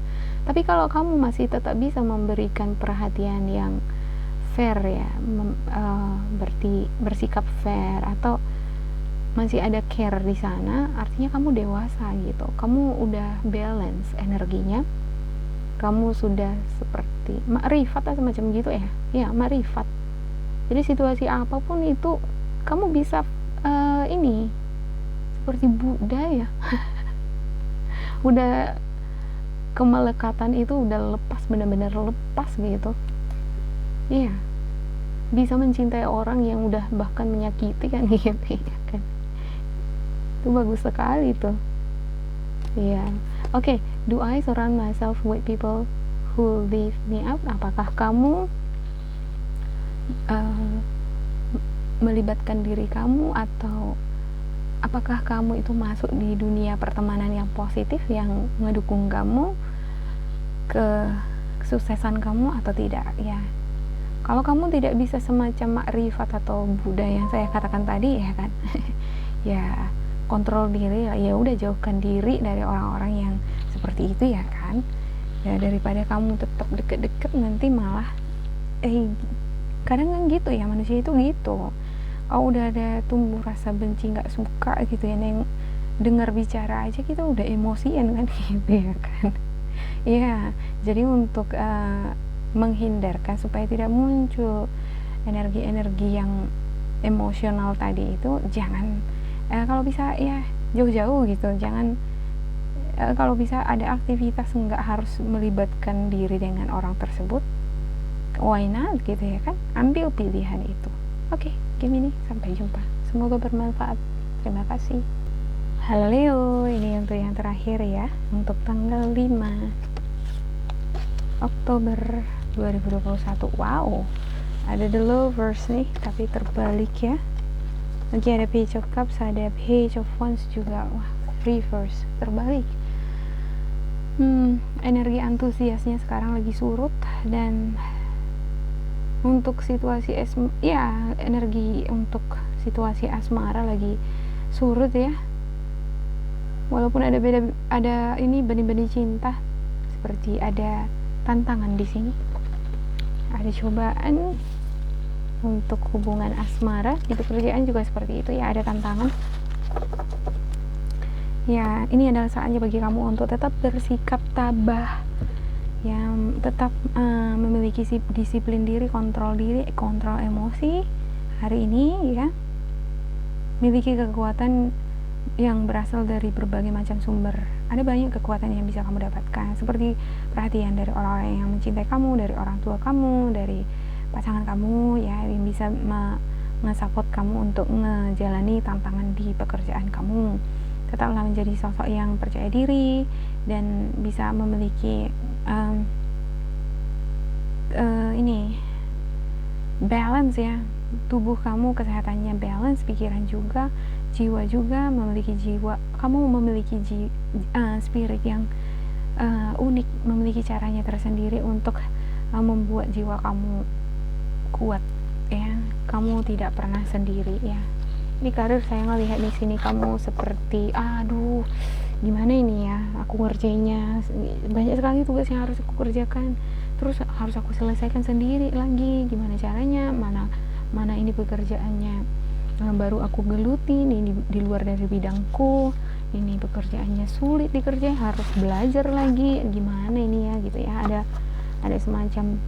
Tapi kalau kamu masih tetap bisa memberikan perhatian yang fair ya, berarti bersikap fair atau masih ada care di sana, artinya kamu dewasa gitu. Kamu udah balance energinya. Kamu sudah seperti makrifat atau semacam gitu ya. Ya, makrifat. Jadi situasi apapun itu kamu bisa ini seperti Buddha ya. Udah kemelekatan itu udah lepas, benar-benar lepas gitu. Iya, bisa mencintai orang yang udah bahkan menyakiti kan gitu ya kan. Itu bagus sekali tuh. Iya. Oke, do I surround myself with people who lift me up? Apakah kamu melibatkan diri kamu, atau apakah kamu itu masuk di dunia pertemanan yang positif yang ngedukung kamu ke kesuksesan kamu atau tidak ya. Kalau kamu tidak bisa semacam makrifat atau Buddha yang saya katakan tadi ya kan, ya kontrol diri, ya udah jauhkan diri dari orang-orang yang seperti itu ya kan. Ya daripada kamu tetap deket-deket nanti malah kadang kan gitu ya, manusia itu gitu. Kalau udah ada tumbuh rasa benci, nggak suka gitu ya, yang dengar bicara aja kita udah emosian kan gitu ya kan. Iya, jadi untuk menghindarkan supaya tidak muncul energi-energi yang emosional tadi itu, jangan kalau bisa ya jauh-jauh gitu. Jangan kalau bisa ada aktivitas nggak harus melibatkan diri dengan orang tersebut, why not gitu ya kan, ambil pilihan itu. Oke, Gemini, sampai jumpa, semoga bermanfaat, terima kasih. Halo Leo, ini untuk yang terakhir ya, untuk tanggal 5 Oktober 2021. Wow, ada the lovers nih, tapi terbalik ya. Lagi ada Page of Cups, ada Page of Wands juga. Wah, reverse, terbalik. Energi antusiasnya sekarang lagi surut, dan untuk situasi energi untuk situasi asmara lagi surut ya. Walaupun ada ini benih-benih cinta, seperti ada tantangan di sini, ada cobaan untuk hubungan asmara. Di pekerjaan juga seperti itu ya, ada tantangan. Ya, ini adalah saatnya bagi kamu untuk tetap bersikap tabah, yang tetap memiliki disiplin diri, kontrol emosi hari ini ya. Miliki kekuatan yang berasal dari berbagai macam sumber. Ada banyak kekuatan yang bisa kamu dapatkan, seperti perhatian dari orang-orang yang mencintai kamu, dari orang tua kamu, dari pasangan kamu ya, yang bisa nge-support kamu untuk ngejalani tantangan di pekerjaan kamu. Tetaplah menjadi sosok yang percaya diri dan bisa memiliki ini balance ya, tubuh kamu kesehatannya balance, pikiran juga, jiwa juga, kamu memiliki spirit yang unik, memiliki caranya tersendiri untuk membuat jiwa kamu kuat ya. Kamu tidak pernah sendiri ya. Di karir saya ngelihat di sini kamu seperti gimana ini ya, aku ngerjainnya banyak sekali tugas yang harus aku kerjakan, terus harus aku selesaikan sendiri lagi. Gimana caranya, mana ini pekerjaannya baru aku geluti, ini di luar dari bidangku, ini pekerjaannya sulit dikerjain, harus belajar lagi, gimana ini ya gitu ya. Ada semacam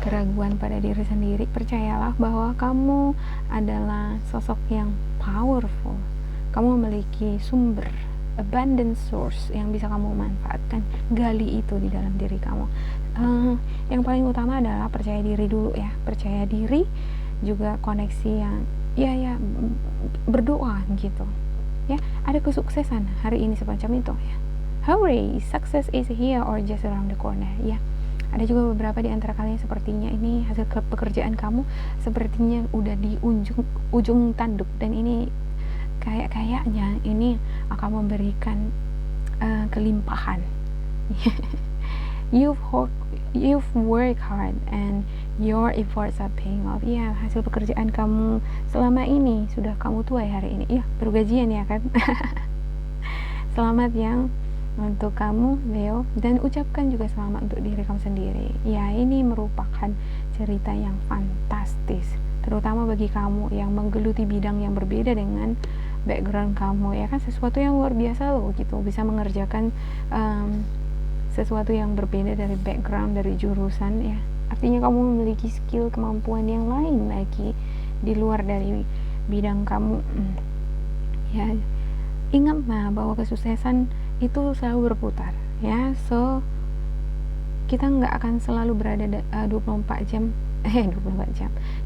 keraguan pada diri sendiri, percayalah bahwa kamu adalah sosok yang powerful. Kamu memiliki sumber, abundant source yang bisa kamu manfaatkan. Gali itu di dalam diri kamu. Yang paling utama adalah percaya diri dulu ya. Percaya diri, juga koneksi yang ya berdoa gitu ya. Ada kesuksesan hari ini semacam itu ya. Hooray, success is here or just around the corner ya. Ada juga beberapa di antara kalian sepertinya ini hasil pekerjaan kamu sepertinya udah di ujung tanduk, dan ini kayaknya ini akan memberikan kelimpahan. You've worked hard and your efforts are paying off. Ya, hasil pekerjaan kamu selama ini sudah kamu tuai hari ini. Ya, baru gajian ya kan. Selamat yang untuk kamu Leo, dan ucapkan juga selamat untuk diri kamu sendiri. Ya, ini merupakan cerita yang fantastis, terutama bagi kamu yang menggeluti bidang yang berbeda dengan background kamu ya kan. Sesuatu yang luar biasa loh gitu, bisa mengerjakan sesuatu yang berbeda dari background, dari jurusan ya. Artinya kamu memiliki skill, kemampuan yang lain lagi di luar dari bidang kamu. Ya, ingatlah bahwa kesuksesan itu selalu berputar ya. So kita nggak akan selalu berada 24 jam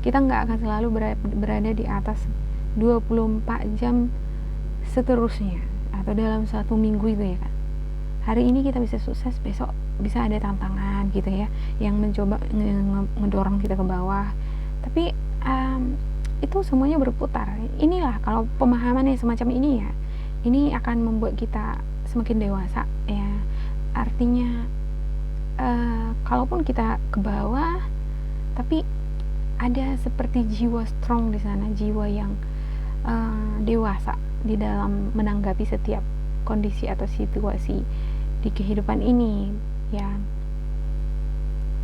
kita nggak akan selalu berada di atas 24 jam seterusnya atau dalam satu minggu itu ya kan. Hari ini kita bisa sukses, besok bisa ada tantangan gitu ya yang mencoba ngedorong kita ke bawah, tapi itu semuanya berputar. Inilah kalau pemahaman yang semacam ini ya, ini akan membuat kita semakin dewasa ya. Artinya kalaupun kita ke bawah, tapi ada seperti jiwa strong di sana, jiwa yang dewasa di dalam menanggapi setiap kondisi atau situasi di kehidupan ini ya.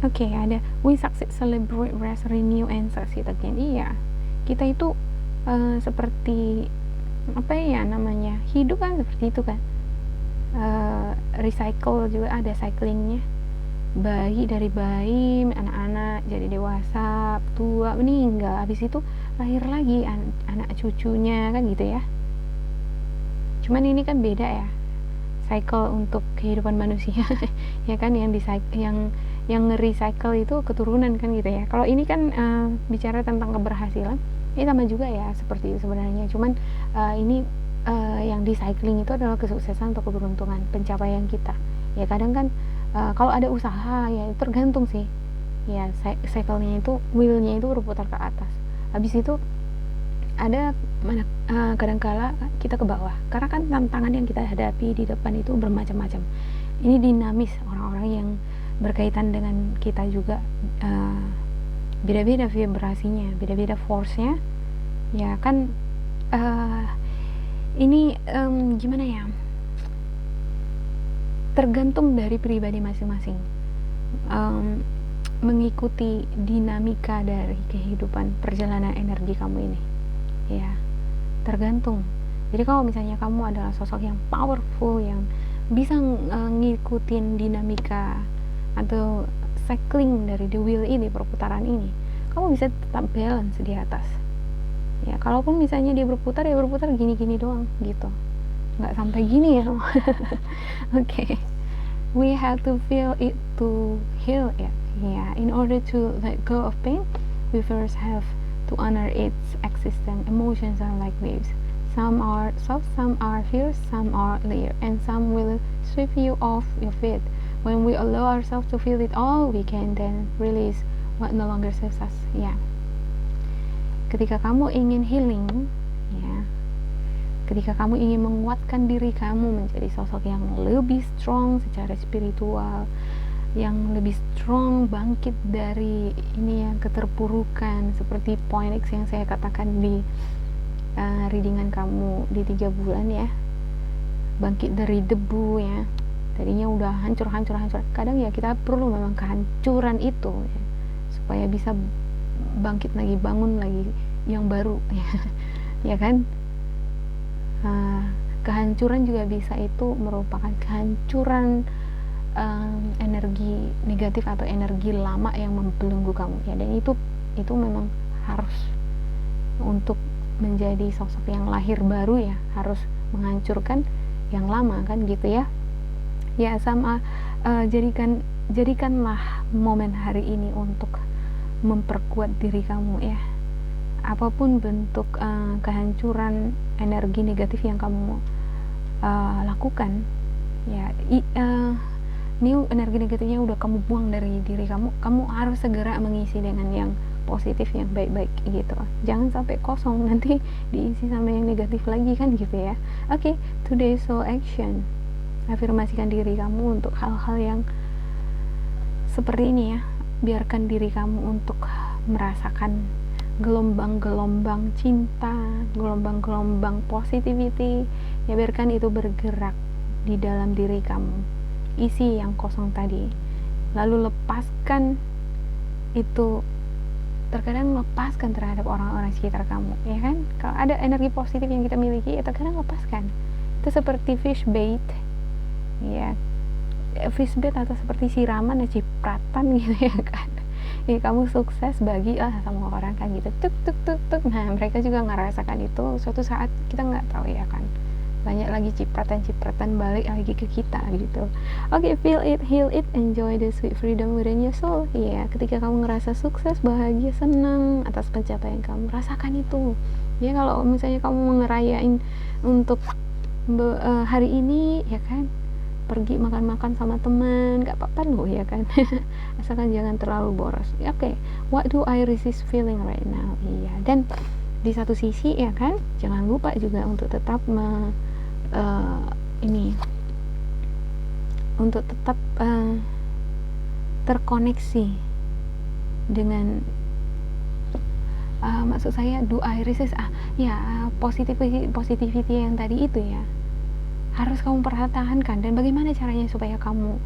Oke, ada we succeed, celebrate, rest, renew, and succeed again. Iya, kita itu seperti apa ya namanya, hidup kan seperti itu kan. Recycle juga ada cyclingnya. Dari bayi, anak-anak jadi dewasa, tua, meninggal, habis itu lahir lagi anak cucunya kan gitu ya. Cuman ini kan beda ya, cycle untuk kehidupan manusia ya kan, yang nge-recycle itu keturunan kan gitu ya. Kalau ini kan bicara tentang keberhasilan, ini sama juga ya seperti itu sebenarnya. Cuman ini yang di cycling itu adalah kesuksesan atau keberuntungan, pencapaian kita ya. Kadang kan kalau ada usaha ya tergantung sih ya, cycle-nya itu, wheel-nya itu berputar ke atas, habis itu ada kadangkala kita ke bawah karena kan tantangan yang kita hadapi di depan itu bermacam-macam. Ini dinamis, orang-orang yang berkaitan dengan kita juga beda-beda vibrasinya, beda-beda force-nya ya kan. Ini gimana ya, tergantung dari pribadi masing-masing, mengikuti dinamika dari kehidupan, perjalanan energi kamu ini ya, tergantung. Jadi kalau misalnya kamu adalah sosok yang powerful, yang bisa ngikutin dinamika atau cycling dari the wheel ini, perputaran ini, kamu bisa tetap balance di atas ya. Kalaupun misalnya dia berputar ya berputar gini-gini doang gitu, nggak sampai gini ya. Okay. We have to feel it to heal it. Yeah, in order to let go of pain, we first have to honor its existence. Emotions are like waves. Some are soft, some are fierce, some are light, and some will sweep you off your feet. When we allow ourselves to feel it all, we can then release what no longer serves us. Yeah. Ketika kamu ingin healing, ya, ketika kamu ingin menguatkan diri kamu menjadi sosok yang lebih strong secara spiritual, yang lebih strong, bangkit dari ini ya, keterpurukan, seperti point X yang saya katakan di readingan kamu di 3 bulan ya, bangkit dari debu ya, tadinya udah hancur. Kadang ya kita perlu memang kehancuran itu ya, supaya bisa bangkit lagi, bangun lagi yang baru ya, ya kan. Kehancuran juga bisa itu merupakan kehancuran energi negatif atau energi lama yang membelenggu kamu ya. Dan itu memang harus untuk menjadi sosok yang lahir baru ya, harus menghancurkan yang lama kan gitu ya. Ya sama, jadikanlah momen hari ini untuk memperkuat diri kamu ya. Apapun bentuk kehancuran energi negatif yang kamu lakukan ya, ini energi negatifnya udah kamu buang dari diri kamu, kamu harus segera mengisi dengan yang positif, yang baik-baik gitu. Jangan sampai kosong nanti diisi sama yang negatif lagi kan gitu ya. Oke, today so action. Afirmasikan diri kamu untuk hal-hal yang seperti ini ya. Biarkan diri kamu untuk merasakan gelombang-gelombang cinta, gelombang-gelombang positivity ya. Biarkan itu bergerak di dalam diri kamu, isi yang kosong tadi, lalu lepaskan itu. Terkadang lepaskan terhadap orang-orang sekitar kamu ya kan. Kalau ada energi positif yang kita miliki ya terkadang lepaskan. Itu seperti fish bait ya, fish bait atau seperti siraman ya, cipratan gitu ya kan. Ya, kamu sukses bagi sama orang kan gitu, tuk tuk tuk tuk. Nah mereka juga ngerasakan itu, suatu saat kita nggak tahu ya kan, banyak lagi cipratan-cipratan balik lagi ke kita gitu. Oke, feel it, heal it, enjoy the sweet freedom within your soul. Ya, ketika kamu ngerasa sukses, bahagia, senang atas pencapaian kamu, rasakan itu. Ya, kalau misalnya kamu ngerayain untuk hari ini ya kan, pergi makan-makan sama teman, gak apa-apa loh ya kan. Asalkan jangan terlalu boros. Oke, what do I resist feeling right now? Iya, dan di satu sisi ya kan, jangan lupa juga untuk tetap untuk tetap terkoneksi dengan maksud saya do I resist positivity yang tadi itu ya, harus kamu pertahankan. Dan bagaimana caranya supaya kamu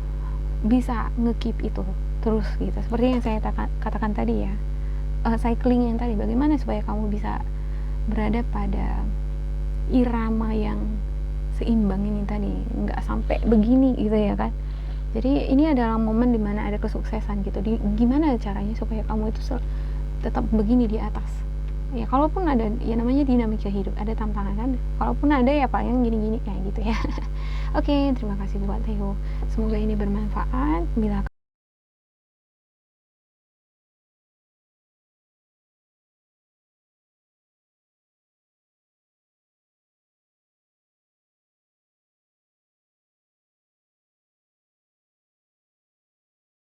bisa nge-keep itu terus gitu, seperti yang saya katakan tadi ya, cycling yang tadi, bagaimana supaya kamu bisa berada pada irama yang seimbang ini tadi, nggak sampai begini gitu ya kan. Jadi ini adalah momen dimana ada kesuksesan gitu. Gimana caranya supaya kamu itu tetap begini di atas ya. Kalaupun ada ya, namanya dinamika hidup, ada tantangan kan, kalaupun ada ya paling gini-gini kayak gitu ya. Oke, terima kasih buat Theo, semoga ini bermanfaat. Bila